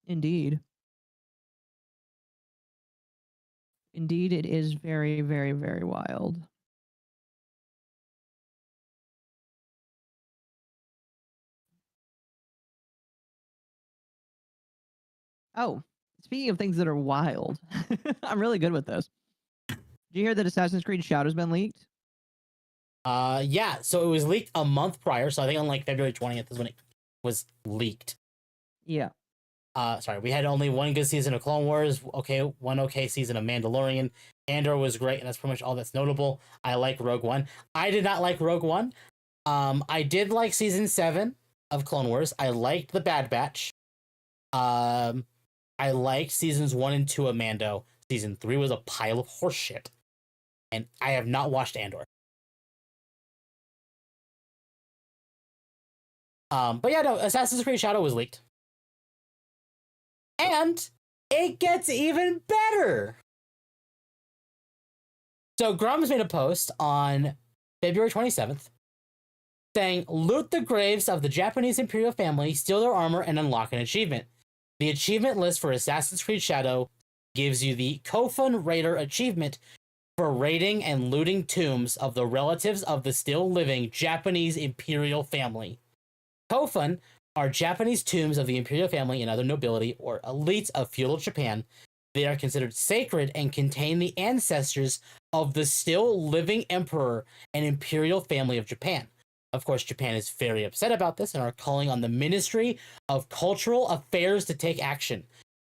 Indeed. Indeed, it is very, very, very wild. Oh, speaking of things that are wild, I'm really good with this. Did you hear that Assassin's Creed Shadow's been leaked? Yeah, so it was leaked a month prior, so I think on like February 20th is when it was leaked. Yeah. Sorry, we had only one good season of Clone Wars, one okay season of Mandalorian. Andor was great, and that's pretty much all that's notable. I like Rogue One. I did not like Rogue One. I did like season 7 of Clone Wars. I liked the Bad Batch. I liked seasons 1 and 2 of Mando. Season 3 was a pile of horseshit. And I have not watched Andor. But yeah, no, Assassin's Creed Shadow was leaked. And it gets even better. So Grum's made a post on February 27th saying, loot the graves of the Japanese Imperial family, steal their armor, and unlock an achievement. The achievement list for Assassin's Creed Shadow gives you the Kofun Raider achievement for raiding and looting tombs of the relatives of the still living Japanese Imperial family. Kofun are Japanese tombs of the Imperial family and other nobility or elites of feudal Japan. They are considered sacred and contain the ancestors of the still living emperor and imperial family of Japan. Of course, Japan is very upset about this and are calling on the Ministry of Cultural Affairs to take action.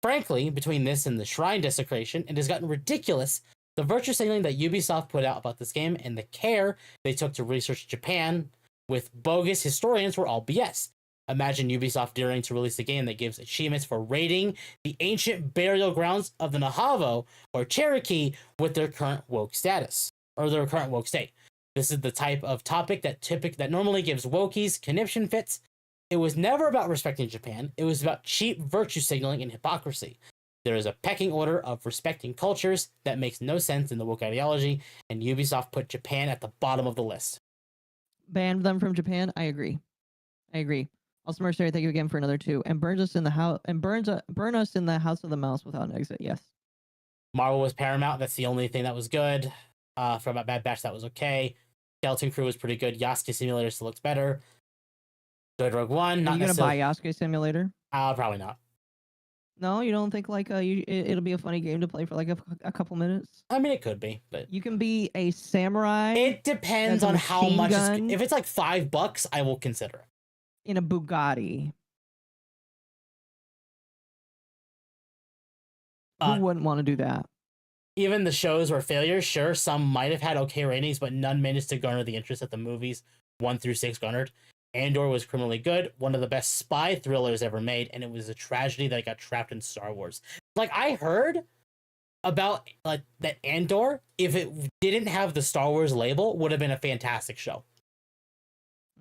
Frankly, between this and the shrine desecration, it has gotten ridiculous. The virtue signaling that Ubisoft put out about this game and the care they took to research Japan with bogus historians were all BS. Imagine Ubisoft daring to release a game that gives achievements for raiding the ancient burial grounds of the Navajo or Cherokee with their current woke status, or their current woke state. This is the type of topic that normally gives wokies conniption fits. It was never about respecting Japan. It was about cheap virtue signaling and hypocrisy. There is a pecking order of respecting cultures that makes no sense in the woke ideology, and Ubisoft put Japan at the bottom of the list. Banned them from Japan. I agree. Also, Mercenary, thank you again for another 2. And burn us in the house of the mouse without an exit. Yes. Marvel was Paramount. That's the only thing that was good. From a Bad Batch, that was okay. Skeleton Crew was pretty good. Yasuke Simulator still looks better. Droid Rogue One, not Are you gonna buy Yasuke Simulator? Probably not. No, you don't think like it'll be a funny game to play for like a couple minutes? I mean, it could be, but You can be a samurai it depends That's a on how machine much. gun. If it's like $5, I will consider it. in a Bugatti. Uh, Who wouldn't want to do that? Even the shows were failures. Sure, some might have had okay ratings, but none managed to garner the interest that the movies 1 through 6 garnered. Andor was criminally good, one of the best spy thrillers ever made, and it was a tragedy that it got trapped in Star Wars. Like, I heard about like that Andor, if it didn't have the Star Wars label, would have been a fantastic show.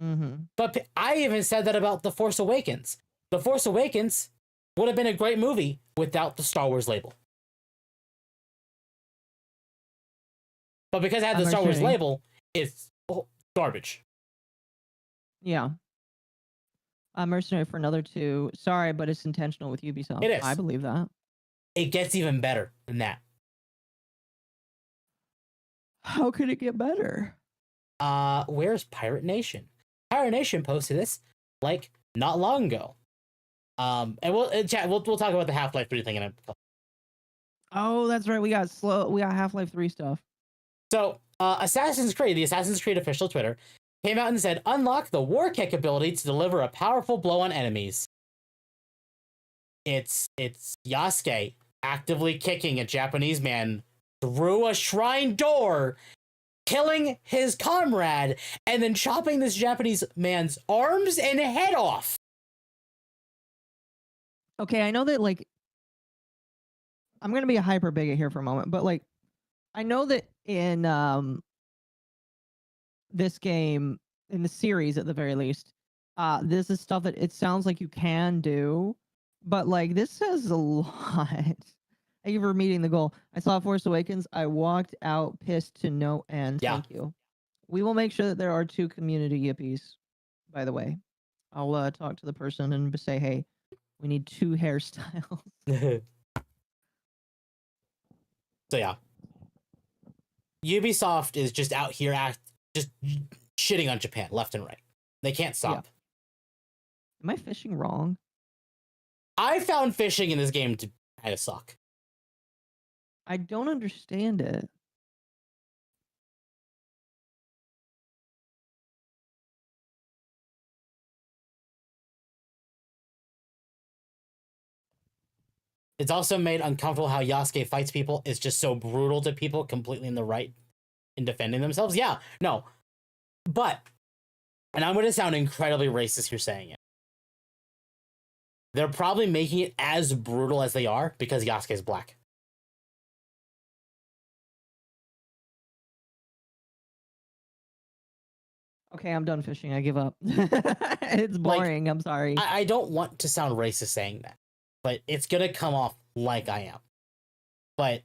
Mm-hmm. But I even said that about The Force Awakens. The Force Awakens would have been a great movie without the Star Wars label. But because it had the Star Wars label, it's garbage. Yeah. Mercenary for another 2. Sorry, but it's intentional with Ubisoft. It is. I believe that. It gets even better than that. How could it get better? Where's Pirate Nation? Pirate Nation posted this like not long ago. And we'll talk about the Half-Life 3 thing in a couple. Oh, that's right. We got Half-Life 3 stuff. So, Assassin's Creed, the Assassin's Creed official Twitter, came out and said, unlock the war kick ability to deliver a powerful blow on enemies. It's Yasuke actively kicking a Japanese man through a shrine door, killing his comrade, and then chopping this Japanese man's arms and head off. Okay, I know that, like, I'm going to be a hyper bigot here for a moment, but, like, I know that in this game, in the series at the very least, this is stuff that it sounds like you can do, but, like, this says a lot. Thank you for meeting the goal. I saw Force Awakens. I walked out pissed to no end. Yeah. Thank you. We will make sure that there are 2 community yippies, by the way. I'll talk to the person and say, hey, we need 2 hairstyles. So, yeah. Ubisoft is just out here just shitting on Japan left and right. They can't stop. Am I fishing wrong? I found fishing in this game to kind of suck. I don't understand it. It's also made uncomfortable how Yasuke fights people. It's just so brutal to people, completely in the right in defending themselves. Yeah, no. But, and I'm going to sound incredibly racist here saying it, they're probably making it as brutal as they are because Yasuke is black. Okay, I'm done fishing. I give up. It's boring. I'm sorry. I don't want to sound racist saying that, but it's gonna come off like I am. But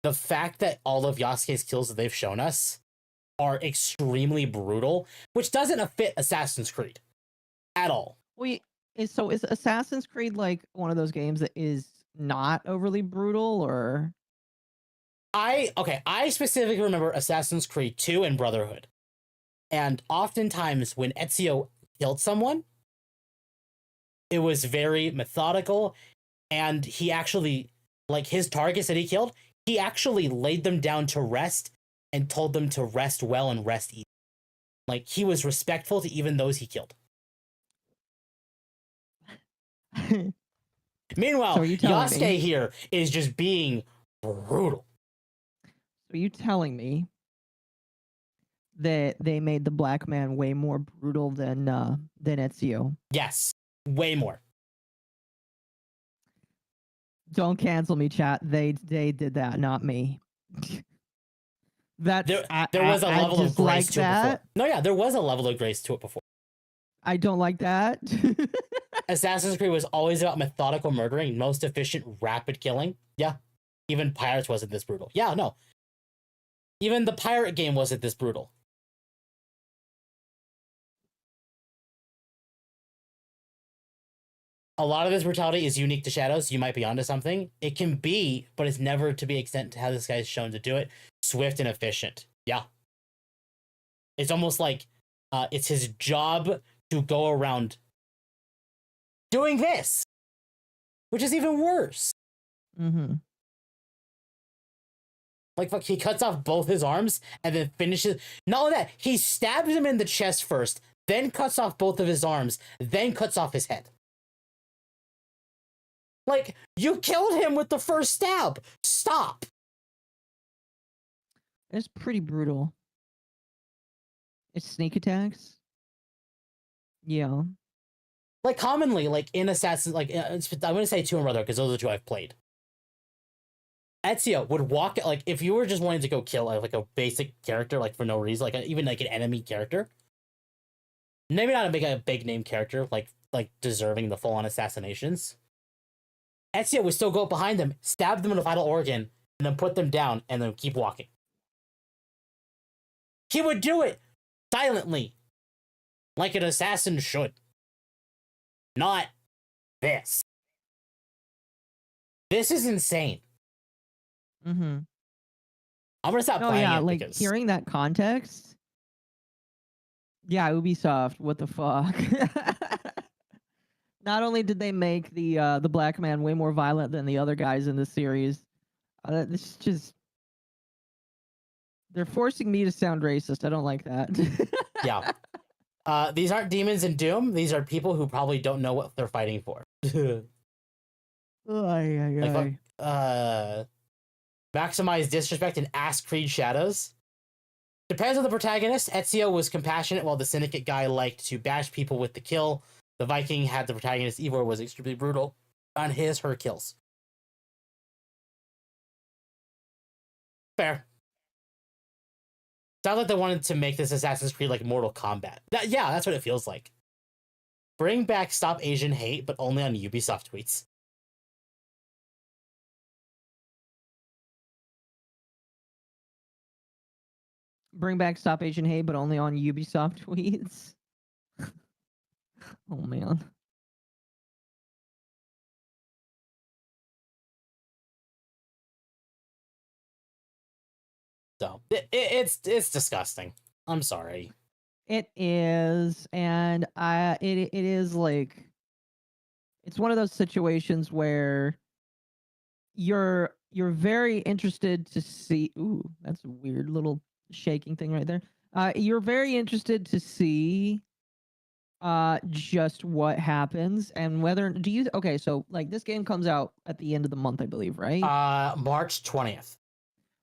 the fact that all of Yasuke's kills that they've shown us are extremely brutal, which doesn't fit Assassin's Creed at all. Is Assassin's Creed like one of those games that is not overly brutal, or I specifically remember Assassin's Creed 2 and Brotherhood. And oftentimes when Ezio killed someone, it was very methodical, and he actually, like, his targets that he killed, he actually laid them down to rest and told them to rest well and rest easy. Like, he was respectful to even those he killed. Meanwhile, So are you telling Yasuke me- here is just being brutal. are you telling me that they made the black man way more brutal than Ezio? Yes, way more. Don't cancel me, chat. They did that, not me. That's There was a level of just grace like to it before. that. No, yeah, there was a level of grace to it before. I don't like that. Assassin's Creed was always about methodical murdering, most efficient, rapid killing. Yeah. Even Pirates wasn't this brutal. Yeah, no. Even the pirate game wasn't this brutal. A lot of this brutality is unique to Shadows. You might be onto something. It can be, but it's never to the extent to how this guy's shown to do it. Swift and efficient. Yeah. It's almost like it's his job to go around doing this, which is even worse. Mm-hmm. Like, fuck, he cuts off both his arms and then finishes. Not only that, he stabs him in the chest first, then cuts off both of his arms, then cuts off his head. Like, you killed him with the first stab. Stop. It's pretty brutal. It's sneak attacks. Yeah. Like, commonly, like, in Assassin's, like, I'm going to say 2 and Brother, because those are the 2 I've played. Ezio would walk, like, if you were just wanting to go kill, like, a basic character, like, for no reason, like, even, like, an enemy character, maybe not a big name character, like deserving the full-on assassinations, Ezio would still go up behind them, stab them in the vital organ, and then put them down, and then keep walking. He would do it silently, like an assassin should. Not this. This is insane. Mm-hmm. I'm gonna stop No, playing yeah, it like because hearing that context. Yeah, Ubisoft, what the fuck? Not only did they make the black man way more violent than the other guys in the series, this is just they're forcing me to sound racist. I don't like that. yeah. These aren't demons in Doom. These are people who probably don't know what they're fighting for. Like, maximize disrespect and ask Creed Shadows. Depends on the protagonist. Ezio was compassionate, while the Syndicate guy liked to bash people with the kill. The Viking had the protagonist. Ivor was extremely brutal on her kills. Fair. Sounds like they wanted to make this Assassin's Creed like Mortal Kombat. Yeah, that's what it feels like. Bring back Stop Asian Hate, but only on Ubisoft tweets. Bring back Stop Asian Hate, but only on Ubisoft tweets. Oh man. So it's disgusting. I'm sorry. It is, and it is like it's one of those situations where you're very interested to see. Ooh, that's a weird little shaking thing right there. You're very interested to see just what happens and whether do you okay, so like this game comes out at the end of the month, I believe, right? March 20th.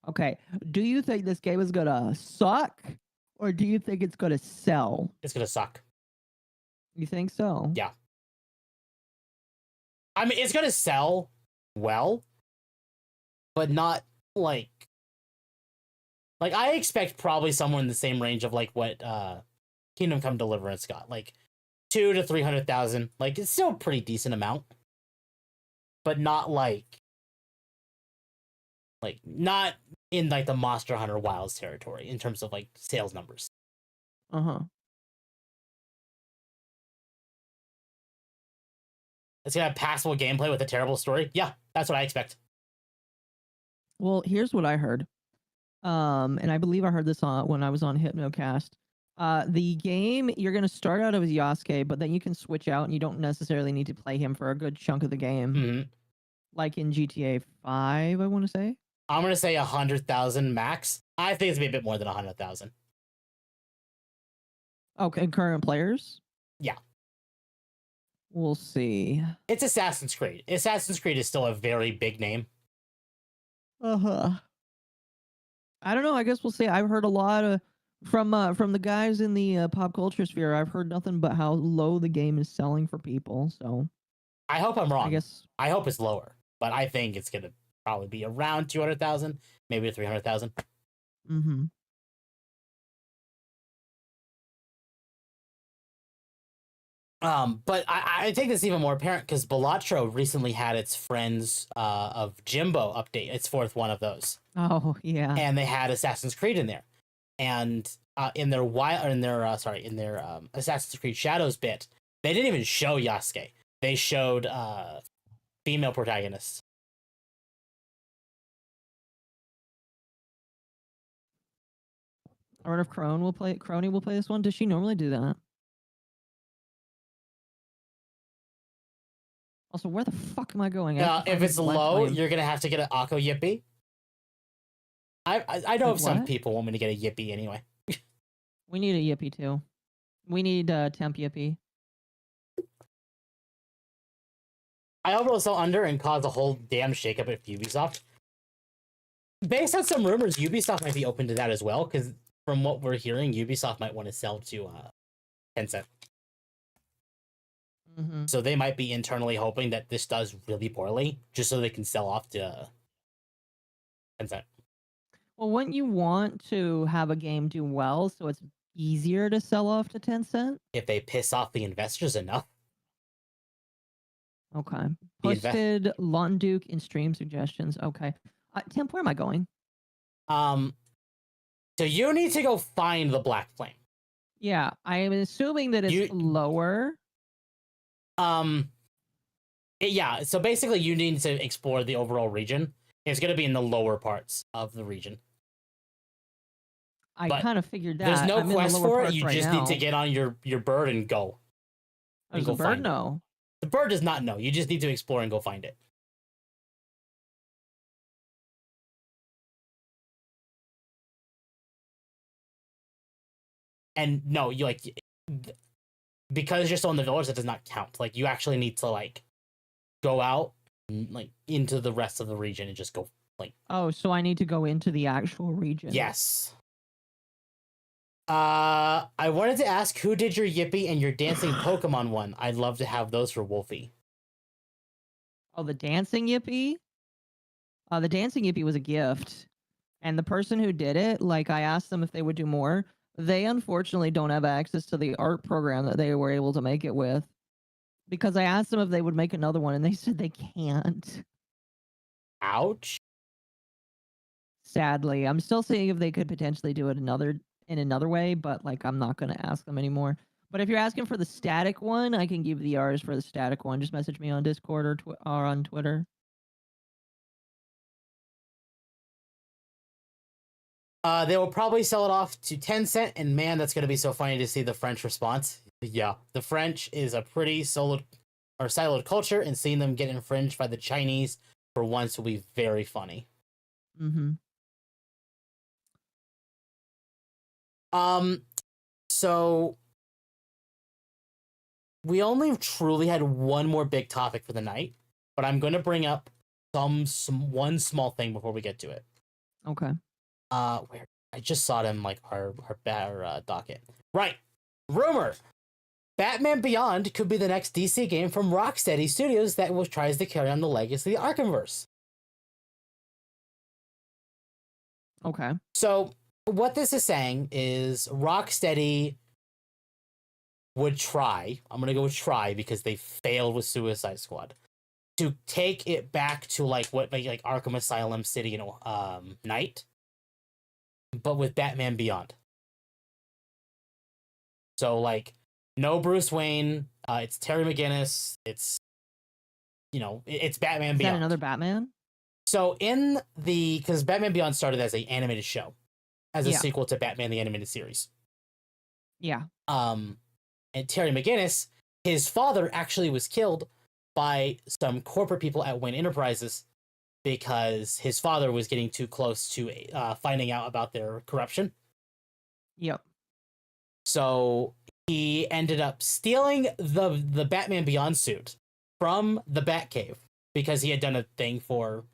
Okay. Do you think this game is gonna suck? Or do you think it's gonna sell? It's gonna suck. You think so? Yeah. I mean, it's gonna sell well, but not like I expect probably somewhere in the same range of like what Kingdom Come Deliverance got, like 200 to 300,000. Like it's still a pretty decent amount, but not like not in like the Monster Hunter Wilds territory in terms of like sales numbers. Uh-huh. It's gonna have passable gameplay with a terrible story. Yeah, that's what I expect. Well, here's what I heard. And I believe I heard this on when I was on Hypnocast. The game, you're gonna start out as Yasuke, but then you can switch out and you don't necessarily need to play him for a good chunk of the game. Mm-hmm. Like in GTA 5, I want to say. I'm gonna say 100,000 max. I think it's gonna be a bit more than 100,000. Okay, current players? Yeah. We'll see. It's Assassin's Creed. Assassin's Creed is still a very big name. Uh-huh. I don't know. I guess we'll see. I've heard a lot of from the guys in the pop culture sphere. I've heard nothing but how low the game is selling for people. So I hope I'm wrong. I guess I hope it's lower, but I think it's gonna probably be around 200,000, maybe 300,000. Mm-hmm. But I think it's even more apparent because Balatro recently had its Friends of Jimbo update, its fourth one of those, Oh yeah. and they had Assassin's Creed in there, and in their Assassin's Creed Shadows bit, they didn't even show Yasuke. They showed female protagonists. I wonder if Crony will play this one. Does she normally do that? Also, where the fuck am I going? I have to If find it's this black low, flame. you're gonna have to get an Akko Yippee. I know Wait, if some what? people want me to get a Yippee anyway. We need a Yippee too. We need temp Yippee. I hope it'll sell under and cause a whole damn shakeup at Ubisoft. Based on some rumors, Ubisoft might be open to that as well, because from what we're hearing, Ubisoft might want to sell to Tencent. Mm-hmm. So they might be internally hoping that this does really poorly, just so they can sell off to Tencent. Well, wouldn't you want to have a game do well so it's easier to sell off to Tencent? If they piss off the investors enough. Okay. The invest- Posted Lon Duke in stream suggestions. Okay. Temp, where am I going? So you need to go find the Black Flame. Yeah, I am assuming that it's lower. Yeah, so basically you need to explore the overall region. It's going to be in the lower parts of the region. I But kind of figured that. There's no I'm in the quest lower for it. parts You right just now. need to get on your bird and go. Does go the bird find it. know? The bird does not know. You just need to explore and go find it. And no, you because you're still in the village, that does not count. Like you actually need to go out into the rest of the region and just go Oh, so I need to go into the actual region. Yes. I wanted to ask who did your Yippee and your dancing Pokemon one. I'd love to have those for Wolfie. Oh, the dancing Yippee? The dancing Yippee was a gift. And the person who did it, I asked them if they would do more. They unfortunately don't have access to the art program that they were able to make it with. Because I asked them if they would make another one, and they said they can't. Ouch. Sadly. I'm still seeing if they could potentially do it in another way, but I'm not going to ask them anymore. But if you're asking for the static one, I can give the R's for the static one. Just message me on Discord or on Twitter. They will probably sell it off to Tencent, and man, that's going to be so funny to see the French response. Yeah, the French is a pretty siloed culture, and seeing them get infringed by the Chinese for once will be very funny. Mm-hmm. So we only truly had one more big topic for the night, but I'm going to bring up one small thing before we get to it. Okay. Where I just saw it in our docket. Right. Rumor. Batman Beyond could be the next DC game from Rocksteady Studios that tries to carry on the legacy of the Arkhamverse. Okay. So what this is saying is Rocksteady would try, I'm gonna go with try because they failed with Suicide Squad, to take it back to like what like Arkham Asylum City and Night, but with Batman Beyond. So like no Bruce Wayne, it's Terry McGinnis, it's it's Batman Is that Beyond. another Batman? So because Batman Beyond started as an animated show, as a Yeah. sequel to Batman the Animated Series. Yeah. And Terry McGinnis, his father actually was killed by some corporate people at Wayne Enterprises because his father was getting too close to finding out about their corruption. Yep. So he ended up stealing the Batman Beyond suit from the Batcave because he had done a thing for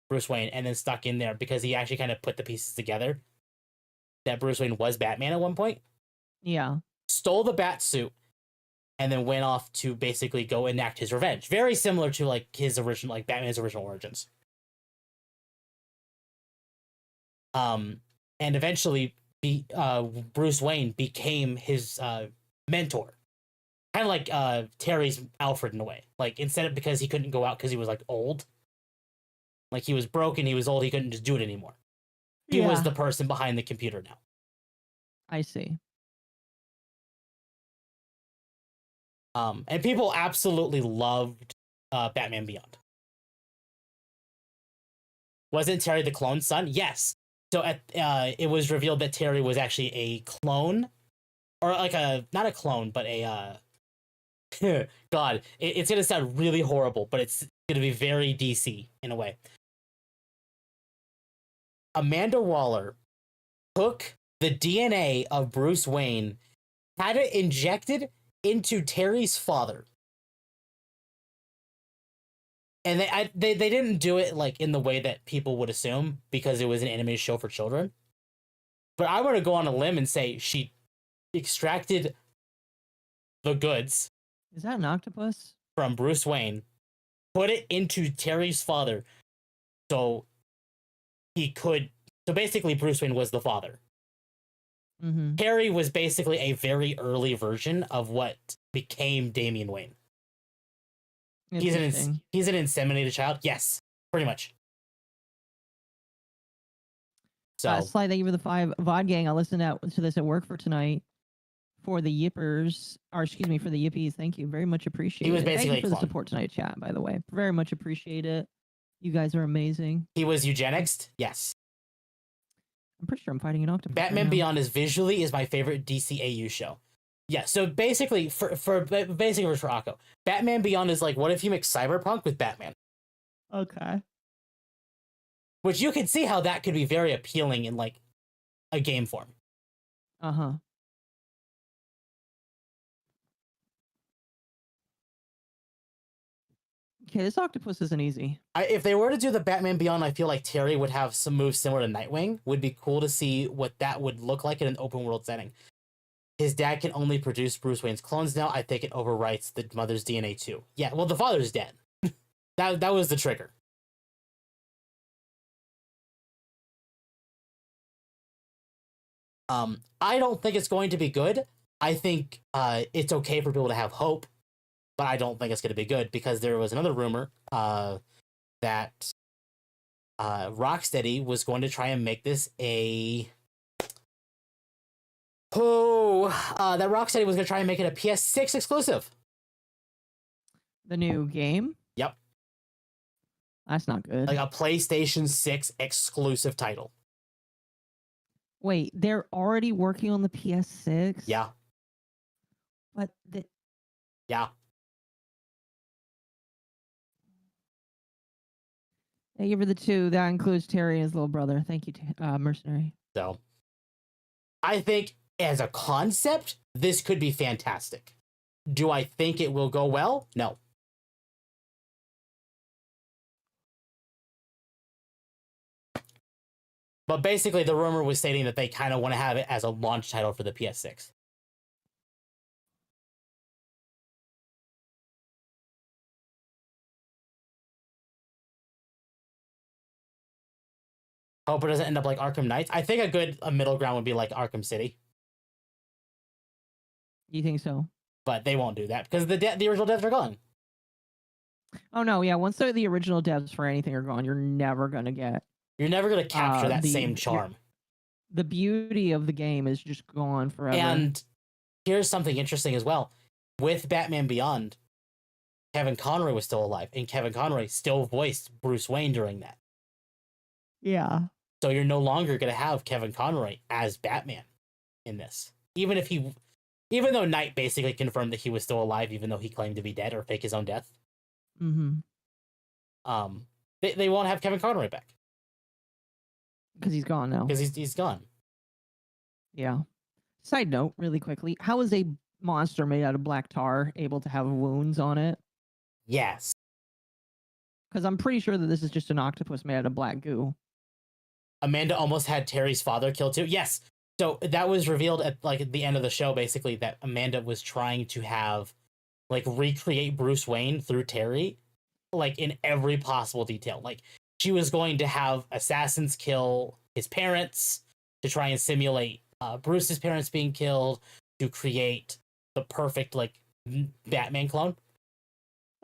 Bruce Wayne and then stuck in there because he actually kind of put the pieces together that Bruce Wayne was Batman at one point. Yeah. Stole the bat suit and then went off to basically go enact his revenge. Very similar to like his original, like Batman's original origins. And eventually Bruce Wayne became his mentor. Kind of like Terry's Alfred in a way. Like instead of because he couldn't go out because he was like old. Like he was broken, he was old, he couldn't just do it anymore. He was the person behind the computer now. I see. And people absolutely loved Batman Beyond. Wasn't Terry the clone's son? Yes. So it was revealed that Terry was actually a clone, or like not a clone, but a God, it's gonna sound really horrible, but it's gonna be very DC in a way. Amanda Waller took the DNA of Bruce Wayne, had it injected into Terry's father. And they didn't do it like in the way that people would assume because it was an animated show for children. But I want to go on a limb and say she extracted the goods. Is that an octopus? From Bruce Wayne, put it into Terry's father, so basically Bruce Wayne was the father. Mm-hmm. Terry was basically a very early version of what became Damian Wayne. He's an inseminated child. Yes, pretty much. So Sly, thank you for the 5 VOD gang. I listened to this at work for tonight for the Yippers, or excuse me, for the Yippies. Thank you, very much appreciate He was it. basically Thank you a for the clone. support tonight, chat. By the way, very much appreciate it. You guys are amazing. he was eugenicsed. Yes. I'm pretty sure I'm fighting an octopus. Batman right now. Beyond is my favorite DCAU show. Yeah, so basically for Akko, Batman Beyond is like, what if you mix Cyberpunk with Batman? Okay. Which you can see how that could be very appealing in like a game form. Uh-huh. Okay, this octopus isn't easy. If they were to do the Batman Beyond, I feel like Terry would have some moves similar to Nightwing. Would be cool to see what that would look like in an open world setting. His dad can only produce Bruce Wayne's clones now. I think it overwrites the mother's DNA too. Yeah, well, the father's dead. that was the trigger. I don't think it's going to be good. I think it's okay for people to have hope, but I don't think it's going to be good because there was another rumor that Rocksteady was going to try and make this that Rocksteady was going to try and make it a PS6 exclusive. The new game? Yep. That's not good. Like a PlayStation 6 exclusive title. Wait, they're already working on the PS6? Yeah. But Yeah. thank you for the 2. That includes Terry and his little brother. Thank you, Mercenary. So I think as a concept, this could be fantastic. Do I think it will go well? No. But basically, the rumor was stating that they kind of want to have it as a launch title for the PS6. Hope it doesn't end up like Arkham Knights. I think a middle ground would be like Arkham City. You think so? but they won't do that because the original devs are gone. Oh no, yeah. Once the original devs for anything are gone, you're never gonna get You're never gonna capture that the- same you're- charm. the beauty of the game is just gone forever. And here's something interesting as well. With Batman Beyond, Kevin Conroy was still alive, and Kevin Conroy still voiced Bruce Wayne during that. yeah. So you're no longer going to have Kevin Conroy as Batman in this. Even though Knight basically confirmed that he was still alive, even though he claimed to be dead or fake his own death. Mm-hmm. They won't have Kevin Conroy back. Because he's gone now. Because he's gone. Yeah. Side note, really quickly, how is a monster made out of black tar able to have wounds on it? Yes. Because I'm pretty sure that this is just an octopus made out of black goo. Amanda almost had Terry's father killed too. Yes. So that was revealed at the end of the show, basically, that Amanda was trying to have recreate Bruce Wayne through Terry, in every possible detail. She was going to have assassins kill his parents to try and simulate Bruce's parents being killed to create the perfect Batman clone.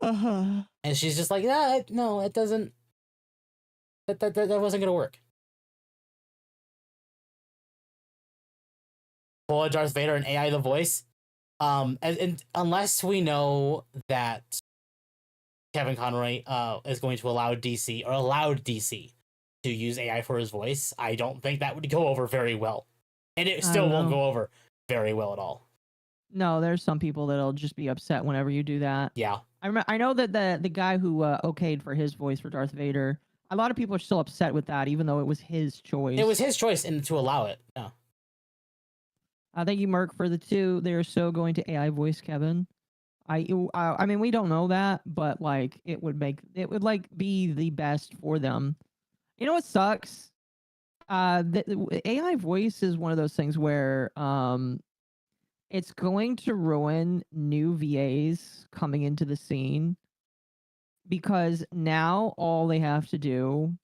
Uh-huh. And she's just like, no, it doesn't. That wasn't gonna work. Pull Darth Vader and AI the voice. And unless we know that Kevin Conroy is going to allow DC or allowed DC to use AI for his voice, I don't think that would go over very well. And it still won't go over very well at all. No, there's some people that'll just be upset whenever you do that. Yeah. I know that the guy who okayed for his voice for Darth Vader, a lot of people are still upset with that, even though it was his choice. It was his choice and to allow it. Yeah. Thank you, Merc, for the 2. They're so going to AI voice Kevin. I mean, we don't know that, but it would be the best for them. You know what sucks? The AI voice is one of those things where it's going to ruin new VAs coming into the scene, because now all they have to do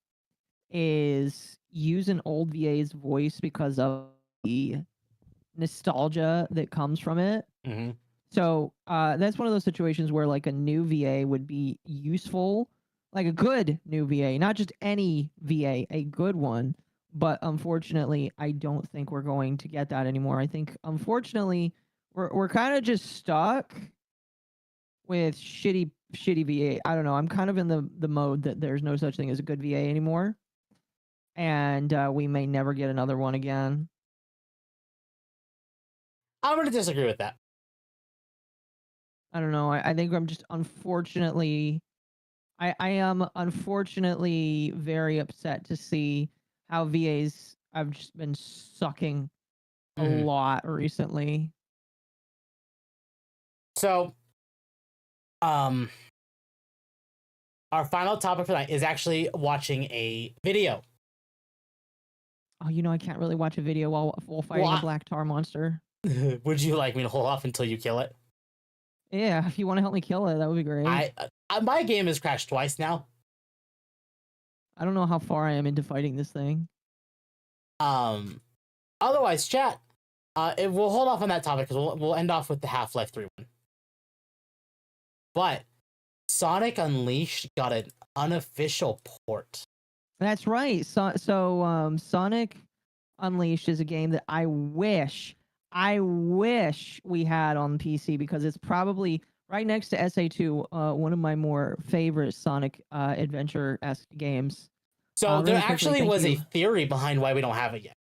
is use an old VA's voice because of the nostalgia that comes from it. Mm-hmm. So that's one of those situations where a new VA would be useful, a good new VA, not just any VA, a good one. But unfortunately, I don't think we're going to get that anymore. I think, unfortunately, we're kind of just stuck with shitty VA. I don't know. I'm kind of in the mode that there's no such thing as a good VA anymore, and we may never get another one again. I'm going to disagree with that. I don't know. I think I'm just unfortunately, I am unfortunately very upset to see how VAs have just been sucking a lot recently. So, our final topic for tonight is actually watching a video. Oh, I can't really watch a video while fighting a black tar monster. Would you like me to hold off until you kill it? Yeah, if you want to help me kill it, that would be great. My game has crashed twice now. I don't know how far I am into fighting this thing. Otherwise, chat. We'll hold off on that topic because we'll end off with the Half-Life 3 one. But Sonic Unleashed got an unofficial port. That's right. So Sonic Unleashed is a game that I wish we had on PC, because it's probably right next to SA2, one of my more favorite Sonic adventure-esque games. So Really there quickly, actually was thank a you. theory behind why we don't have it yet.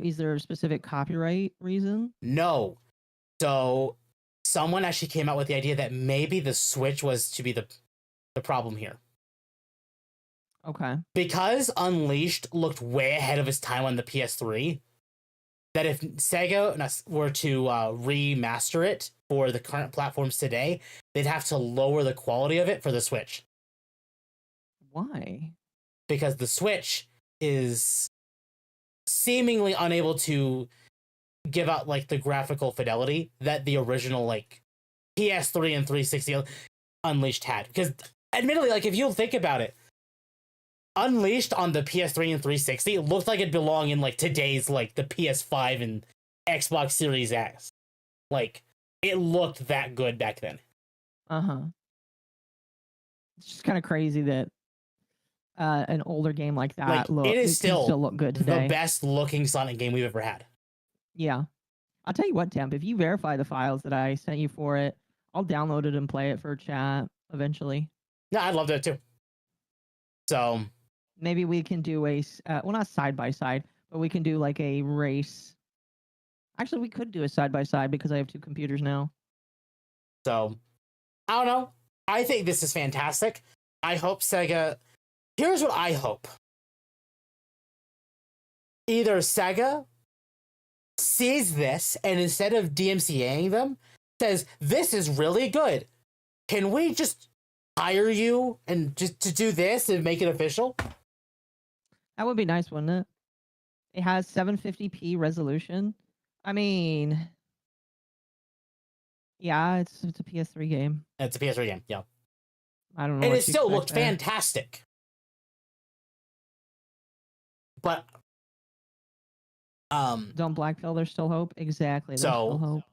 Is there a specific copyright reason? No. So someone actually came out with the idea that maybe the Switch was to be the problem here. Okay. Because Unleashed looked way ahead of its time on the PS3, that if Sega were to remaster it for the current platforms today, they'd have to lower the quality of it for the Switch. Why? Because the Switch is seemingly unable to give out the graphical fidelity that the original PS3 and 360 Unleashed had. Because admittedly, if you think about it, Unleashed on the PS3 and 360 looked like it belonged in today's the PS5 and Xbox Series X. it looked that good back then. It's just kind of crazy that an older game like that It is can still look good today. the best looking Sonic game we've ever had. Yeah. I'll tell you what, Temp, if you verify the files that I sent you for it, I'll download it and play it for chat eventually. Yeah, I'd love that too. So maybe we can do a well, not side by side, but we can do like a race. Actually, we could do a side by side because I have 2 computers now. So I don't know. I think this is fantastic. I hope Sega. Here's what I hope. Either Sega sees this and instead of DMCAing them, says, this is really good. Can we just hire you and just to do this and make it official? That would be nice, wouldn't it? It has 750p resolution. I mean, yeah, it's a PS3 game. It's a PS3 game, yeah. I don't know. And what it you still expect looked there. fantastic. But Don't blackpill, there's still hope. Exactly. There's still hope.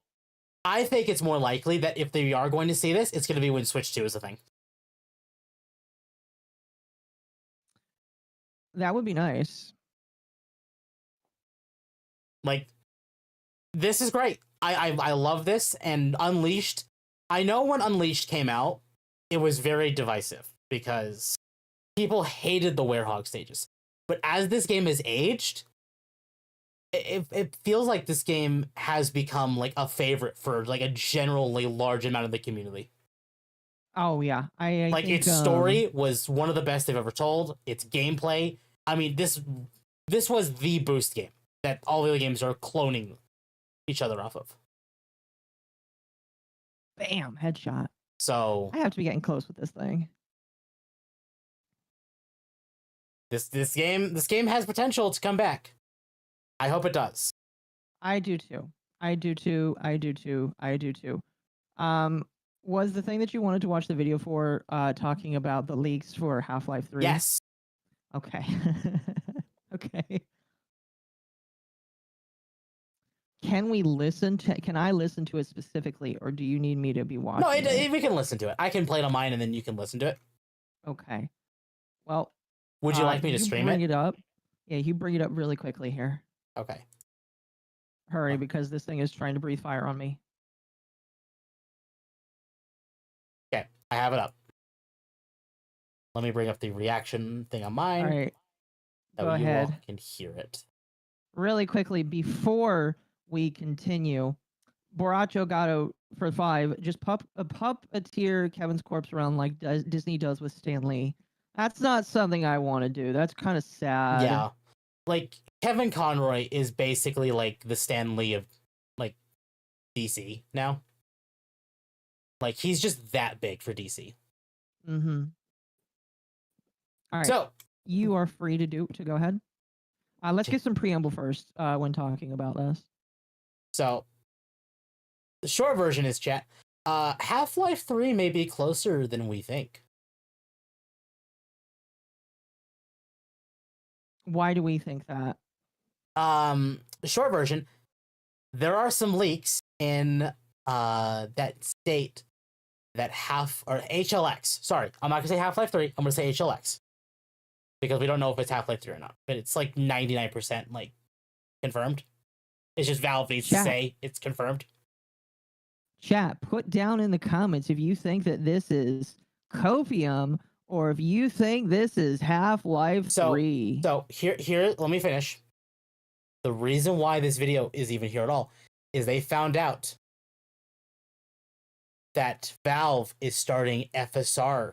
I think it's more likely that if they are going to see this, it's going to be when Switch 2 is a thing. That would be nice. Like, this is great. I love this. And Unleashed, I know when Unleashed came out, it was very divisive because people hated the Werehog stages. But as this game has aged, it feels like this game has become like a favorite for like a generally large amount of the community. Oh yeah, I like think, its story was one of the best they've ever told. Its gameplay, I mean, this was the Boost game that all the other games are cloning each other off of. Bam, headshot. So I have to be getting close with this thing. this game has potential to come back. I hope it does. I do too. I do too. I do too. I do too. Was the thing that you wanted to watch the video for talking about the leaks for Half-Life 3? Yes. Okay. Okay. Can I listen to it specifically, or do you need me to be watching No, we can listen to it. I can play it on mine, and then you can listen to it. Okay. Well, Would you like me to you stream bring it? it up? Yeah, you bring it up really quickly here. Okay. Hurry, because this thing is trying to breathe fire on me. Okay, I have it up. Let me bring up the reaction thing on mine. All right. That Go way you ahead. all can hear it. Really quickly, before we continue, Borracho Gato for 5, just puppeteer Kevin's corpse around like Disney does with Stan Lee. That's not something I want to do. That's kind of sad. Yeah. Like, Kevin Conroy is basically like the Stan Lee of like DC now. Like, he's just that big for DC. Mm-hmm. All right. So You are free to go ahead. Let's get some preamble first when talking about this. So the short version is, chat. Half-Life 3 may be closer than we think. Why do we think that? The short version, there are some leaks in that state that HLX. Sorry, I'm not gonna say Half-Life 3. I'm gonna say HLX because we don't know if it's Half-Life 3 or not. But it's like 99% like confirmed. It's just Valve needs to say it's confirmed. Chat, put down in the comments if you think that this is Copium or if you think this is Half-Life 3. So here, let me finish. The reason why this video is even here at all is they found out that Valve is starting FSR,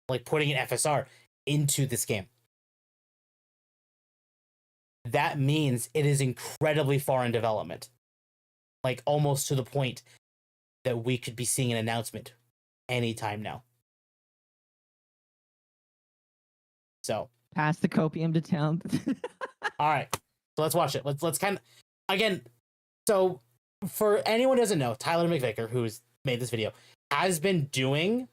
like putting an FSR into this game. That means it is incredibly far in development. Like almost to the point that we could be seeing an announcement anytime now. So Pass the Copium to Temp. all right, so let's watch it. Let's kind of again. So for anyone who doesn't know, Tyler McVicker, who's made this video, has been doing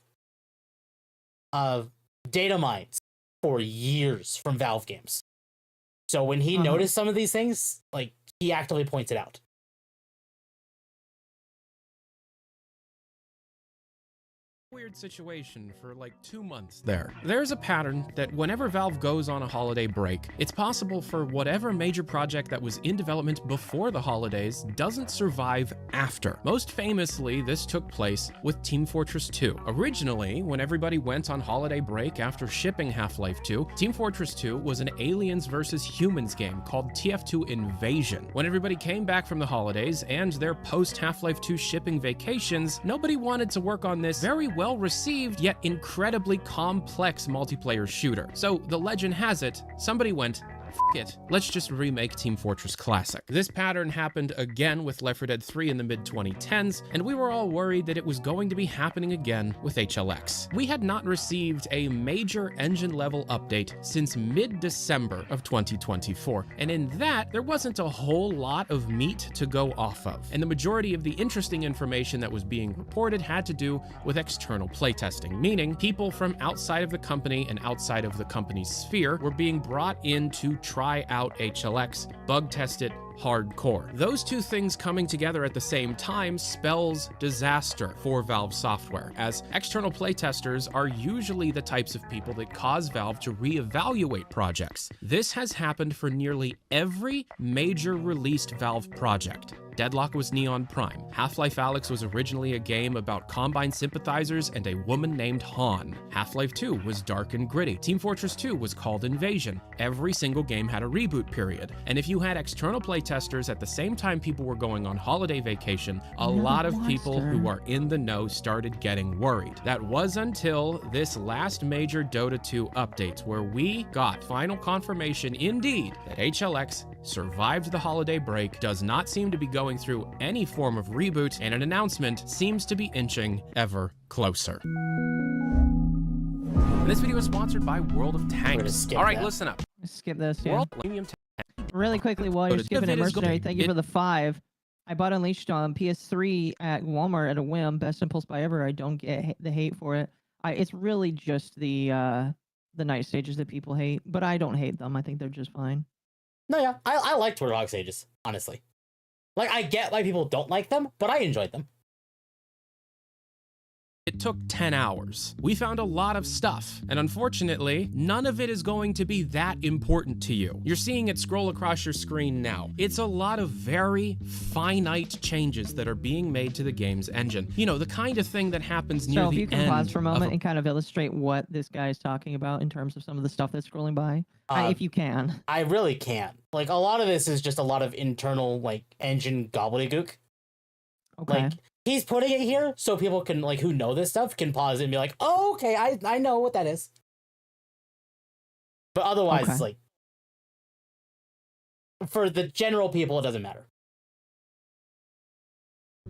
data mines for years from Valve games. So when he noticed some of these things, like he actively points it out. weird situation for like 2 months there. There's a pattern that whenever Valve goes on a holiday break, it's possible for whatever major project that was in development before the holidays doesn't survive after. Most famously, this took place with Team Fortress 2. Originally, when everybody went on holiday break after shipping Half-Life 2, Team Fortress 2 was an aliens versus humans game called TF2 Invasion. When everybody came back from the holidays and their post Half-Life 2 shipping vacations, nobody wanted to work on this very well-received yet incredibly complex multiplayer shooter. So the legend has it, somebody went, "F it, let's just remake Team Fortress Classic." This pattern happened again with Left 4 Dead 3 in the mid-2010s, and we were all worried that it was going to be happening again with HLX. We had not received a major engine-level update since mid-December of 2024, and in that, there wasn't a whole lot of meat to go off of, and the majority of the interesting information that was being reported had to do with external playtesting, meaning people from outside of the company and outside of the company's sphere were being brought in to try out HLX, bug test it, hardcore. Those two things coming together at the same time spells disaster for Valve software, as external playtesters are usually the types of people that cause Valve to reevaluate projects. This has happened for nearly every major released Valve project. Deadlock was Neon Prime. Half-Life Alyx was originally a game about Combine sympathizers and a woman named Han. Half-Life 2 was dark and gritty. Team Fortress 2 was called Invasion. Every single game had a reboot period. And if you had external playtesters at the same time people were going on holiday vacation, a lot of people who are in the know started getting worried. That was until this last major Dota 2 update, where we got final confirmation indeed that HLX survived the holiday break, does not seem to be going through any form of reboot, and an announcement seems to be inching ever closer. This video is sponsored by World of Tanks. All right, listen up. Skip this, yeah. World Premium Really quickly, while you're skipping it, It is Mercenary, good. thank you for the 5. I bought Unleashed on PS3 at Walmart at a whim. Best impulse buy ever. I don't get the hate for it. It's really just the night stages that people hate, but I don't hate them. I think they're just fine. No, yeah, I liked Warlock Sages, honestly. Like, I get why people don't like them, but I enjoyed them. It took 10 hours. We found a lot of stuff, and unfortunately, none of it is going to be that important to you. You're seeing it scroll across your screen now. It's a lot of very finite changes that are being made to the game's engine. You know, the kind of thing that happens near So if the you can end pause for a of moment and kind of illustrate what this guy is talking about in terms of some of the stuff that's scrolling by, if you can. I really can't. Like, a lot of this is just a lot of internal, like, engine gobbledygook. Okay. Like, he's putting it here so people can, like, who know this stuff can pause it and be like, oh, okay, I know what that is. But otherwise, Okay. it's like, for the general people, it doesn't matter.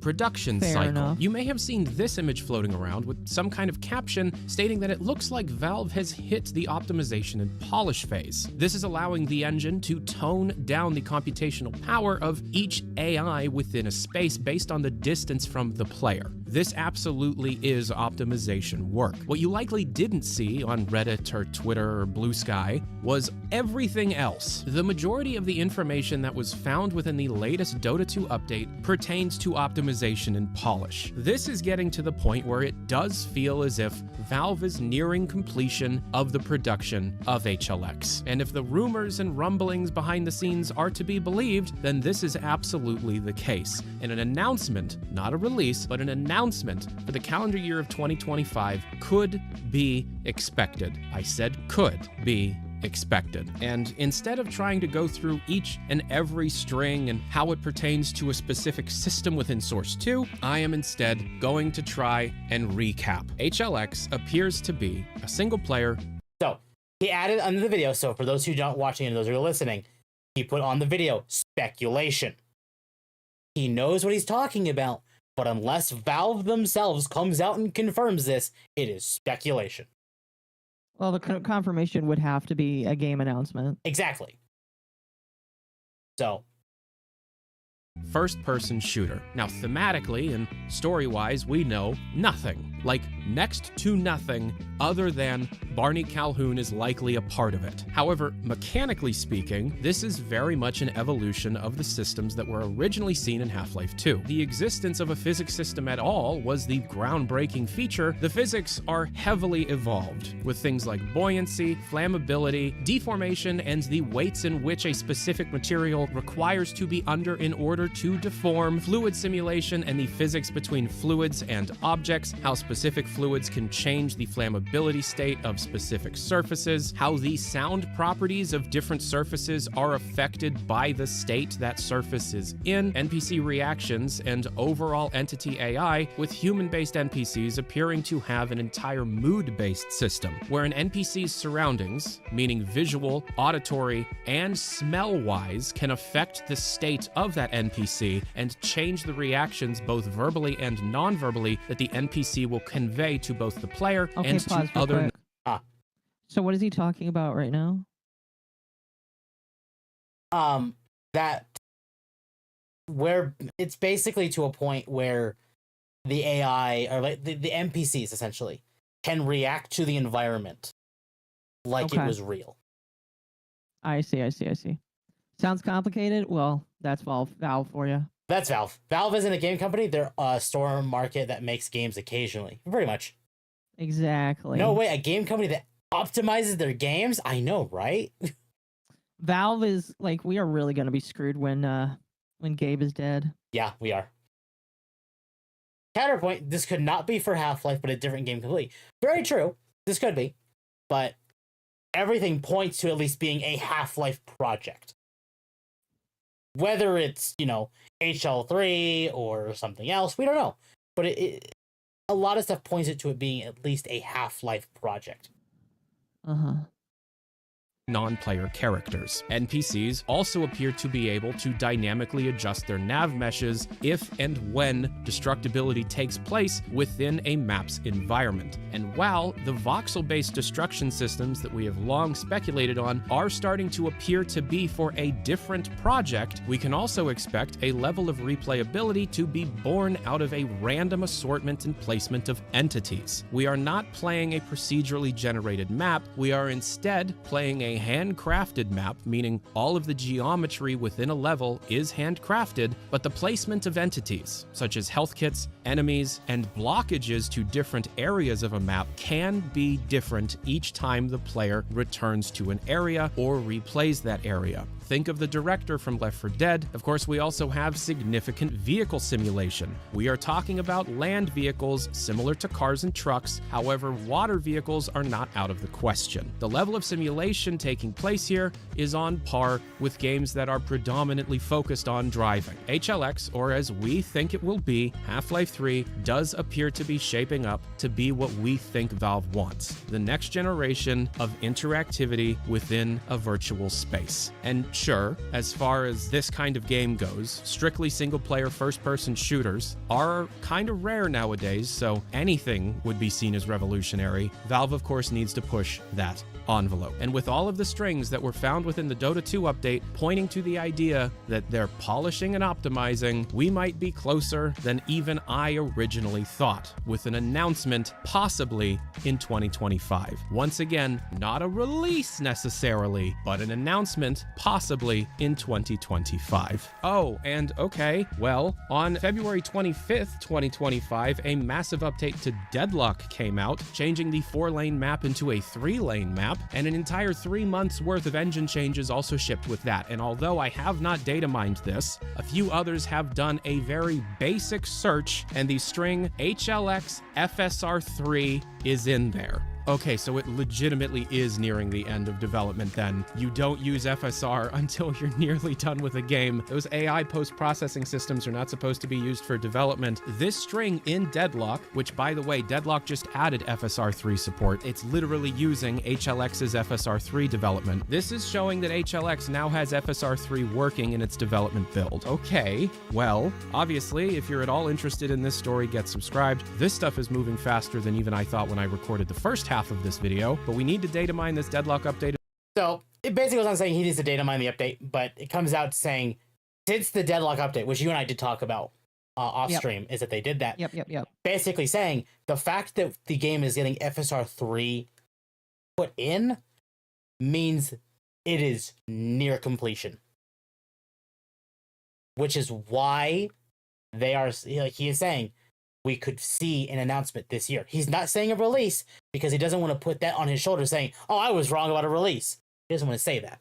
production Fair cycle. enough. You may have seen this image floating around with some kind of caption stating that it looks like Valve has hit the optimization and polish phase. This is allowing the engine to tone down the computational power of each AI within a space based on the distance from the player. This absolutely is optimization work. What you likely didn't see on Reddit or Twitter or Blue Sky was everything else. The majority of the information that was found within the latest Dota 2 update pertains to optimization and polish. This is getting to the point where it does feel as if Valve is nearing completion of the production of HLX. And if the rumors and rumblings behind the scenes are to be believed, then this is absolutely the case. And an announcement, not a release, but an announcement for the calendar year of 2025 could be expected. I said could be expected. And instead of trying to go through each and every string and how it pertains to a specific system within Source 2, I am instead going to try and recap. HLX appears to be a single player. So he added under the video. So for those who don't watching and those who are listening, he put on the video speculation. He knows what he's talking about, but unless Valve themselves comes out and confirms this, it is speculation. Well, the confirmation would have to be a game announcement. Exactly. So, First-person shooter. Now, thematically and story-wise, we know nothing. like next to nothing other than Barney Calhoun is likely a part of it. However, mechanically speaking, this is very much an evolution of the systems that were originally seen in Half-Life 2. The existence of a physics system at all was the groundbreaking feature. The physics are heavily evolved, with things like buoyancy, flammability, deformation, and the weights in which a specific material requires to be under in order to deform, fluid simulation, and the physics between fluids and objects, how specific fluids can change the flammability state of specific surfaces, how the sound properties of different surfaces are affected by the state that surface is in, NPC reactions, and overall entity AI, with human-based NPCs appearing to have an entire mood-based system, where an NPC's surroundings, meaning visual, auditory, and smell-wise, can affect the state of that NPC and change the reactions both verbally and non-verbally that the NPC will convey to both the player Okay, and pause to real other... quick. Ah. So what is he talking about right now? That where it's basically to a point where the AI, or like the NPCs essentially, can react to the environment like it Okay. was real. I see. Sounds complicated. Well, that's Valve for you. That's Valve. Valve isn't a game company. They're a store market that makes games occasionally. Pretty much. Exactly. No way, a game company that optimizes their games? I know, right? Valve is like, we are really gonna be screwed when Gabe is dead. Yeah, we are. Counterpoint, this could not be for Half-Life, but a different game completely. Very true. This could be. But everything points to at least being a Half-Life project. Whether it's, HL3 or something else, we don't know. But a lot of stuff points it to it being at least a Half-Life project. Uh-huh. non-player characters. NPCs also appear to be able to dynamically adjust their nav meshes if and when destructibility takes place within a map's environment. And while the voxel-based destruction systems that we have long speculated on are starting to appear to be for a different project, we can also expect a level of replayability to be born out of a random assortment and placement of entities. We are not playing a procedurally generated map, we are instead playing a handcrafted map, meaning all of the geometry within a level is handcrafted, but the placement of entities, such as health kits, enemies, and blockages to different areas of a map can be different each time the player returns to an area or replays that area. Think of the director from Left 4 Dead. Of course, we also have significant vehicle simulation. We are talking about land vehicles similar to cars and trucks. However, water vehicles are not out of the question. The level of simulation taking place here is on par with games that are predominantly focused on driving. HLX, or as we think it will be, Half-Life 3 does appear to be shaping up to be what we think Valve wants. The next generation of interactivity within a virtual space. And sure, as far as this kind of game goes, strictly single-player first-person shooters are kind of rare nowadays, so anything would be seen as revolutionary. Valve, of course, needs to push that envelope. And with all of the strings that were found within the Dota 2 update pointing to the idea that they're polishing and optimizing, we might be closer than even I originally thought, with an announcement possibly in 2025. Once again, not a release necessarily, but an announcement possibly in 2025. Oh, and okay, well, on February 25th, 2025, a massive update to Deadlock came out, changing the 4-lane map into a 3-lane map, and an entire 3 months worth of engine changes also shipped with that. And although I have not data mined this, a few others have done a very basic search, and the string HLX FSR3 is in there. Okay, so it legitimately is nearing the end of development then. You don't use FSR until you're nearly done with a game. Those AI post-processing systems are not supposed to be used for development. This string in Deadlock, which by the way, Deadlock just added FSR3 support. It's literally using HLX's FSR3 development. This is showing that HLX now has FSR3 working in its development build. Okay, well, obviously, if you're at all interested in this story, get subscribed. This stuff is moving faster than even I thought when I recorded the first half of this video, but we need to data mine this Deadlock update. So it basically goes on saying he needs to data mine the update, but it comes out saying since the Deadlock update, which you and I did talk about off Yep. stream is that they did that. Yep. Basically saying the fact that the game is getting FSR 3 put in means it is near completion. Which is why they are, like he is saying, we could see an announcement this year. He's not saying a release because he doesn't want to put that on his shoulder saying, oh, I was wrong about a release. He doesn't want to say that.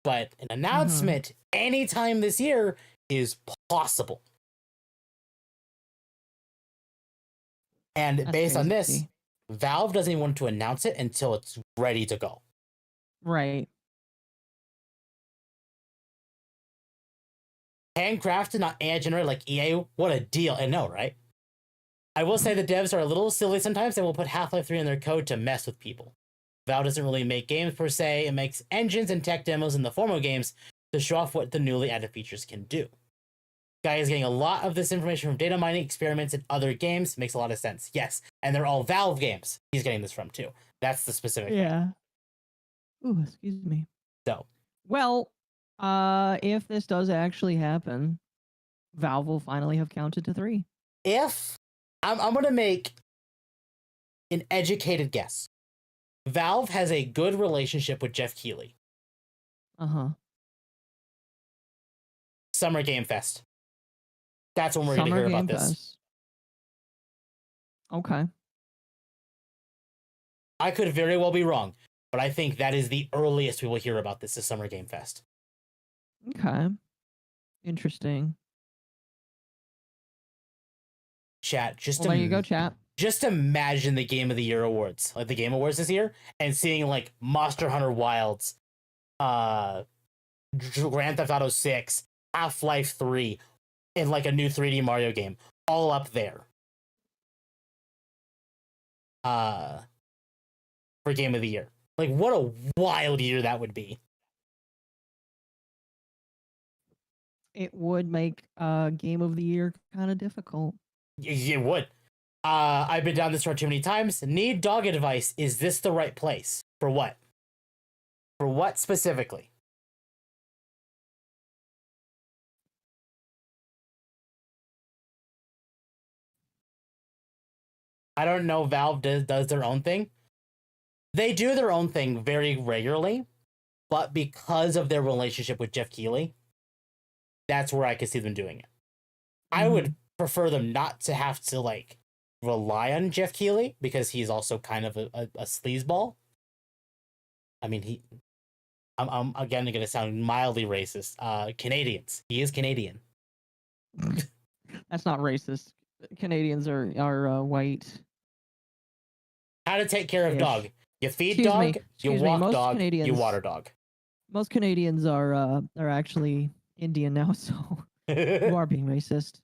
But an announcement anytime this year is possible. And That's based on this, crazy. Valve doesn't even want to announce it until it's ready to go. Right. Handcrafted, not AI generated like EA. What a deal. I know, right? I will say the devs are a little silly sometimes. They will put Half-Life 3 in their code to mess with people. Valve doesn't really make games per se. It makes engines and tech demos in the formal games to show off what the newly added features can do. Guy is getting a lot of this information from data mining experiments in other games. Makes a lot of sense. Yes. And they're all Valve games he's getting this from too. That's the specific thing. Yeah. Ooh, excuse me. So, Well, if this does actually happen, Valve will finally have counted to 3. if I'm going to make an educated guess, Valve has a good relationship with Jeff Keighley. Uh-huh. Summer Game Fest. That's when we're going to hear about this. Fest. Okay. I could very well be wrong, but I think that is the earliest we will hear about this is Summer Game Fest. Okay. Interesting. Chat, Well, there you go, chat. Just imagine the Game of the Year awards, like the Game Awards this year, and seeing like Monster Hunter Wilds, Grand Theft Auto 6, Half-Life 3, and like a new 3D Mario game, all up there. For Game of the Year. Like, what a wild year that would be. It would make Game of the Year kind of difficult. It would. I've been down this road too many times. Need dog advice. Is this the right place? For what? For what specifically? I don't know. Valve does their own thing. They do their own thing very regularly, but because of their relationship with Jeff Keighley, that's where I could see them doing it. I would prefer them not to have to like rely on Jeff Keighley because he's also kind of a sleazeball. I mean, I'm again going to sound mildly racist. Canadians. He is Canadian. That's not racist. Canadians are white. How to take care of Ish. dog. You feed Excuse dog, me. you Excuse me. walk Most dog, you Canadians- water dog. Most Canadians are actually Indian now, so you are being racist.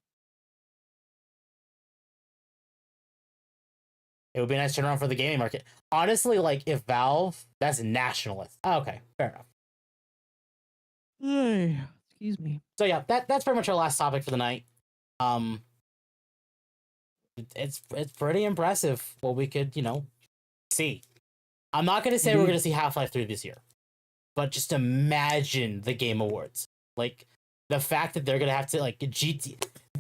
It would be a nice turnaround for the gaming market. Honestly, like if Valve, that's nationalist. Oh, okay, fair enough. Excuse me. So yeah, that's pretty much our last topic for the night. It's pretty impressive what we could, see. I'm not gonna say we're gonna see Half-Life 3 this year, but just imagine the Game Awards. Like the fact that they're gonna have to like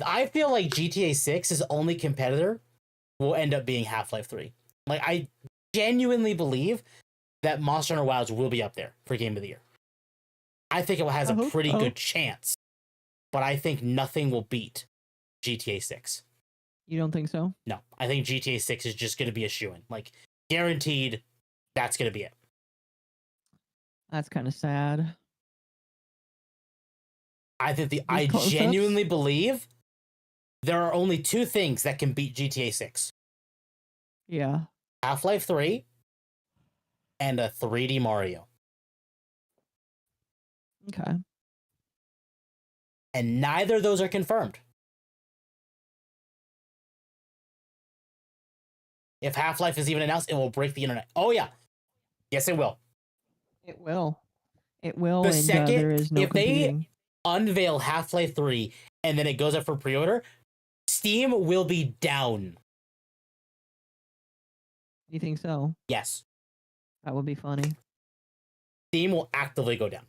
I feel like GTA 6's only competitor will end up being Half-Life 3. Like I genuinely believe that Monster Hunter Wilds will be up there for Game of the Year. I think it has a pretty good chance, but I think nothing will beat GTA 6. You don't think so? No, I think GTA 6 is just going to be a shoo-in. Like, guaranteed, that's going to be it. That's kind of sad. I genuinely believe there are only two things that can beat GTA 6. Yeah. Half-Life 3 and a 3D Mario. Okay. And neither of those are confirmed. If Half-Life is even announced, it will break the internet. Oh, yeah. Yes, it will. It will. It will. The And second, there is no if competing. they unveil Half-Life 3 and then it goes up for pre-order, Steam will be down. You think so? Yes. That would be funny. Steam will actively go down.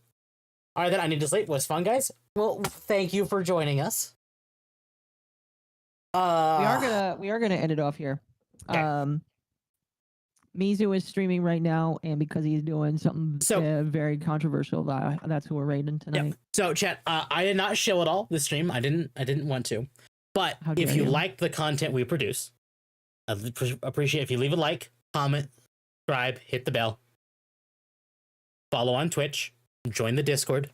All right, then I need to sleep. Was fun, guys? Well, thank you for joining us. We are gonna end it off here. Okay. Mizu is streaming right now, and because he's doing something very controversial, that's who we're rating tonight. Yeah. So, chat, I did not show it all this stream. I didn't want to. But How if dare you you. like the content we produce, I'd appreciate if you leave a like, comment, subscribe, hit the bell, follow on Twitch, join the Discord,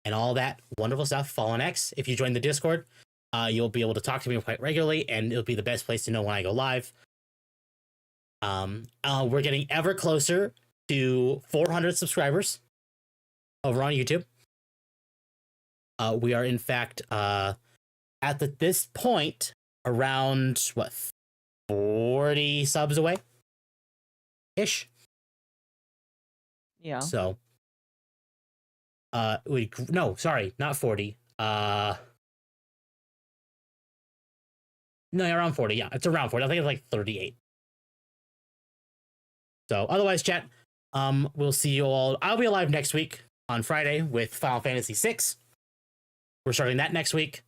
and all that wonderful stuff. Follow on X. If you join the Discord, you'll be able to talk to me quite regularly, and it'll be the best place to know when I go live. We're getting ever closer to 400 subscribers over on YouTube. We are, in fact, at this point around 40 subs away ish. Yeah. So, no, sorry, not 40. No, around 40. Yeah, it's around 40. I think it's like 38. So, otherwise, chat, we'll see you all. I'll be alive next week on Friday with Final Fantasy VI. We're starting that next week.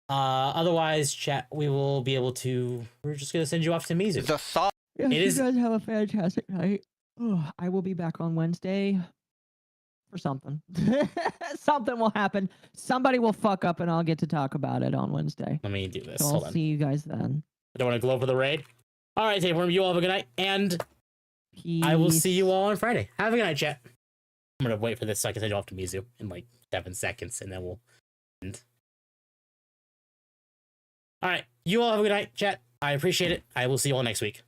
Otherwise, chat, we're just going to send you off to Mizu. Yes, It is- you guys have a fantastic night. Oh, I will be back on Wednesday for something. Something will happen. Somebody will fuck up, and I'll get to talk about it on Wednesday. Let me do this. So Hold I'll on. see you guys then. I don't want to go over the raid. All right, tapeworm, you all have a good night, and Peace. I will see you all on Friday. Have a good night, chat. I'm going to wait for this so I can send you off to Mizu in like 7 seconds, and then we'll end. All right, you all have a good night, chat. I appreciate it. I will see you all next week.